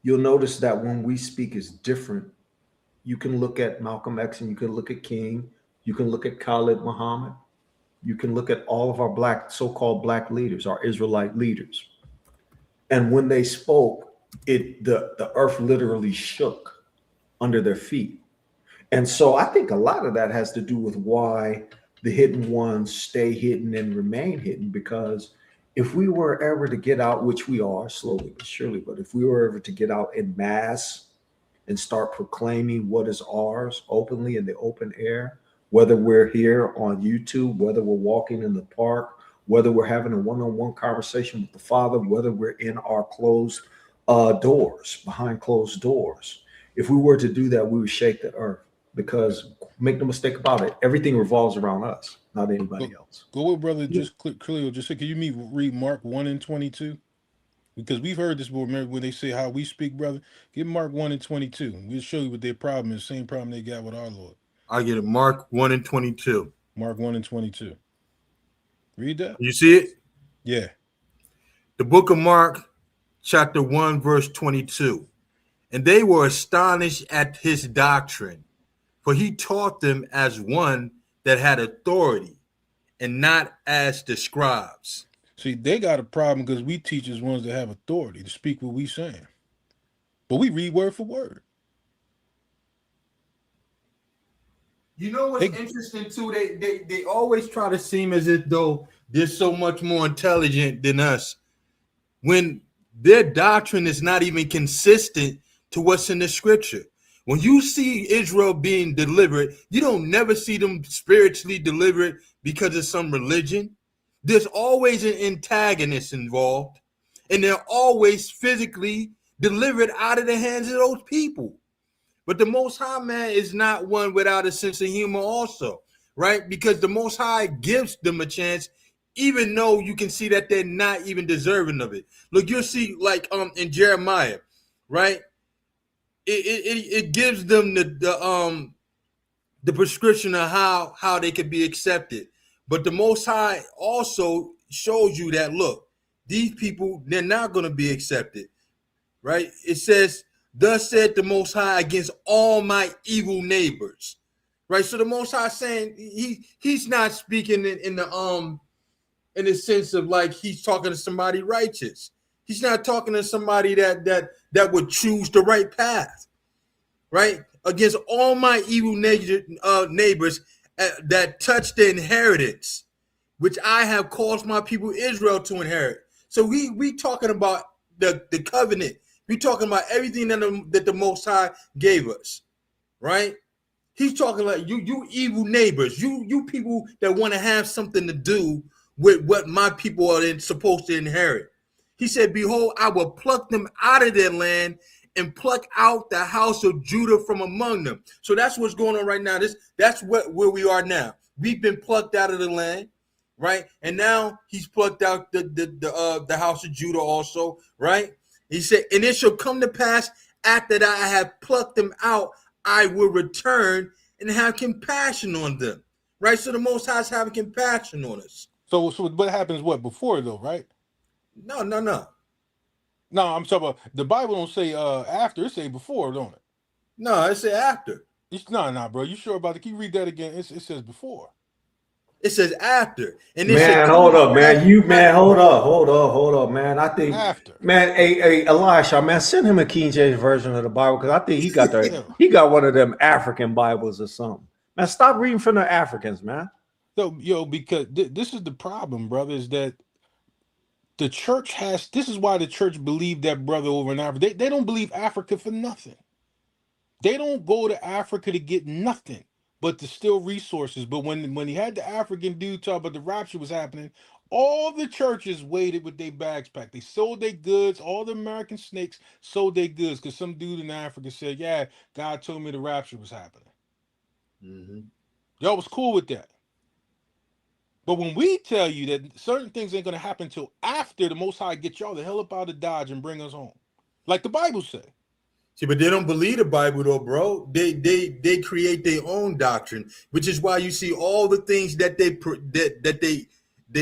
you'll notice that when we speak is different. You can look at Malcolm X and you can look at King. You can look at Khalid Muhammad. You can look at all of our so-called black leaders, our Israelite leaders. And when they spoke, the earth literally shook under their feet. And so I think a lot of that has to do with why the hidden ones stay hidden and remain hidden, because if we were ever to get out, which we are slowly but surely, but if we were ever to get out in mass and start proclaiming what is ours openly in the open air, whether we're here on YouTube, whether we're walking in the park, whether we're having a one-on-one conversation with the Father, whether we're in our closed doors, behind closed doors, if we were to do that, we would shake the earth. Because make no mistake about it, everything revolves around us, not anybody else. Go with brother, just clearly, just say, can you read Mark 1:22? Because we've heard this before. Remember when they say how we speak, brother? Get Mark 1:22. We'll show you what their problem is. Same problem they got with our Lord. I get it. Mark 1:22. Mark 1:22. Read that. You see it? Yeah. The book of Mark, chapter 1, verse 22. And they were astonished at his doctrine, for he taught them as one that had authority and not as the scribes. See, they got a problem because we teach as ones that have authority to speak what we saying. But we read word for word. You know what's interesting too? They always try to seem as if though they're so much more intelligent than us, when their doctrine is not even consistent to what's in the scripture. When you see Israel being delivered, you don't never see them spiritually delivered because of some religion. There's always an antagonist involved, and they're always physically delivered out of the hands of those people. But the Most High, man, is not one without a sense of humor also, right? Because the Most High gives them a chance, even though you can see that they're not even deserving of it. Look, you'll see like in Jeremiah, right? It gives them the prescription of how they could be accepted. But the Most High also shows you that, look, these people, they're not going to be accepted, right? It says, thus said the Most High against all my evil neighbors, right? So the Most High saying he's not speaking in the sense of like he's talking to somebody righteous. He's not talking to somebody that would choose the right path, right? Against all my evil neighbors that touch the inheritance, which I have caused my people Israel to inherit. So we talking about the covenant. We talking about everything that the Most High gave us, right? He's talking like you evil neighbors, you people that want to have something to do with what my people are supposed to inherit. He said, behold, I will pluck them out of their land and pluck out the house of Judah from among them. So that's what's going on right now. That's where we are now. We've been plucked out of the land, right? And now he's plucked out the house of Judah also, right? He said, and it shall come to pass after that I have plucked them out, I will return and have compassion on them, right? So the Most High is having compassion on us. So what happens before though, right? No. No, I'm talking about the Bible don't say after, it say before, don't it? No, it say after. No, bro. You sure about it? Can you read that again? It says before. It says after. And man, hold up, man. Hold up, man. I think after. Man, Elisha, man, send him a King James version of the Bible, because I think he got one of them African Bibles or something. Man, stop reading from the Africans, man. So, because this is the problem, brother, is that the church this is why the church believed that brother over in Africa. They don't believe Africa for nothing. They don't go to Africa to get nothing but to steal resources. But when he had the African dude talk about the rapture was happening, all the churches waited with their bags packed. They sold their goods. All the American snakes sold their goods because some dude in Africa said, yeah, God told me the rapture was happening. Mm-hmm. Y'all was cool with that. But when we tell you that certain things ain't going to happen until after the Most High get y'all the hell up out of Dodge and bring us home, like the Bible said. See, but they don't believe the Bible though, bro. They create their own doctrine, which is why you see all the things that they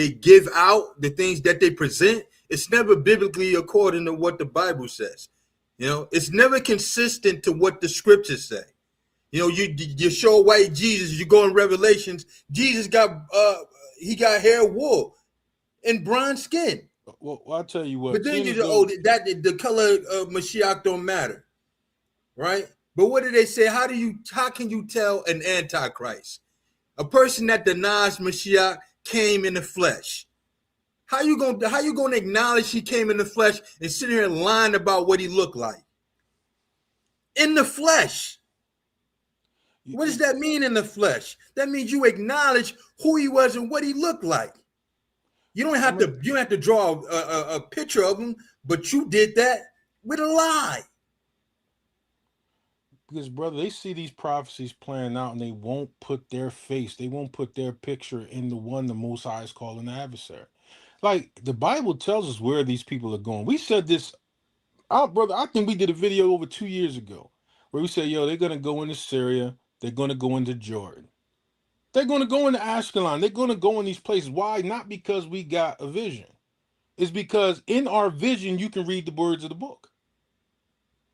give out, the things that they present. It's never biblically according to what the Bible says. You know, it's never consistent to what the scriptures say. You know, you show white Jesus, you go in Revelations, Jesus got he got hair, wool, and bronze skin. Well, I'll tell you what. But then you that the color of Mashiach don't matter, right? But what do they say? How can you tell an antichrist? A person that denies Mashiach came in the flesh. How you gonna acknowledge he came in the flesh and sit here and lying about what he looked like? In the flesh. What does that mean in the flesh? That means you acknowledge who he was and what he looked like. You don't have to draw a picture of him, but you did that with a lie. Because, brother, they see these prophecies playing out and they won't put their face, they won't put their picture in the one the Most High is calling the adversary. Like, the Bible tells us where these people are going. We said this, brother, I think we did a video over 2 years ago where we said, yo, they're going to go into Syria, they're going to go into Jordan. They're going to go into Ashkelon. They're going to go in these places. Why? Not because we got a vision. It's because in our vision, you can read the words of the book.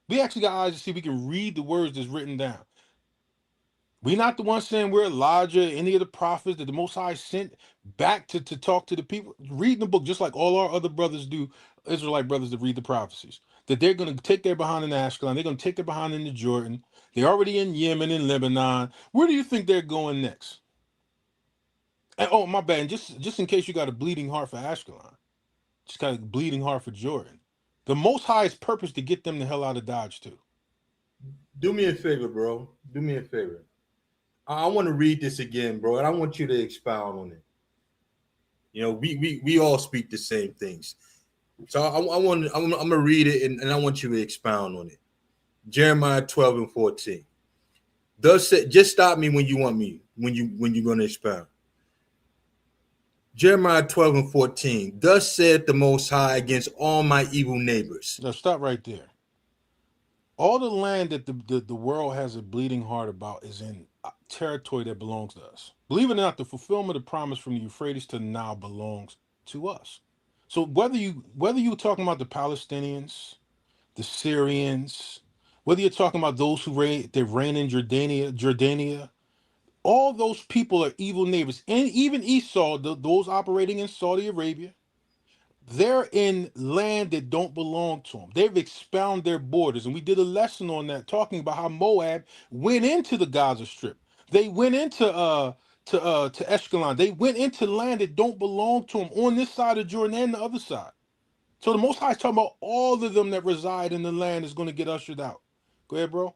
We actually got eyes to see we can read the words that's written down. We're not the ones saying we're Elijah, any of the prophets that the Most High sent back to talk to the people. Read the book just like all our other brothers do, Israelite brothers that read the prophecies. That they're going to take their behind in Ashkelon. They're going to take their behind in the Jordan. They're already in Yemen and Lebanon. Where do you think they're going next? And, oh, my bad. And just in case you got a bleeding heart for Ashkelon, just got a bleeding heart for Jordan. The Most High's purpose to get them the hell out of Dodge too. Do me a favor, bro. Do me a favor. I want to read this again, bro, and I want you to expound on it. You know, we all speak the same things. So I'm gonna read it and I want you to expound on it. Jeremiah 12:14. Thus say, just stop me when you want me, when you're gonna expound. Jeremiah 12:14. Thus said the Most High against all my evil neighbors. Now stop right there. All the land that the world has a bleeding heart about is in territory that belongs to us. Believe it or not, the fulfillment of the promise from the Euphrates to the Nile belongs to us. So whether you're talking about the Palestinians, the Syrians, whether you're talking about those who reign in Jordania, all those people are evil neighbors. And even Esau, those operating in Saudi Arabia, they're in land that don't belong to them. They've expounded their borders. And we did a lesson on that, talking about how Moab went into the Gaza Strip. They went into to Ashkelon. They went into land that don't belong to them on this side of Jordan and the other side. So the Most High is talking about all of them that reside in the land is going to get ushered out. Go ahead, bro.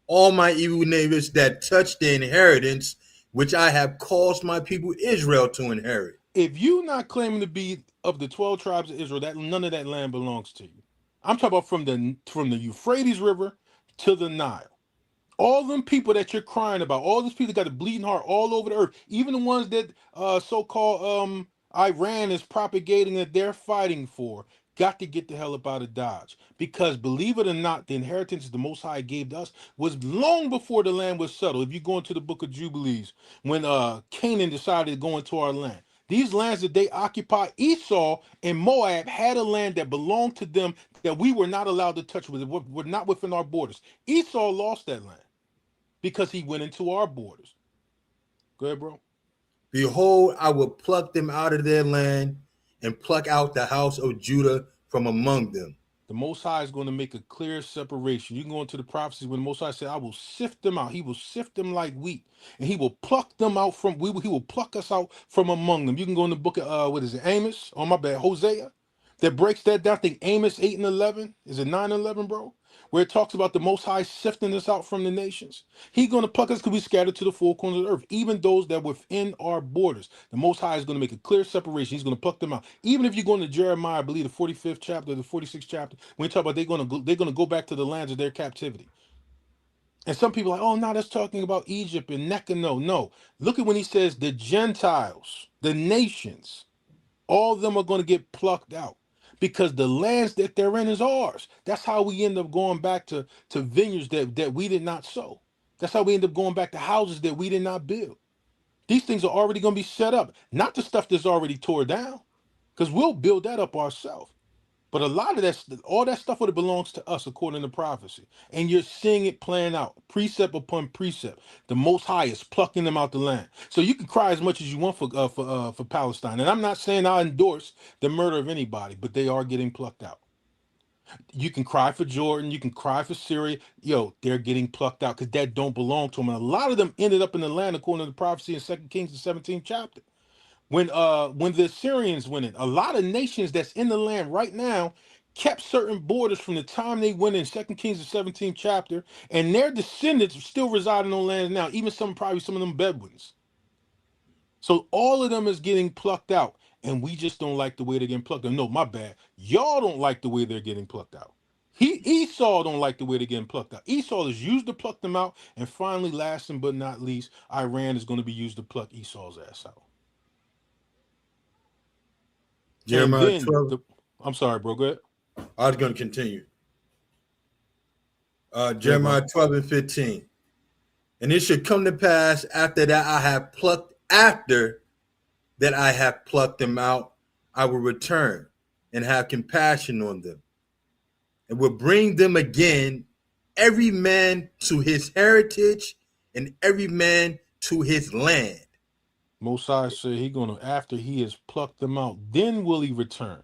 All my evil neighbors that touch the inheritance, which I have caused my people Israel to inherit. If you're not claiming to be of the 12 tribes of Israel, that none of that land belongs to you. I'm talking about from the Euphrates River to the Nile. All them people that you're crying about, all those people that got a bleeding heart all over the earth, even the ones that so-called Iran is propagating that they're fighting for, got to get the hell up out of Dodge. Because believe it or not, the inheritance the Most High gave to us was long before the land was settled. If you go into the book of Jubilees, when Canaan decided to go into our land, these lands that they occupy, Esau and Moab had a land that belonged to them that we were not allowed to touch with. We're not within our borders. Esau lost that land because he went into our borders. Go ahead, bro. Behold, I will pluck them out of their land and pluck out the house of Judah from among them. The Most High is going to make a clear separation. You can go into the prophecies when the Most High said, I will sift them out. He will sift them like wheat. And he will pluck them out from, he will pluck us out from among them. You can go in the book of, Amos? Oh, my bad, Hosea. That breaks that down. I think Amos 8 and 11. Is it 9 and 11, bro? Where it talks about the Most High sifting us out from the nations. He's going to pluck us because we scattered to the four corners of the earth. Even those that were within our borders. The Most High is going to make a clear separation. He's going to pluck them out. Even if you go into Jeremiah, I believe the 45th chapter, the 46th chapter, when you talk about they're going to go back to the lands of their captivity. And some people are like, oh, no, that's talking about Egypt and Neca. No. Look at when he says the Gentiles, the nations, all of them are going to get plucked out. Because the lands that they're in is ours. That's how we end up going back to vineyards that we did not sow. That's how we end up going back to houses that we did not build. These things are already going to be set up. Not the stuff that's already tore down. Because we'll build that up ourselves. But a lot of all that stuff would have belongs to us according to prophecy. And you're seeing it playing out, precept upon precept. The Most High is plucking them out the land. So you can cry as much as you want for Palestine. And I'm not saying I endorse the murder of anybody, but they are getting plucked out. You can cry for Jordan, you can cry for Syria. Yo, they're getting plucked out because that don't belong to them. And a lot of them ended up in the land according to the prophecy in 2 Kings, the 17th chapter. When the Assyrians went in, a lot of nations that's in the land right now kept certain borders from the time they went in 2 Kings, the 17th chapter, and their descendants still residing on land now, even probably some of them Bedouins. So all of them is getting plucked out, and we just don't like the way they're getting plucked out. No, my bad. Y'all don't like the way they're getting plucked out. Esau don't like the way they're getting plucked out. Esau is used to pluck them out, and finally, last but not least, Iran is going to be used to pluck Esau's ass out. Jeremiah 12. I'm sorry, bro. Go ahead. I was going to continue. Jeremiah 12 and 15. And it should come to pass after that I have plucked them out, I will return and have compassion on them, and will bring them again, every man to his heritage and every man to his land. Mosiah said after he has plucked them out, then will he return.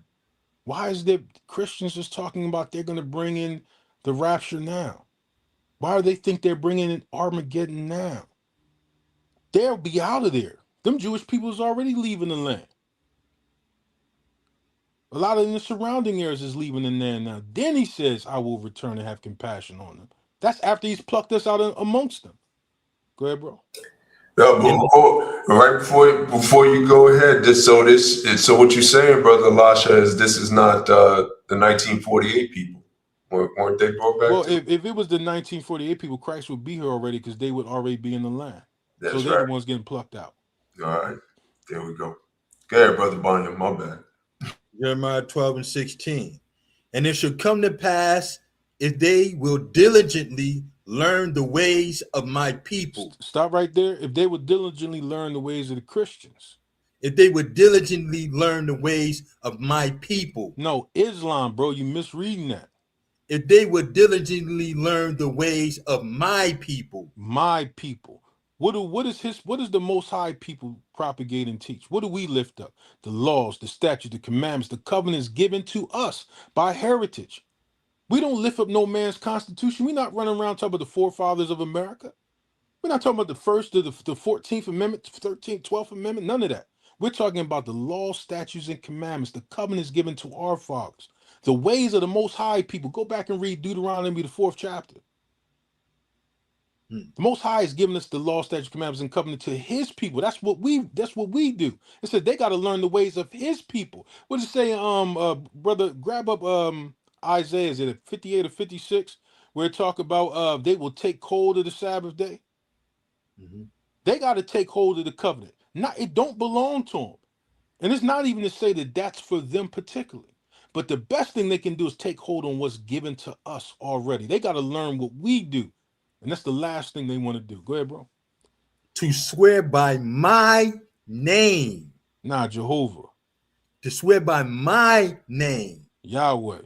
Why is there Christians just talking about they're going to bring in the rapture now? Why do they think they're bringing in Armageddon now? They'll be out of there. Them Jewish people is already leaving the land. A lot of the surrounding areas is leaving the land now. Then he says, I will return and have compassion on them. That's after he's plucked us out amongst them. Go ahead, bro. Right before you go ahead, so what you're saying, Brother Elisha, is this is not the 1948 people. Weren't they brought back? Well, if it was the 1948 people, Christ would be here already because they would already be in the land. That's so they're the ones getting plucked out. All right. There we go. Go ahead, Brother Bonnie. My bad. Jeremiah 12 and 16. And it shall come to pass, if they will diligently learn the ways of my people. Stop right there. If they would diligently learn the ways of the Christians. If they would diligently learn the ways of my people. No, Islam, bro. You misreading that. If they would diligently learn the ways of my people. My people. What is the Most High people propagate and teach? What do we lift up? The laws, the statutes, the commandments, the covenants given to us by heritage. We don't lift up no man's constitution. We're not running around talking about the forefathers of America. We're not talking about the first of the 14th Amendment, 13th, 12th Amendment, none of that. We're talking about the law, statutes, and commandments, the covenants given to our fathers, the ways of the Most High people. Go back and read Deuteronomy, the 4th chapter. The Most High is giving us the law, statutes, commandments, and covenant to his people. That's what we do. It said they got to learn the ways of his people. What does it say, brother? Grab up Isaiah, is it 58 or 56, where it talk about they will take hold of the Sabbath day. Mm-hmm. They got to take hold of the covenant. It don't belong to them. And it's not even to say that that's for them particularly. But the best thing they can do is take hold on what's given to us already. They got to learn what we do. And that's the last thing they want to do. Go ahead, bro. To swear by my name. Nah, Jehovah. To swear by my name. Yahweh.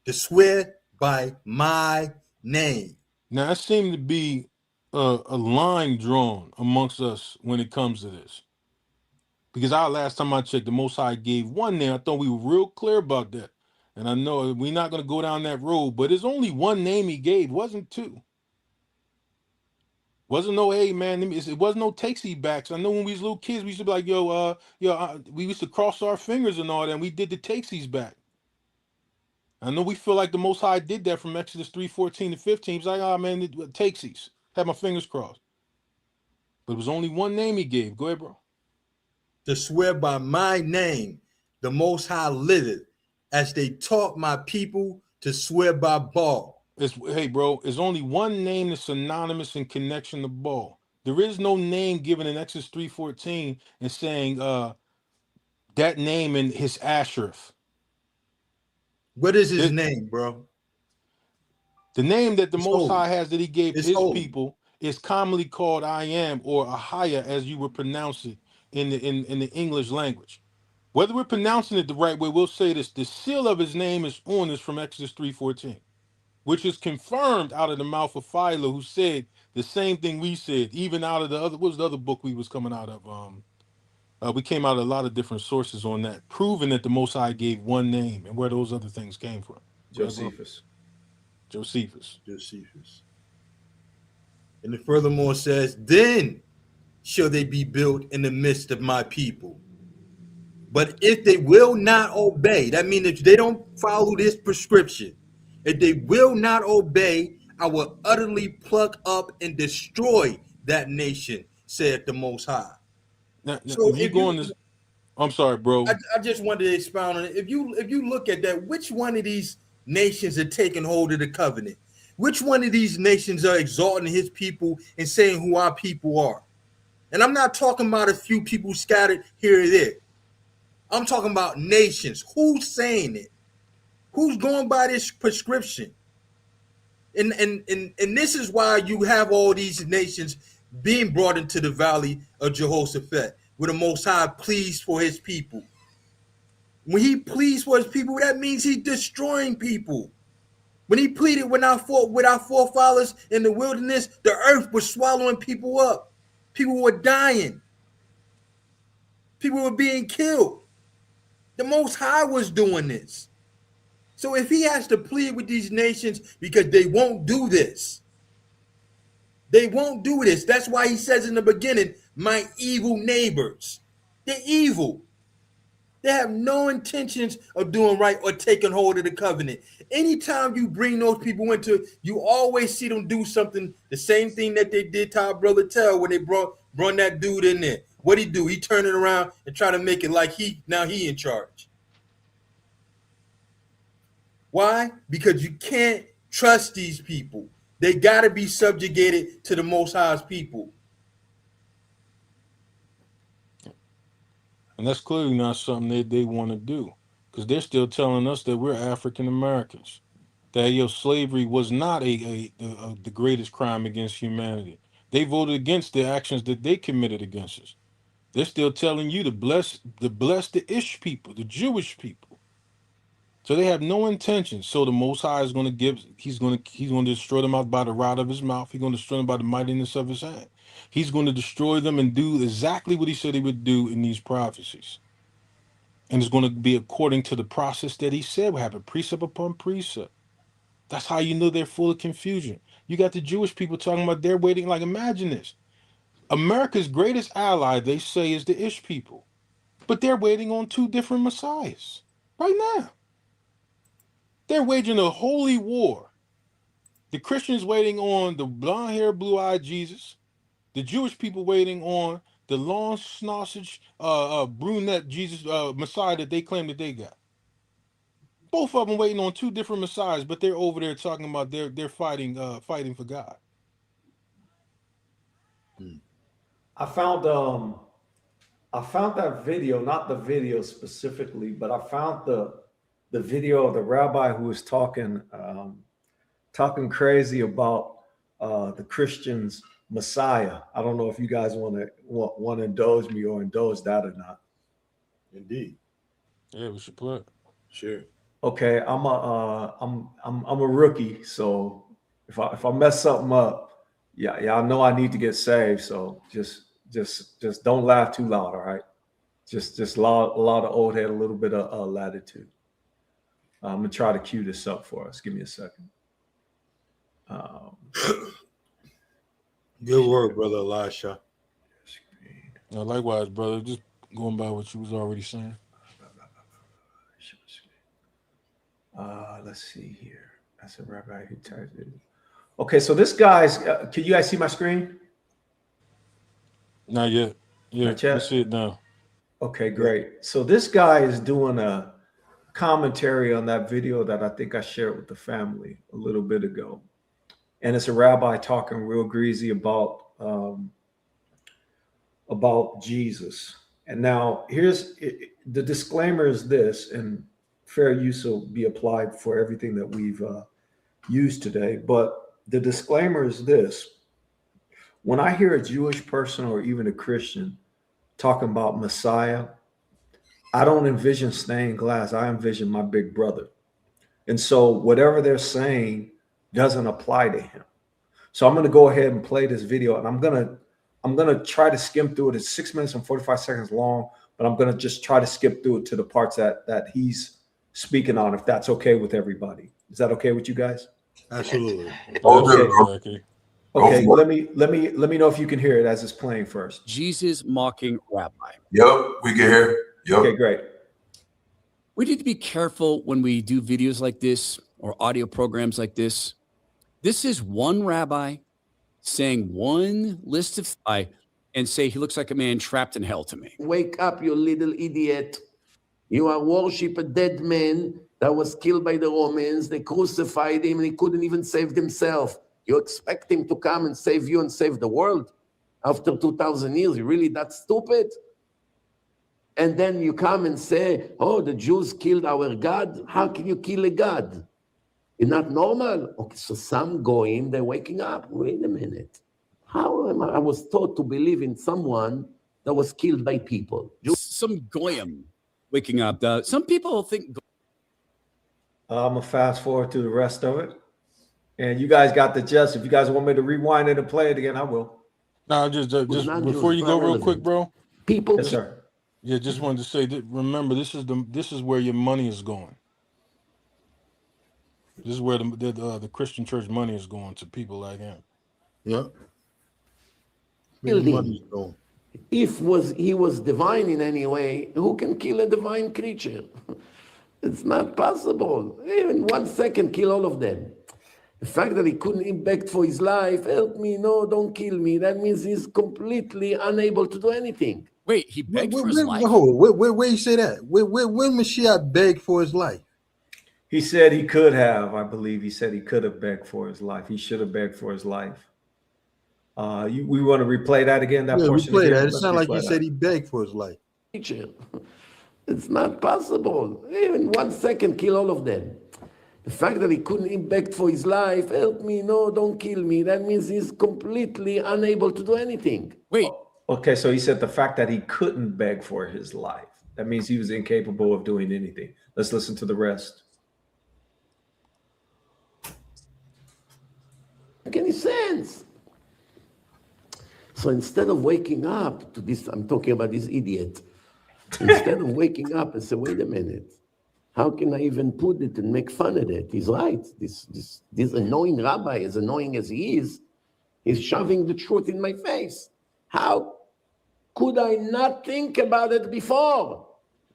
To swear by my name. Now, it seemed to be a line drawn amongst us when it comes to this. Because last time I checked, the Most High gave one name. I thought we were real clear about that. And I know we're not going to go down that road, but there's only one name he gave. It wasn't two. Wasn't no, hey, man, it wasn't no takesy backs. I know when we was little kids, we used to be like, we used to cross our fingers and all that, and we did the takesies back. I know we feel like the Most High did that from Exodus 3:14 to 15. He's like, man, takesies. Had my fingers crossed. But it was only one name he gave. Go ahead, bro. To swear by my name, the Most High liveth, as they taught my people to swear by Baal. Hey, bro, there's only one name that's synonymous in connection to Baal. There is no name given in Exodus 3:14 and saying that name in his Ashereth. What is his name, bro? The name that the Most High has that he gave his people is commonly called I am, or Ahaya, as you would pronounce it in the English language. Whether we're pronouncing it the right way, we'll say this: the seal of his name is on us from Exodus 3:14, which is confirmed out of the mouth of Philo, who said the same thing we said, even out of the other. What was the other book we was coming out of? We came out of a lot of different sources on that, proving that the Most High gave one name and where those other things came from. Josephus. Josephus. And it furthermore says, then shall they be built in the midst of my people. But if they will not obey, that means if they don't follow this prescription, if they will not obey, I will utterly pluck up and destroy that nation, saith the Most High. Now, So if you go on this, I'm sorry, bro. I just wanted to expound on it. If you look at that, which one of these nations are taking hold of the covenant? Which one of these nations are exalting his people and saying who our people are? And I'm not talking about a few people scattered here or there. I'm talking about nations. Who's saying it? Who's going by this prescription? And this is why you have all these nations being brought into the valley of Jehoshaphat, where the Most High pleads for his people. When he pleads for his people, that means he's destroying people. When he pleaded with our forefathers in the wilderness, the earth was swallowing people up. People were dying. People were being killed. The Most High was doing this. So if he has to plead with these nations because they won't do this, that's why he says in the beginning, my evil neighbors. They're evil. They have no intentions of doing right or taking hold of the covenant. Anytime you bring those people into, you always see them do something, the same thing that they did to our brother Tell when they brought that dude in there. What'd he do? He turned it around and try to make it like he in charge. Why? Because you can't trust these people. They got to be subjugated to the Most High's people. And that's clearly not something they want to do, because they're still telling us that we're African Americans, that slavery was not the greatest crime against humanity. They voted against the actions that they committed against us. They're still telling you to bless the Ish people, the Jewish people. So they have no intention. So the Most High is going to he's going to destroy them out by the rod of his mouth. He's going to destroy them by the mightiness of his hand. He's going to destroy them and do exactly what he said he would do in these prophecies. And it's going to be according to the process that he said would happen, precept upon precept. That's how you know they're full of confusion. You got the Jewish people talking about they're waiting. Like, imagine this. America's greatest ally, they say, is the Ish people. But they're waiting on two different messiahs right now. They're waging a holy war. The Christians waiting on the blonde-haired, blue-eyed Jesus. The Jewish people waiting on the long sausage, brunette Jesus, Messiah that they claim that they got. Both of them waiting on two different messiahs, but they're over there talking about they're fighting for God. I found that video, not the video specifically, but I found the video of the rabbi who was talking crazy about the Christians' Messiah. I don't know if you guys want to indulge me or indulge that or not. Indeed. Yeah, we should play. Sure. Okay, I'm a rookie, so if I mess something up, y'all know I need to get saved. So just don't laugh too loud, all right? Just allow the old head a little bit of latitude. I'm gonna try to cue this up for us. Give me a second. Good work, brother Elisha. Likewise, brother. Just going by what you was already saying. Let's see here. That's a rabbi who typed it. Okay, so this guy's. Can you guys see my screen? Not yet. Yeah, Not yet? I see it now. Okay, great. So this guy is doing a commentary on that video that I think I shared with the family a little bit ago. And it's a rabbi talking real greasy about Jesus. And now here's the disclaimer is this, and fair use will be applied for everything that we've used today. But the disclaimer is this. When I hear a Jewish person or even a Christian talking about Messiah, I don't envision stained glass. I envision my big brother. And so whatever they're saying doesn't apply to him. So I'm going to go ahead and play this video, and I'm going to try to skim through it. It's 6 minutes and 45 seconds long, but I'm going to just try to skip through it to the parts that he's speaking on, if that's okay with everybody. Is that okay with you guys? Absolutely. Okay. Okay, let me know if you can hear it as it's playing first. Jesus mocking rabbi. Yep, we can hear. Yep. Okay, great. We need to be careful when we do videos like this or audio programs like this. This is one rabbi saying one list of and say he looks like a man trapped in hell to me. Wake up, you little idiot. You are worship a dead man that was killed by the Romans. They crucified him and he couldn't even save himself. You expect him to come and save you and save the world after 2,000 years? You really that stupid? And then you come and say, oh, the Jews killed our God. How can you kill a God? It's not normal. Okay, so some goyim, they're waking up. Wait a minute. How am I was taught to believe in someone that was killed by people? Some goyim waking up. Some people think. I'm going to fast forward to the rest of it. And you guys got the gist. If you guys want me to rewind it and play it again, I will. No, just before you go real quick, bro. People. Yes, sir. Yeah, just wanted to say that, remember, this is where your money is going. This is where the Christian church money is going, to people like him. Yep. If he was divine in any way, who can kill a divine creature? It's not possible. Even 1 second, kill all of them. The fact that he couldn't beg for his life, help me, no, don't kill me, that means he's completely unable to do anything. Wait, he begged for his life? Where you say that? When Mashiach begged for his life? He said he could have, I believe. He said he could have begged for his life. He should have begged for his life. We want to replay that again? That portion replay again? that. It sounded like you said he begged for his life. It's not possible. Even 1 second, kill all of them. The fact that he couldn't beg for his life, help me, no, don't kill me, that means he's completely unable to do anything. Wait. Okay, so he said the fact that he couldn't beg for his life, that means he was incapable of doing anything. Let's listen to the rest. Make any sense? So instead of waking up to this, I'm talking about this idiot, instead of waking up and say, wait a minute, how can I even put it and make fun of it? He's right. This annoying rabbi, as annoying as he is, he's shoving the truth in my face. How could I not think about it before?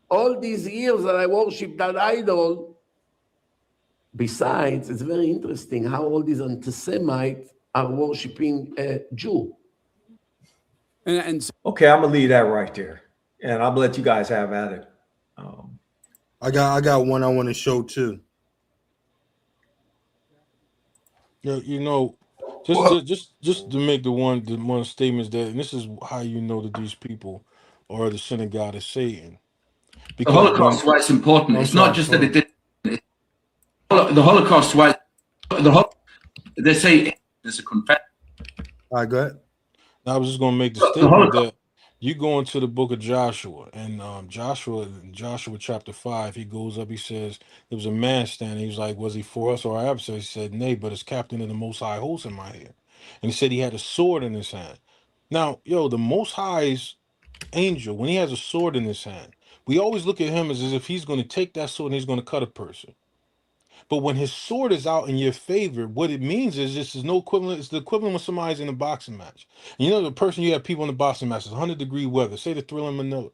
All these years that I worship that idol. Besides, it's very interesting how all these anti-Semites are worshiping a Jew. Okay, I'm gonna leave that right there, and I'm gonna let you guys have at it. I got one I want to show too. Yeah, just to make the one statements that, and this is how you know that these people are the synagogue of Satan. Because the Holocaust, why it's important. It's not just that it did. The Holocaust, why they say there's a confession. All right, go ahead. I was just going to make the statement that you go into the book of Joshua, and Joshua chapter 5, he goes up, he says, there was a man standing, he was like, was he for us or our adversary? He said, nay, but it's captain of the Most High host in my hand. And he said he had a sword in his hand. Now, the Most High's angel, when he has a sword in his hand, we always look at him as if he's going to take that sword and he's going to cut a person. But when his sword is out in your favor, what it means is this is no equivalent. It's the equivalent when somebody's in a boxing match. And the person, you have people in the boxing match, it's 100-degree weather, say the Thriller in Manila.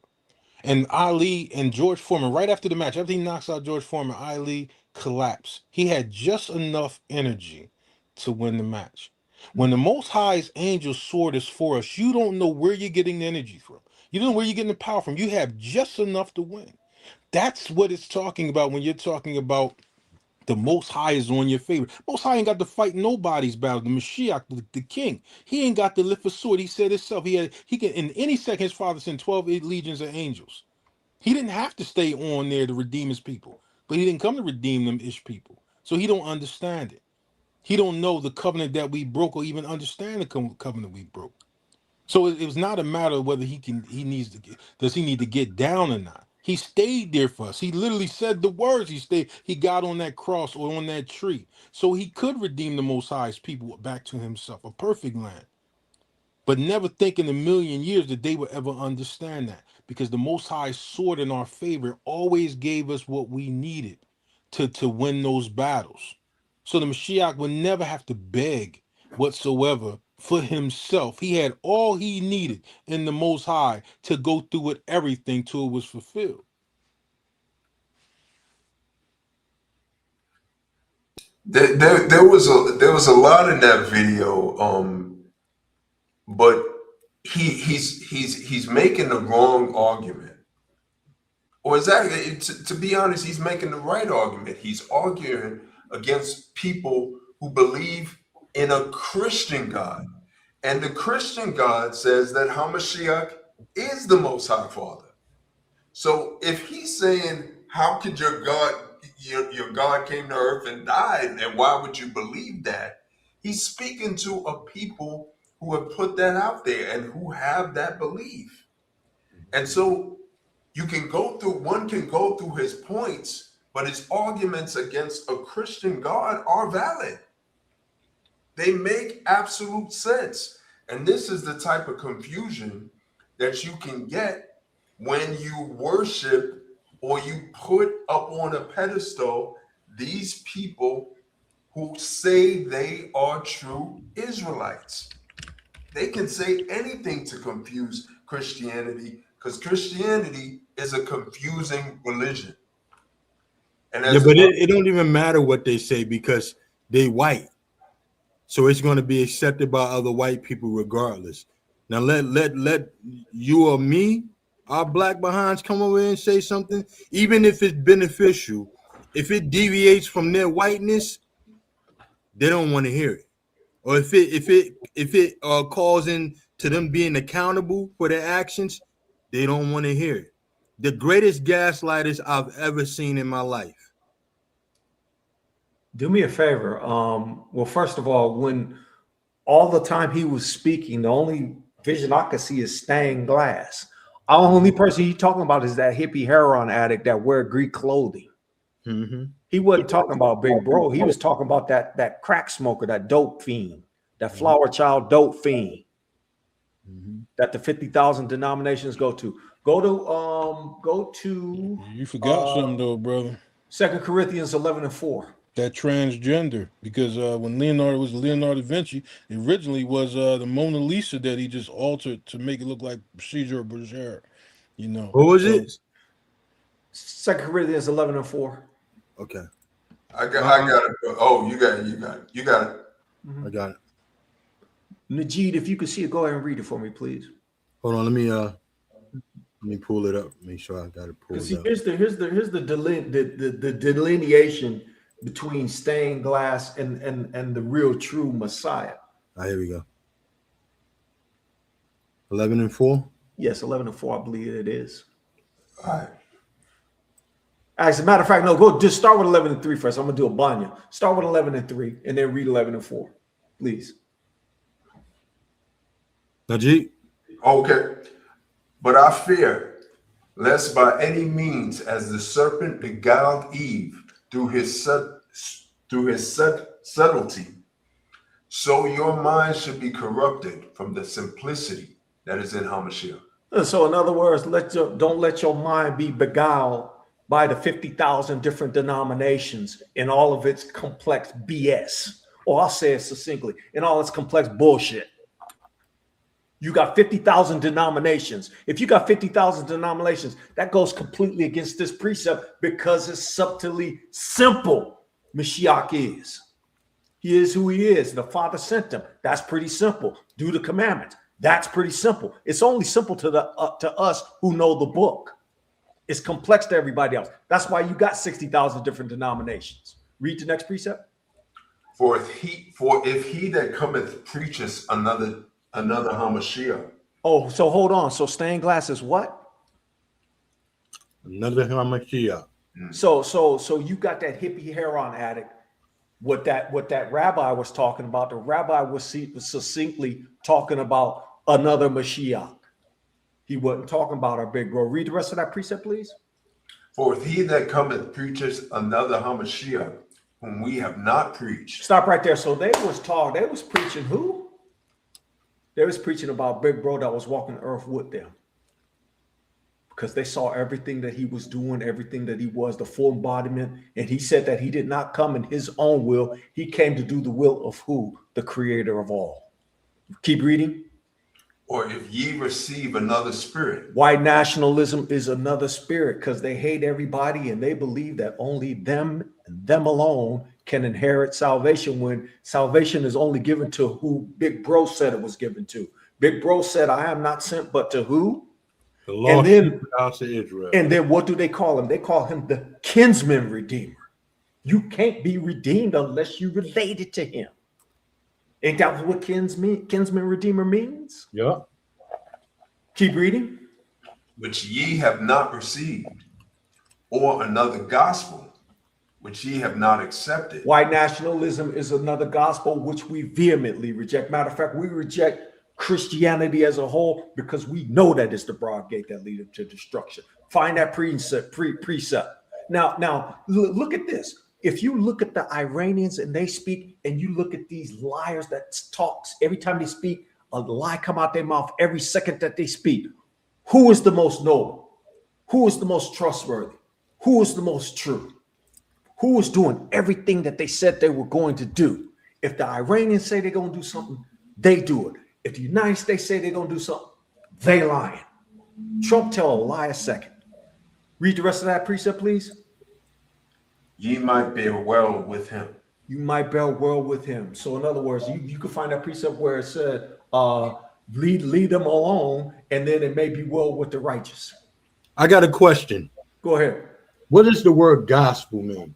And Ali and George Foreman, right after the match, after he knocks out George Foreman, Ali collapsed. He had just enough energy to win the match. When the Most High's angel sword is for us, you don't know where you're getting the energy from. You don't know where you're getting the power from. You have just enough to win. That's what it's talking about when you're talking about the Most High is on your favor. Most High ain't got to fight nobody's battle. The Mashiach, the king, he ain't got to lift a sword. He said himself, he can in any second. His father sent 12 legions of angels. He didn't have to stay on there to redeem his people, but he didn't come to redeem them ish people. So he don't understand it. He don't know the covenant that we broke, or even understand the covenant we broke. So it was not a matter of whether does he need to get down or not. He stayed there for us. He literally said the words. He got on that cross or on that tree. So he could redeem the Most High's people back to himself, a perfect land. But never think in a million years that they would ever understand that, because the Most High sword in our favor always gave us what we needed to win those battles. So the Mashiach would never have to beg whatsoever for himself. He had all he needed in the Most High to go through with everything till it was fulfilled. There was a lot in that video, but he's making the wrong argument, or is that to be honest, he's making the right argument. He's arguing against people who believe in a Christian God, and the Christian God says that Hamashiach is the Most High Father. So if he's saying, how could your God came to earth and died, and why would you believe that? He's speaking to a people who have put that out there and who have that belief. And so one can go through his points, but his arguments against a Christian God are valid. They make absolute sense. And this is the type of confusion that you can get when you worship or you put up on a pedestal these people who say they are true Israelites. They can say anything to confuse Christianity, because Christianity is a confusing religion. And it don't even matter what they say, because they white. So it's going to be accepted by other white people regardless. Now let you or me, our black behinds, come over and say something, even if it's beneficial. If it deviates from their whiteness, they don't want to hear it. Or if it calls in to them being accountable for their actions, they don't want to hear it. The greatest gaslighters I've ever seen in my life. Do me a favor. Well, first of all, when all the time he was speaking, the only vision I could see is stained glass. The only person he's talking about is that hippie heroin addict that wear Greek clothing. Mm-hmm. He wasn't talking about Big Bro. He was talking about that crack smoker, that dope fiend, that flower child dope fiend that the 50,000 denominations go to. Go to. You forgot something though, brother. 2 Corinthians 11:4. That transgender, because when Leonardo was Leonardo da Vinci, it originally was the Mona Lisa that he just altered to make it look like Caesar Borgia. You know. What was it? 2 Corinthians 11:4. Okay. I got it. Oh, you got it. Mm-hmm. I got it. Najid, if you could see it, go ahead and read it for me, please. Hold on, let me pull it up. Make sure I got it pulled up. Here's the delineation between stained glass and the real true Messiah. All right, here we go. 11:4. Yes, 11:4. I believe it is. All right. As a matter of fact, no, go just start with 11:3 first. I'm gonna do a banya. Start with 11:3 and then read 11:4, please. Najee. Okay. But I fear, lest by any means, as the serpent beguiled Eve through his subtlety, so your mind should be corrupted from the simplicity that is in Hamashiach. So, in other words, don't let your mind be beguiled by the 50,000 different denominations in all of its complex BS. Or I'll say it succinctly, in all its complex bullshit. You got 50,000 denominations. If you got 50,000 denominations, that goes completely against this precept because it's subtly simple. Mashiach is. He is who he is. The Father sent him. That's pretty simple. Do the commandments. That's pretty simple. It's only simple to us who know the book. It's complex to everybody else. That's why you got 60,000 different denominations. Read the next precept. For if he that cometh preacheth another Hamashiach. Oh, so hold on. So stained glass is what? Another Hamashiach. So you got that hippie heroin addict. What that rabbi was talking about. The rabbi was succinctly talking about another Mashiach. He wasn't talking about our big bro. Read the rest of that precept, please. For if he that cometh preacheth another Hamashiach, whom we have not preached. Stop right there. So they was preaching who? They was preaching about Big Bro that was walking the earth with them. Because they saw everything that he was doing, everything that he was, the full embodiment. And he said that he did not come in his own will. He came to do the will of who? The creator of all. Keep reading. Or if ye receive another spirit. White nationalism is another spirit because they hate everybody and they believe that only them and them alone can inherit salvation when salvation is only given to who Big Bro said it was given to. Big Bro said, I am not sent but to who? The lost house of Israel. And then what do they call him? They call him the kinsman redeemer. You can't be redeemed unless you related to him. Ain't that what kinsman redeemer means? Yeah. Keep reading. Which ye have not received, or another gospel, which ye have not accepted. White nationalism is another gospel which we vehemently reject. Matter of fact, we reject Christianity as a whole because we know that it's the broad gate that leads to destruction. Find that precept. Now, look at this. If you look at the Iranians and they speak, and you look at these liars that talks, every time they speak, a lie come out their mouth every second that they speak. Who is the most noble? Who is the most trustworthy? Who is the most true? Who is doing everything that they said they were going to do? If the Iranians say they're going to do something, they do it. If the United States say they're going to do something, they lying. Trump tell a lie a second. Read the rest of that precept, please. Ye might bear well with him. You might bear well with him. So in other words, you can find that precept where it said, lead them alone, and then it may be well with the righteous. I got a question. Go ahead. What does the word gospel mean?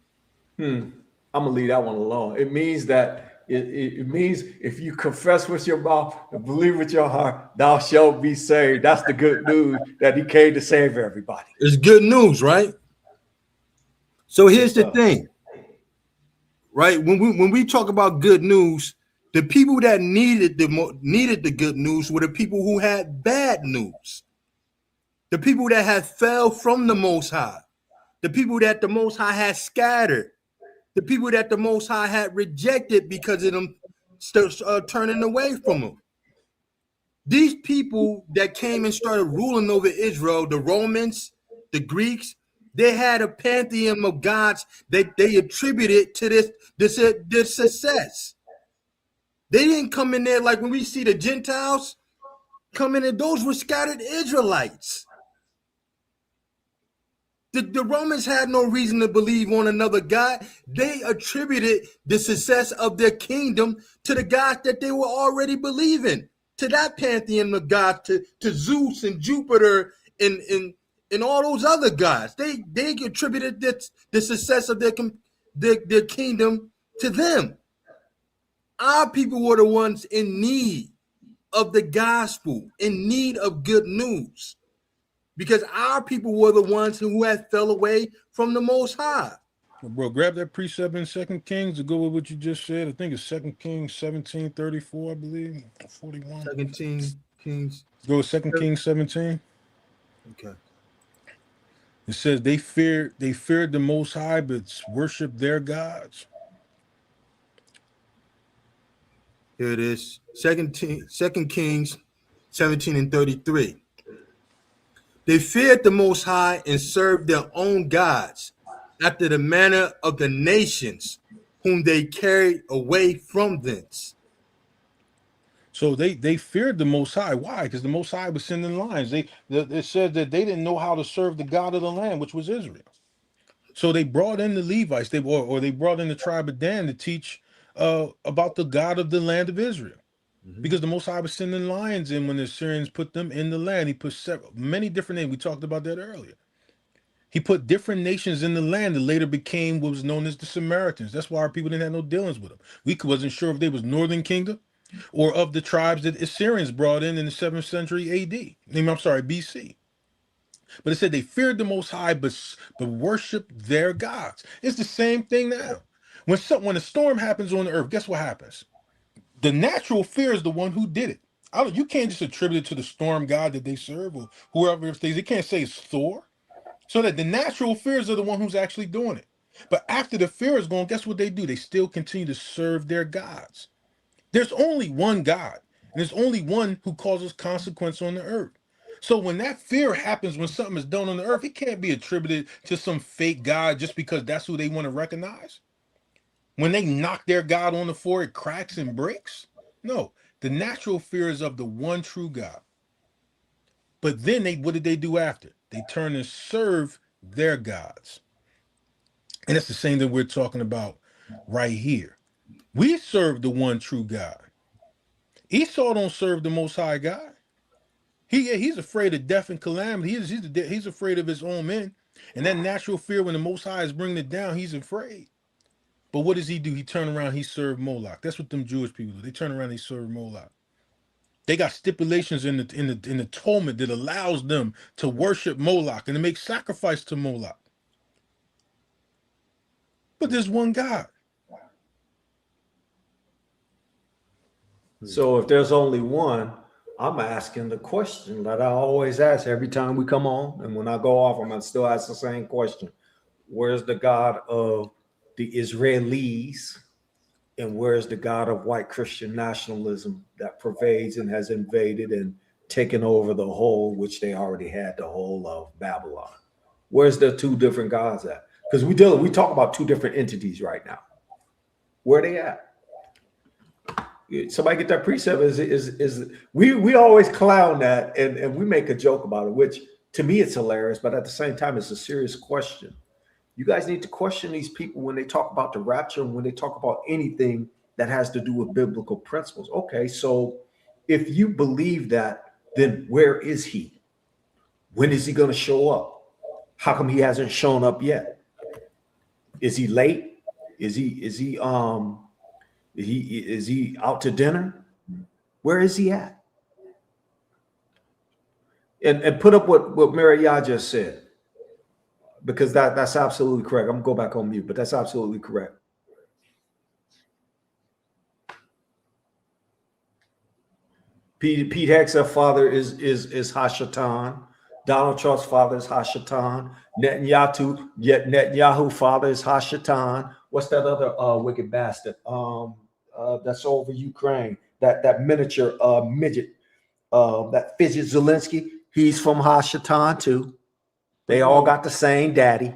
I'm gonna leave that one alone. It means that it means if you confess with your mouth and believe with your heart, thou shalt be saved. That's the good news that he came to save everybody. It's good news, right? So here's the thing, right? When we talk about good news, the people that needed the good news were the people who had bad news. The people that had fell from the Most High. The people that the Most High had scattered. The people that the Most High had rejected because of them turning away from him. These people that came and started ruling over Israel, the Romans, the Greeks, they had a pantheon of gods that they attributed to this success. They didn't come in there like when we see the Gentiles come in, and those were scattered Israelites. The Romans had no reason to believe on another God. They attributed the success of their kingdom to the gods that they were already believing, to that pantheon of gods, to Zeus and Jupiter and all those other gods. They attributed the success of their kingdom to them. Our people were the ones in need of the gospel, in need of good news, because our people were the ones who had fell away from the Most High. Bro, grab that precept in 2 Kings to go with what you just said. I think it's 2 Kings 17:34, I believe, 41. 2 Kings. Go with 2 Kings 17. Okay. It says they feared the Most High, but worshiped their gods. Here it is. 2 Kings 17:33. They feared the Most High and served their own gods after the manner of the nations whom they carried away from thence. So they feared the Most High. Why? Because the Most High was sending lions. It said that they didn't know how to serve the God of the land, which was Israel. So they brought in the Levites, they brought in the tribe of Dan to teach about the God of the land of Israel. Because the Most High was sending lions in when the Assyrians put them in the land. He put many different names. We talked about that earlier. He put different nations in the land that later became what was known as the Samaritans. That's why our people didn't have no dealings with them. We wasn't sure if they was Northern Kingdom or of the tribes that Assyrians brought in the 7th century BC. But it said they feared the Most High, but worshiped their gods. It's the same thing now. When a storm happens on the earth, guess what happens? The natural fear is the one who did it. You can't just attribute it to the storm god that they serve or whoever. They can't say it's Thor So that the natural fears are the one who's actually doing it. But after the fear is gone, guess what they do? They still continue to serve their gods. There's only one God, and there's only one who causes consequence on the earth. So when that fear happens, when something is done on the earth, it can't be attributed to some fake God just because that's who they want to recognize. When they knock their God on the floor, it cracks and breaks. No, the natural fear is of the one true God. But then what did they do after? They turn and serve their gods. And it's the same that we're talking about right here. We serve the one true God. Esau don't serve the Most High God. He's afraid of death and calamity. He's afraid of his own men. And that natural fear, when the Most High is bringing it down, he's afraid. But what does he do? He turn around, he served Moloch. That's what them Jewish people do. They turn around, they serve Moloch. They got stipulations in the Talmud that allows them to worship Moloch and to make sacrifice to Moloch. But there's one God. So if there's only one, I'm asking the question that I always ask every time we come on. And when I go off, I'm going to still ask the same question. Where's the God of the Israelis? And where's the God of white Christian nationalism that pervades and has invaded and taken over the whole, which they already had, the whole of Babylon? Where's the two different gods at? Because we talk about two different entities right now. Where are they at? Somebody get that precept. We always clown that and we make a joke about it, which to me it's hilarious, but at the same time it's a serious question. You guys need to question these people when they talk about the rapture and when they talk about anything that has to do with biblical principles. Okay, so if you believe that, then where is he? When is he going to show up? How come he hasn't shown up yet? Is he late? Is he out to dinner? Where is he at? And put up what Mary Yah just said, because that's absolutely correct. I'm gonna go back on mute, but that's absolutely correct. Pete Hegseth's father is Hashatan. Donald Trump's father is Hashatan. Netanyahu father is Hashatan. What's that other wicked bastard? That's over Ukraine. That miniature midget, that fidget Zelensky. He's from Hashatan too. They all got the same daddy.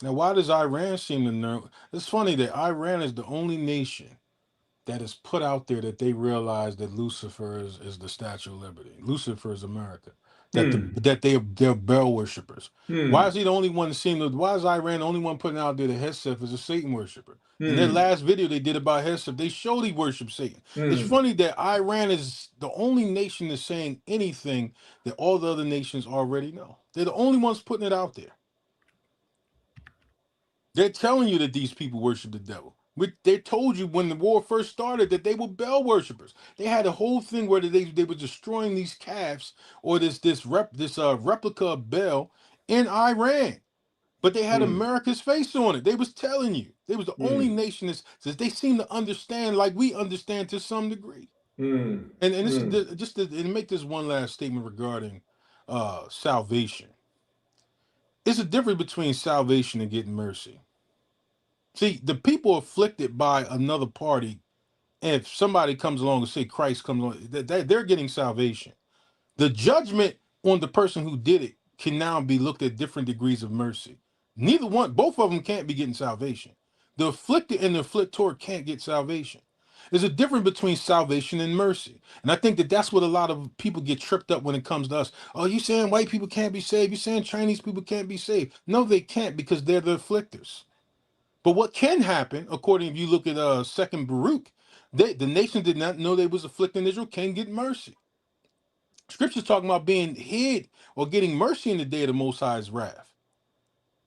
Now, why does Iran seem to know? It's funny that Iran is the only nation that is put out there that they realize that Lucifer is the Statue of Liberty. Lucifer is America. That they're Baal worshippers. Why is he the only one to seem to? Why is Iran the only one putting out there that Hegseth is a Satan worshiper? In their last video they did about Hegseth, they showed he worships Satan. It's funny that Iran is the only nation that's saying anything that all the other nations already know. They're the only ones putting it out there. They're telling you that these people worship the devil. They told you when the war first started that they were Baal worshipers. They had a whole thing where they were destroying these calves or this replica of Baal in Iran, but they had America's face on it. They was telling you. They was the only nation that says they seem to understand like we understand to some degree. And this is just to make this one last statement regarding salvation. It's a difference between salvation and getting mercy. See, the people afflicted by another party, and if somebody comes along and say Christ comes along, they're getting salvation. The judgment on the person who did it can now be looked at different degrees of mercy. Both of them can't be getting salvation. The afflicted and the afflictor can't get salvation. There's a difference between salvation and mercy. And I think that that's what a lot of people get tripped up when it comes to us. Oh, you saying white people can't be saved? You saying Chinese people can't be saved? No, they can't, because they're the afflictors. But what can happen, according if you look at Second Baruch, the nation did not know they was afflicting Israel can get mercy. Scripture's talking about being hid or getting mercy in the day of the Most High's wrath.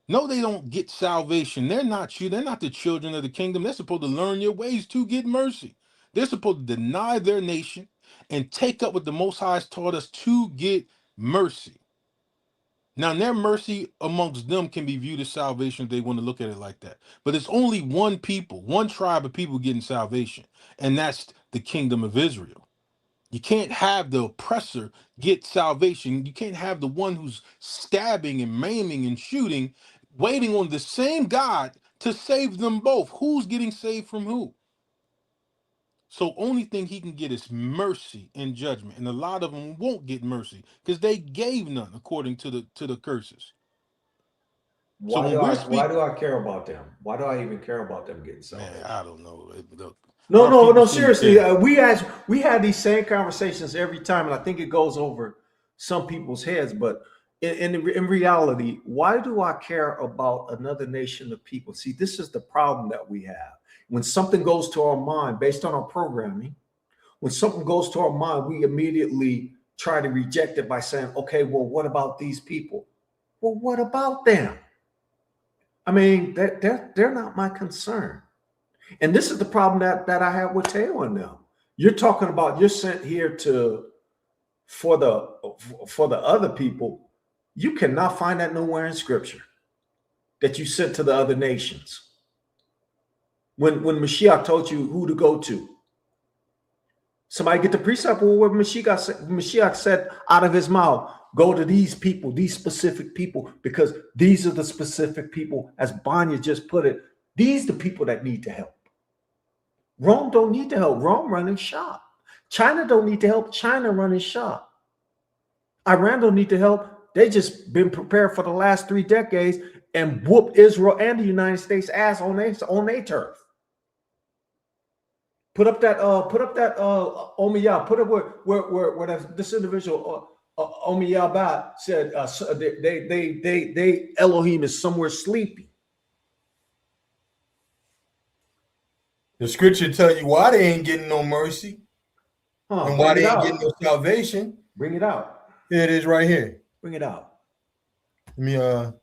No, they don't get salvation. They're not you. They're not the children of the kingdom. They're supposed to learn your ways to get mercy. They're supposed to deny their nation and take up what the Most High has taught us to get mercy. Now, their mercy amongst them can be viewed as salvation if they want to look at it like that. But it's only one people, one tribe of people getting salvation, and that's the kingdom of Israel. You can't have the oppressor get salvation. You can't have the one who's stabbing and maiming and shooting, waiting on the same God to save them both. Who's getting saved from who? So only thing he can get is mercy and judgment. And a lot of them won't get mercy because they gave none according to the curses. So Why when we're speaking, do I care about them? Why do I even care about them getting salvation? man, I don't know. Look, No. Seriously, we had these same conversations every time, and I think it goes over some people's heads. But in reality, why do I care about another nation of people? See, this is the problem that we have. When something goes to our mind based on our programming, when something goes to our mind, we immediately try to reject it by saying, "Okay, well, what about these people?" Well, what about them? I mean, they're not my concern. And this is the problem that I have with Teo and them. You're talking about you're sent here for the other people. You cannot find that nowhere in Scripture that you sent to the other nations. When Mashiach told you who to go to, somebody get the precept what Mashiach said out of his mouth. Go to these people, these specific people, because these are the specific people, as Banya just put it, these are the people that need to help. Rome don't need to help. Rome running shop. China don't need to help. China running shop. Iran don't need to help. They just been prepared for the last 3 decades and whooped Israel and the United States ass on their turf. Put up that Omiyah. Put up where this individual Omiyah Bat said they Elohim is somewhere sleeping. The scripture tell you why they ain't getting no mercy and why they ain't getting no salvation. Bring it out. Here it is right here. Bring it out. Let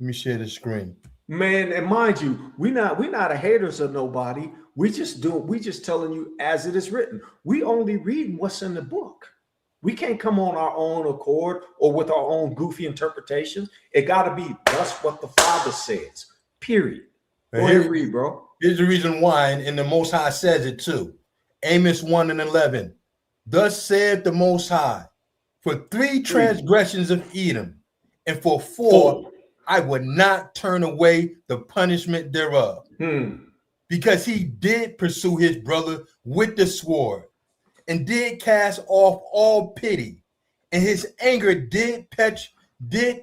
me share the screen. Man, and mind you, we not a haters of nobody. We just telling you as it is written. We only read what's in the book. We can't come on our own accord or with our own goofy interpretations. It got to be that's what the Father says. Period. Go ahead and read, bro. Here's the reason why, and the Most High says it too. Amos 1:11. Thus saith the Most High, for 3 transgressions of Edom, and for 4 I would not turn away the punishment thereof. Because he did pursue his brother with the sword, and did cast off all pity, and his anger did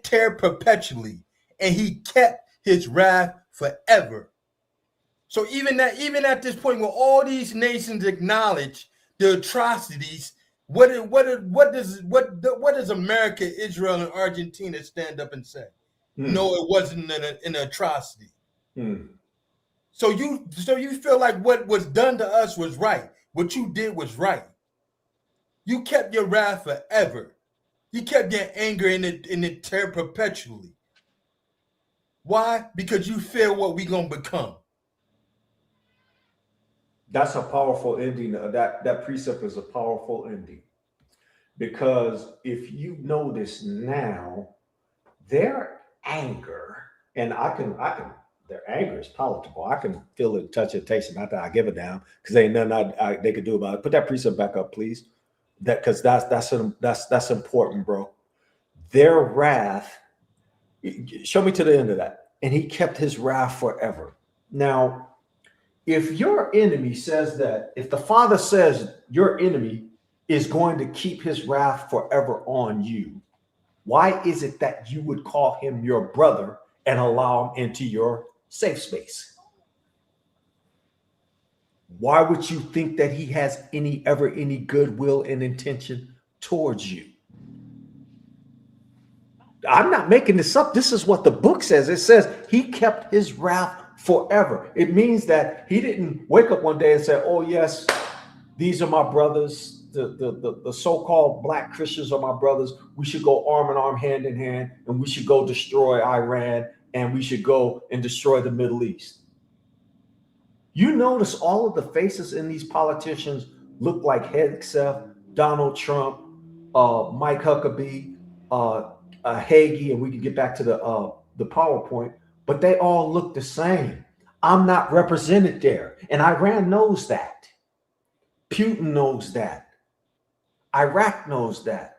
tear perpetually, and he kept his wrath forever. So even at this point, where all these nations acknowledge the atrocities, what does America, Israel, and Argentina stand up and say? No, it wasn't an atrocity. So you feel like what was done to us was right. What you did was right. You kept your wrath forever. You kept your anger and it tear perpetually. Why? Because you fear what we gonna become. That's a powerful ending. That precept is a powerful ending. Because if you notice now, their anger, and I can their anger is palatable. I can feel it, touch it, taste it. Not that I give a damn, because ain't nothing they could do about it. Put that precept back up, please. Because that's important, bro. Their wrath. Show me to the end of that. And he kept his wrath forever. Now, if your enemy says that, if the Father says your enemy is going to keep his wrath forever on you, why is it that you would call him your brother and allow him into your safe space? Why would you think that he has any goodwill and intention towards you? I'm not making this up. This is what the book says. It says he kept his wrath forever. It means that he didn't wake up one day and say, oh yes, these are my brothers. The so-called black Christians are my brothers. We should go arm in arm, hand in hand, and we should go destroy Iran, and we should go and destroy the Middle East. You notice all of the faces in these politicians look like Hegseth, Donald Trump, Mike Huckabee, Hagee, and we can get back to the PowerPoint, but they all look the same. I'm not represented there, and Iran knows that. Putin knows that. Iraq knows that.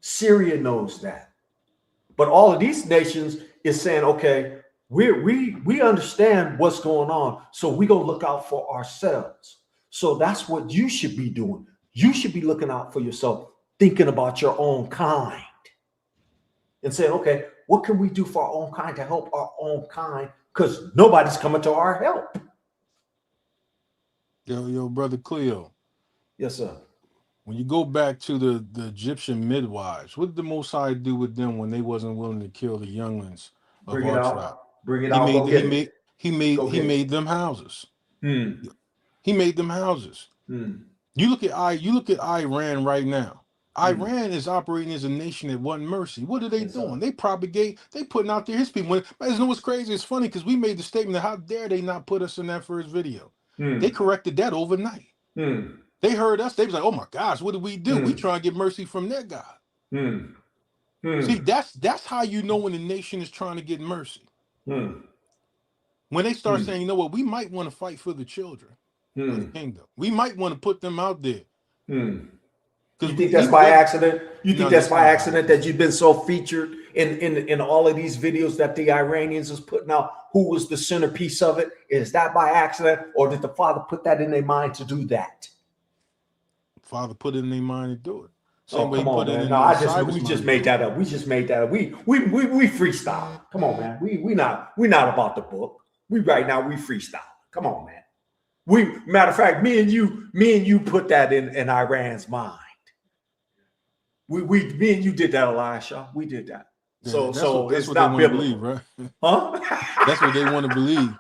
Syria knows that. But all of these nations is saying, okay, we understand what's going on, so we gonna look out for ourselves. So that's what you should be doing. You should be looking out for yourself, thinking about your own kind, and saying, okay, what can we do for our own kind to help our own kind? Because nobody's coming to our help. Yo, brother Cleo. Yes, sir. When you go back to the Egyptian midwives, what did the Most High do with them when they wasn't willing to kill the younglings of Bring it our out. tribe? Bring it out. He made them houses. He made them houses. You look at Iran right now. Iran is operating as a nation at one mercy. What are they doing? They putting out there his people. You know what's crazy? It's funny because we made the statement that how dare they not put us in that first video. They corrected that overnight. They heard us. They was like, "Oh my gosh, what did we do? We trying to get mercy from their God." See, that's how you know when the nation is trying to get mercy. When they start saying, "You know what? We might want to fight for the children of the kingdom. We might want to put them out there." You think that's by accident? You think that's by accident that you've been so featured in all of these videos that the Iranians is putting out? Who was the centerpiece of it? Is that by accident, or did the Father put that in their mind to do that? Father put it in their mind to do it. Same way come on, man. No, we just made that up. We just made that up. We freestyle. Come on, man. We not about the book. We freestyle. Come on, man. Matter of fact, me and you put that in Iran's mind. Me and you did that, Elisha. We did that. Yeah, so that's it's what not they want to biblical, believe, right? huh? That's what they want to believe.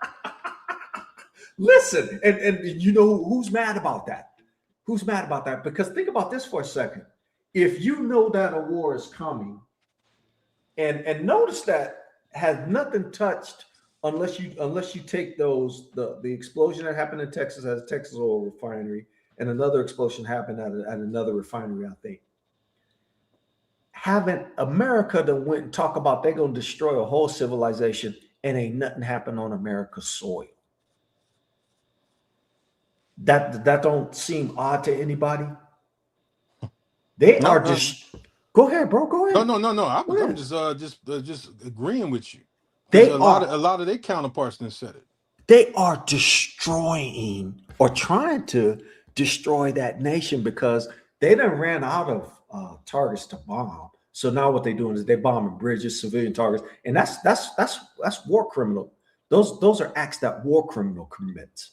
Listen, and you know who's mad about that? Who's mad about that? Because think about this for a second. If you know that a war is coming, and notice that has nothing touched unless you take those the explosion that happened in Texas at a Texas oil refinery, and another explosion happened at another refinery, I think. Haven't America that went and talk about they're gonna destroy a whole civilization and ain't nothing happened on America's soil? That don't seem odd to anybody. They are just. Go ahead, bro. Go ahead. No. I'm just agreeing with you. They a lot of their counterparts done said it. They are destroying or trying to destroy that nation because they done ran out of targets to bomb. So now what they're doing is they're bombing bridges, civilian targets, and that's war criminal. Those are acts that war criminal commits.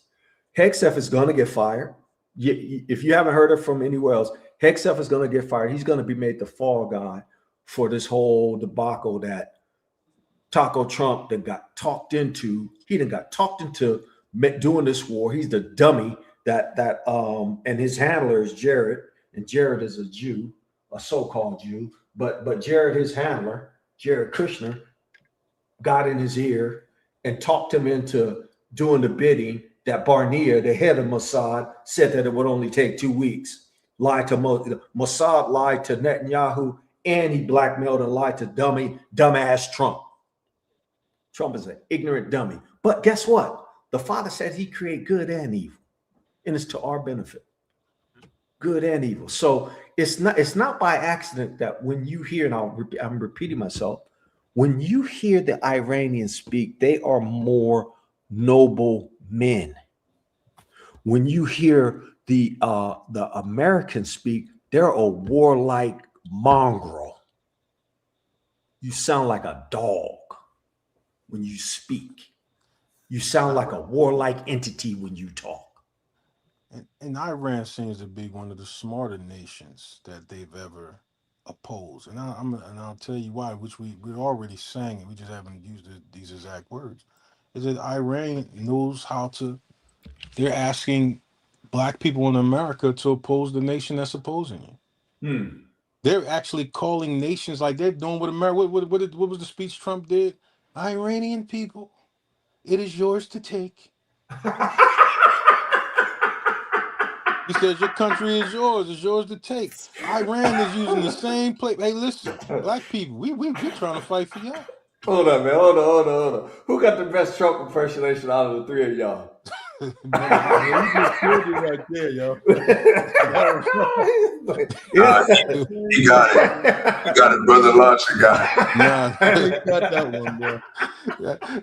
Hegseth is going to get fired. If you haven't heard it from anywhere else, Hegseth is going to get fired. He's going to be made the fall guy for this whole debacle that Taco Trump that got talked into. He done got talked into doing this war. He's the dummy that and his handler is Jared, and Jared is a Jew, a so-called Jew. But Jared, his handler, Jared Kushner, got in his ear and talked him into doing the bidding that Barnea, the head of Mossad, said that it would only take 2 weeks. Mossad lied to Netanyahu, and he blackmailed and lied to dumbass Trump. Trump is an ignorant dummy. But guess what? The Father said he create good and evil, and it's to our benefit. Good and evil. So it's not by accident that when you hear, and I'm repeating myself, when you hear the Iranians speak, they are more noble men. When you hear the Americans speak, they're a warlike mongrel. You sound like a dog when you speak. You sound like a warlike entity when you talk. And Iran seems to be one of the smarter nations that they've ever opposed. And I'll tell you why, which we're already saying it. We just haven't used these exact words. Is that Iran knows how to. They're asking black people in America to oppose the nation that's opposing you. They're actually calling nations like they're doing what America. What was the speech Trump did? Iranian people, it is yours to take. He says your country is yours. It's yours to take. Iran is using the same play. Hey, listen, black people, we're trying to fight for y'all. Hold on, man. Hold on. Who got the best Trump impersonation out of the three of y'all? You just killed it right there, yo. He got it. You got it, brother. Launcher got it. Nah, he got that one, bro.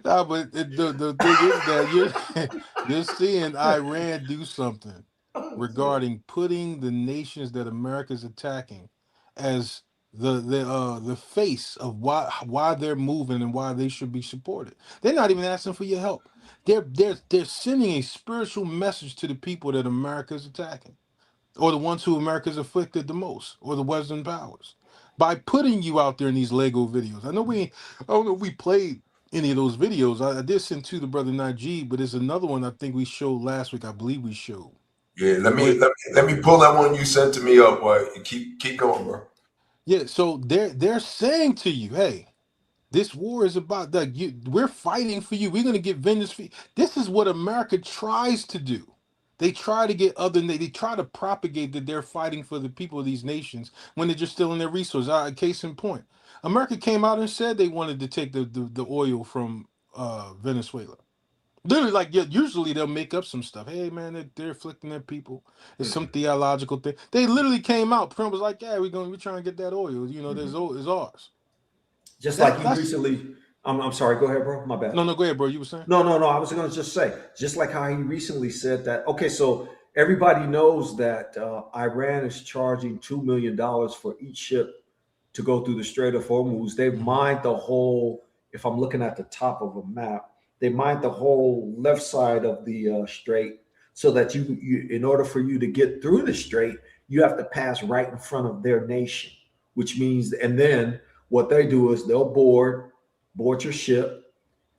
Nah, but the thing is that you're seeing Iran do something regarding putting the nations that America's attacking as the face of why they're moving and why they should be supported. They're not even asking for your help. They're sending a spiritual message to the people that America's attacking, or the ones who America's afflicted the most, or the Western powers, by putting you out there in these Lego videos. I don't know if we played any of those videos. I did send to the brother Najee, but there's another one I think we showed last week. I believe we showed. Yeah, let me pull that one you sent to me up. Boy, keep going, bro. Yeah, so they're saying to you, hey, this war is about that. We're fighting for you. We're going to get vengeance for you. This is what America tries to do. They try to get they try to propagate that they're fighting for the people of these nations when they're just stealing their resources. Case in point, America came out and said they wanted to take the oil from Venezuela. Literally, like, usually they'll make up some stuff. Hey, man, they're afflicting their people. It's some theological thing. They literally came out. Trump was like, yeah, we're trying to get that oil. You know, it's ours. Just like he recently, I'm sorry, go ahead, bro. My bad. No, go ahead, bro. You were saying? No. I was going to just say, just like how he recently said that. Okay, so everybody knows that Iran is charging $2 million for each ship to go through the Strait of Hormuz. They've mined the whole, if I'm looking at the top of a map, they mined the whole left side of the strait, so that you, in order for you to get through the strait, you have to pass right in front of their nation, which means, and then what they do is they'll board your ship,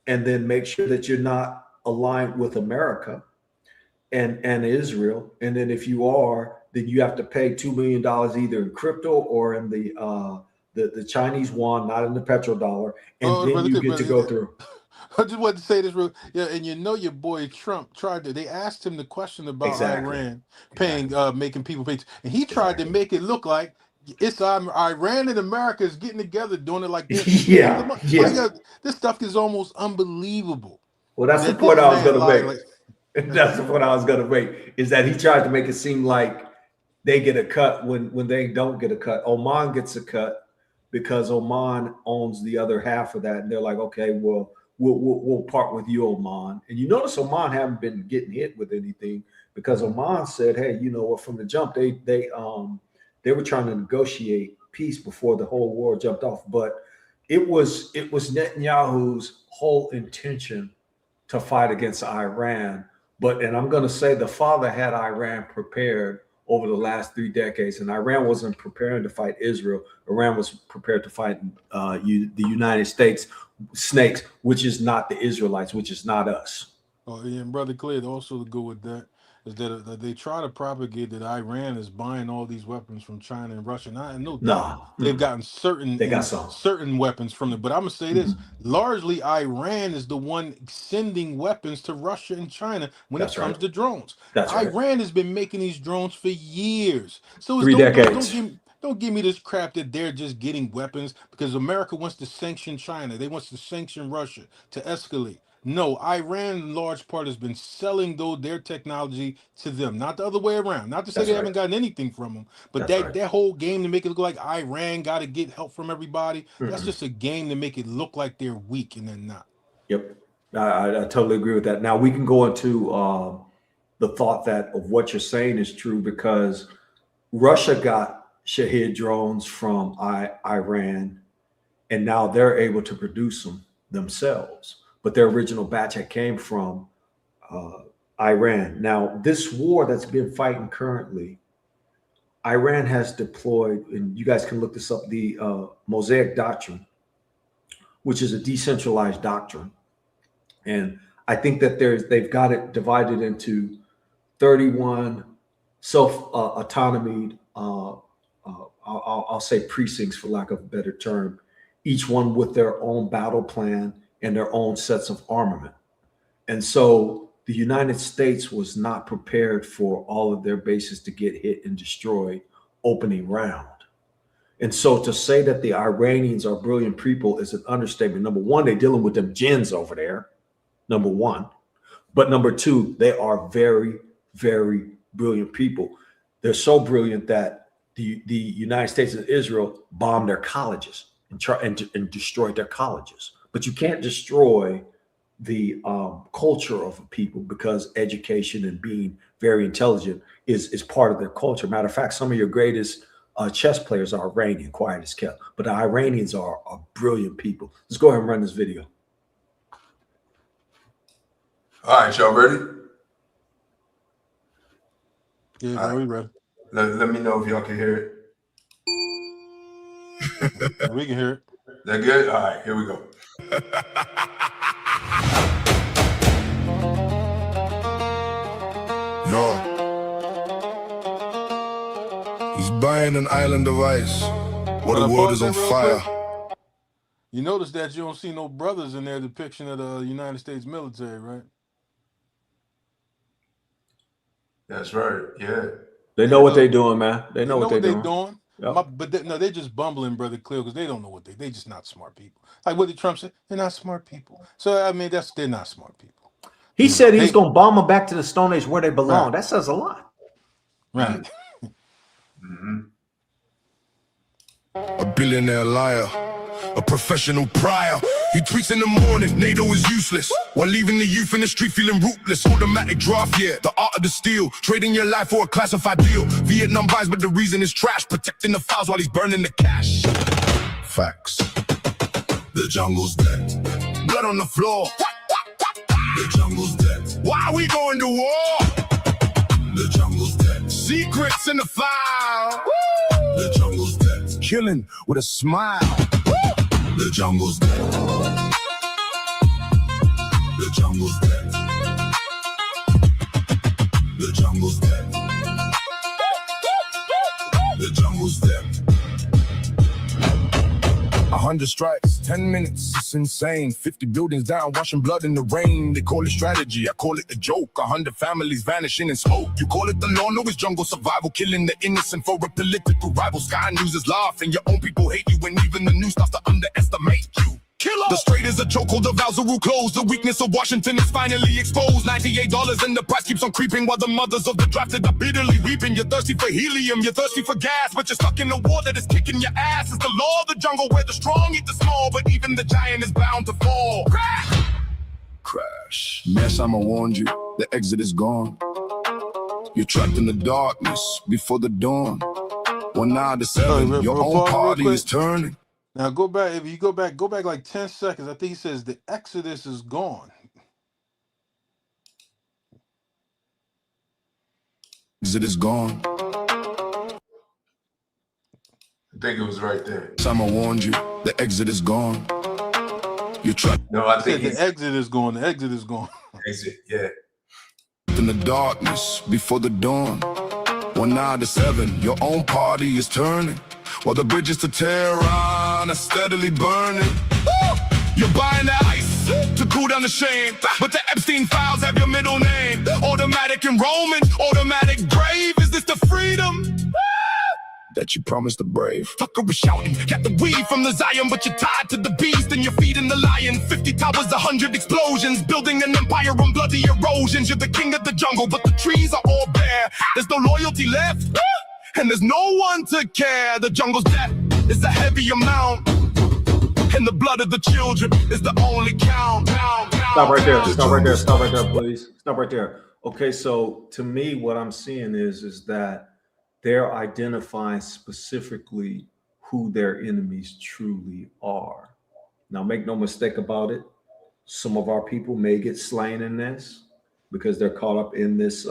and then make sure that you're not aligned with America and Israel. And then if you are, then you have to pay $2 million either in crypto or in the Chinese yuan, not in the petrodollar, and then you get to go through. I just wanted to say this real, and your boy Trump tried to. They asked him the question about Iran paying, making people pay, and he tried to make it look like it's Iran and America is getting together doing it like this. Yeah. This stuff is almost unbelievable. Well, that's the point I was going to make. That's the point I was going to make, is that he tried to make it seem like they get a cut when they don't get a cut. Oman gets a cut because Oman owns the other half of that, and they're like, okay, well, we'll part with you, Oman. And you notice Oman haven't been getting hit with anything, because Oman said, hey, you know what, from the jump, they were trying to negotiate peace before the whole war jumped off. But it was Netanyahu's whole intention to fight against Iran. And I'm going to say the father had Iran prepared over the last 3 decades, and Iran wasn't preparing to fight Israel. Iran was prepared to fight the United States snakes, which is not the Israelites, which is not us. Oh, yeah, and Brother Clay, also to go with that, is that they try to propagate that Iran is buying all these weapons from China and Russia. And I know they've gotten certain weapons from them. But I'm going to say this, largely Iran is the one sending weapons to Russia and China when it comes to drones. Iran has been making these drones for years. So 3 decades. Don't give me this crap that they're just getting weapons because America wants to sanction China. They want to sanction Russia to escalate. No, Iran in large part has been selling their technology to them, not the other way around. Not to say they haven't gotten anything from them, but that whole game to make it look like Iran got to get help from everybody, that's just a game to make it look like they're weak, and they're not. Yep, I totally agree with that. Now we can go into the thought that of what you're saying is true, because Russia got Shahed drones from Iran, and now they're able to produce them themselves. But their original batch had came from Iran. Now, this war that's been fighting currently, Iran has deployed, and you guys can look this up, the Mosaic Doctrine, which is a decentralized doctrine. And I think that they've got it divided into 31 self-autonomy, I'll say precincts, for lack of a better term, each one with their own battle plan and their own sets of armament. And so the United States was not prepared for all of their bases to get hit and destroyed opening round. And so to say that the Iranians are brilliant people is an understatement. Number one, they're dealing with them jinns over there, number one. But number two, they are very, very brilliant people. They're so brilliant that the United States and Israel bombed their colleges and destroyed their colleges. But you can't destroy the culture of a people, because education and being very intelligent is part of their culture. Matter of fact, some of your greatest chess players are Iranian, quiet as kept. But the Iranians are brilliant people. Let's go ahead and run this video. All right, y'all ready? Yeah, we ready. Let me know if y'all can hear it. We can hear it. That good? All right, here we go. No. He's buying an island of ice while the world is on fire. You notice that you don't see no brothers in their depiction of the United States military, right? That's right. Yeah. They know what they're doing, man. They know what they're doing. Yep. But they're just bumbling, Brother Cleo, because they don't know what they just not smart people. Like what did Trump say? They're not smart people. So I mean, they're not smart people. He said he's going to bomb them back to the Stone Age where they belong. Right. That says a lot. Right. A billionaire liar, a professional prior. He tweets in the morning, NATO is useless, while leaving the youth in the street feeling rootless. Automatic draft, yeah, the art of the steal, trading your life for a classified deal. Vietnam buys, but the reason is trash, protecting the files while he's burning the cash. Facts. The jungle's dead. Blood on the floor. The jungle's dead. Why are we going to war? The jungle's dead. Secrets in the file. The jungle's dead. Killing with a smile. The jungle's dead. The jungle's dead. The jungle's dead. The jungle's dead. 100 strikes, 10 minutes, it's insane. 50 buildings down, washing blood in the rain. They call it strategy, I call it a joke. 100 families vanishing in smoke. You call it the law, no, it's jungle survival. Killing the innocent for a political rival. Sky News is laughing, your own people hate you, and even the news starts to underestimate you. Killer. The straight is a chokehold, the vows are rule closed. The weakness of Washington is finally exposed. $98 and the price keeps on creeping, while the mothers of the drafted are bitterly weeping. You're thirsty for helium, you're thirsty for gas, but you're stuck in a war that is kicking your ass. It's the law of the jungle where the strong eat the small, but even the giant is bound to fall. Crash! Crash. Yes, I'ma warn you, the exit is gone. You're trapped in the darkness before the dawn. 1 hour to 7, your own party is turning. Now go back. If you go back like 10 seconds. I think he says the Exodus is gone. Exit is gone. I think it was right there. Someone warned you. The exit is gone. You're trapped. No, I think the exit is gone. The exit is gone. Exit, yeah. In the darkness before the dawn. 1 hour to 7, your own party is turning. While the bridges to Tehran are steadily burning. You're buying the ice to cool down the shame, but the Epstein files have your middle name. Automatic enrollment, automatic grave. Is this the freedom that you promised the brave? Tucker was shouting, got the weed from the Zion, but you're tied to the beast and you're feeding the lion. 50 towers, 100 explosions, building an empire on bloody erosions. You're the king of the jungle, but the trees are all bare. There's no loyalty left. And there's no one to care. The jungle's death is a heavy amount, and the blood of the children is the only count. Stop right there. Stop right there. Stop right there, please. Stop right there. Okay, so to me, what I'm seeing is that they're identifying specifically who their enemies truly are. Now, make no mistake about it. Some of our people may get slain in this because they're caught up in this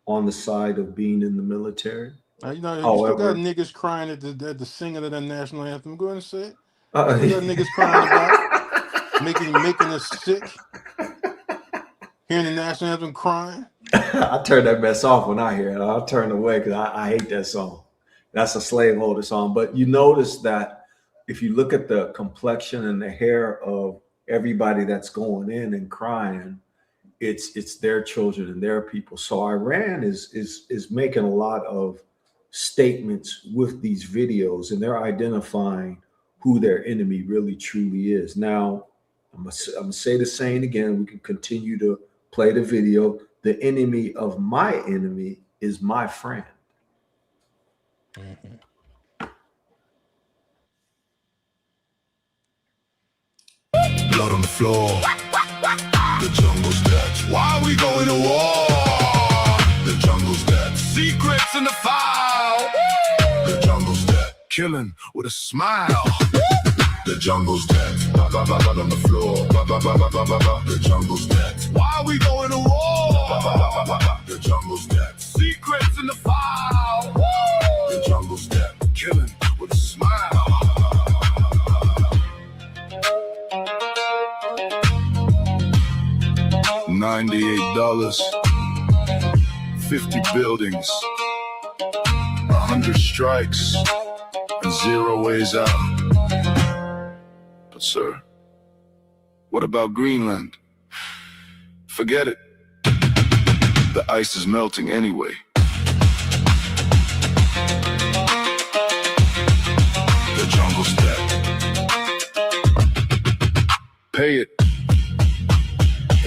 on the side of being in the military. You know, you still got niggas crying at the singing of the national anthem. Go ahead and say it. You got niggas crying about making us sick. Hearing the national anthem crying. I turn that mess off when I hear it. I'll turn away because I hate that song. That's a slaveholder song. But you notice that if you look at the complexion and the hair of everybody that's going in and crying, it's their children and their people. So Iran is making a lot of statements with these videos, and they're identifying who their enemy really truly is. Now, I'm gonna say the saying again. We can continue to play the video. The enemy of my enemy is my friend. Blood on the floor. The jungle's dead. Why are we going to war? The jungle's dead. Secrets in the file. The jungle's dead. Killing with a smile. The jungle's dead. Blood on the floor. The jungle's dead. Why are we going to war? The jungle's dead. Secrets in the file. The jungle's dead. Killing with a smile. $98, 50 buildings, 100 strikes, and 0 ways out. But sir, what about Greenland? Forget it. The ice is melting anyway. The jungle's dead. Pay it.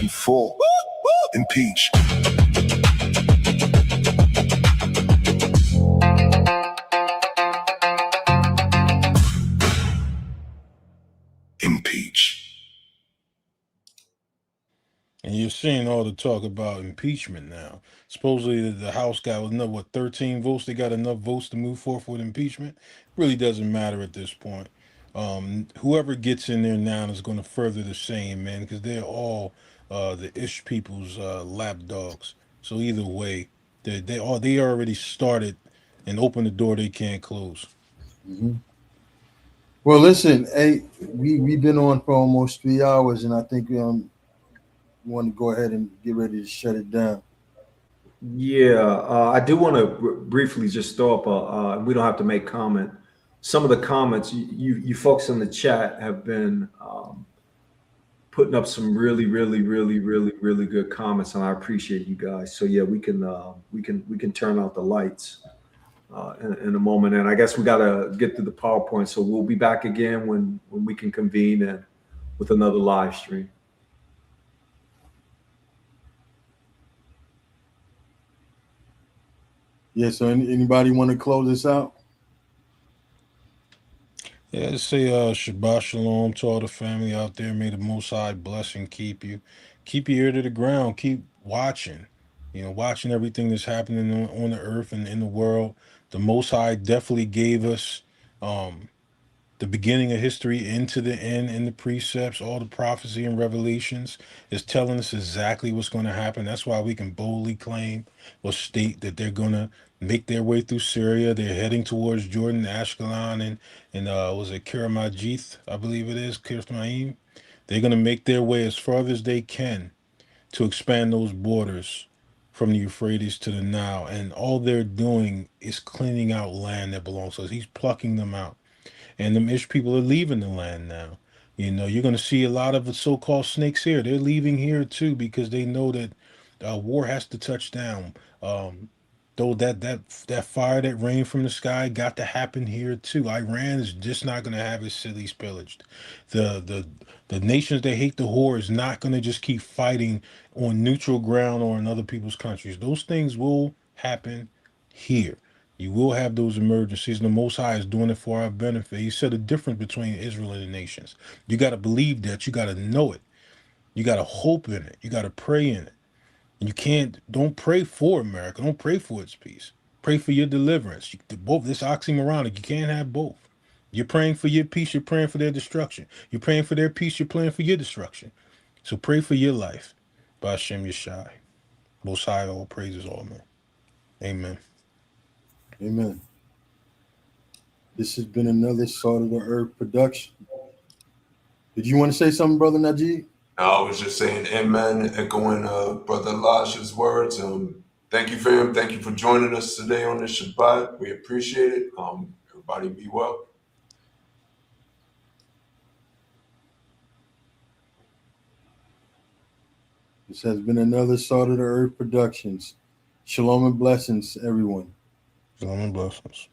In full. Impeach. Impeach. And you're seeing all the talk about impeachment now. Supposedly the House got enough, 13 votes? They got enough votes to move forward with impeachment. Really doesn't matter at this point. Whoever gets in there now is going to further the same, man, because they're all the Ish people's lapdogs. So either way, they already started and opened the door they can't close. Mm-hmm. Well, listen, hey, we've been on for almost 3 hours, and I think we want to go ahead and get ready to shut it down. Yeah, I do want to briefly just throw up we don't have to make comment. Some of the comments you folks in the chat have been putting up some really good comments, and I appreciate you guys. So yeah, we can turn out the lights in a moment, and I guess we got to get through the PowerPoint. So we'll be back again when we can convene and with another live stream. Yeah, so anybody want to close this out? Yeah, let's say Shabbat Shalom to all the family out there. May the Most High bless and keep you. Keep your ear to the ground. Keep watching. Watching everything that's happening on the earth and in the world. The Most High definitely gave us the beginning of history into the end in the precepts. All the prophecy and revelations is telling us exactly what's going to happen. That's why we can boldly claim or state that they're going to make their way through Syria. They're heading towards Jordan, Ashkelon, and was it Kiramajith, I believe it is, Kirmaim. They're going to make their way as far as they can to expand those borders from the Euphrates to the Nile. And all they're doing is cleaning out land that belongs to us. He's plucking them out. And them Ish people are leaving the land now. You're going to see a lot of the so-called snakes here. They're leaving here too because they know that war has to touch down. Though that fire that rained from the sky got to happen here too. Iran is just not going to have its cities pillaged. The nations that hate the whore is not going to just keep fighting on neutral ground or in other people's countries. Those things will happen here. You will have those emergencies, and the Most High is doing it for our benefit. He said the difference between Israel and the nations. You got to believe that. You got to know it. You got to hope in it. You got to pray in it. And don't pray for America. Don't pray for its peace. Pray for your deliverance. Both, this oxymoronic. You can't have both. You're praying for your peace. You're praying for their destruction. You're praying for their peace. You're praying for your destruction. So pray for your life. By Hashem Yeshai. Most High, all praises, all men. Amen. Amen. This has been another Salt of the Earth production. Did you want to say something, Brother Najee? I was just saying amen, echoing Brother Elijah's words. Thank you, fam. Thank you for joining us today on this Shabbat. We appreciate it. Everybody be well. This has been another Salt of the Earth Productions. Shalom and blessings, everyone. Shalom and blessings.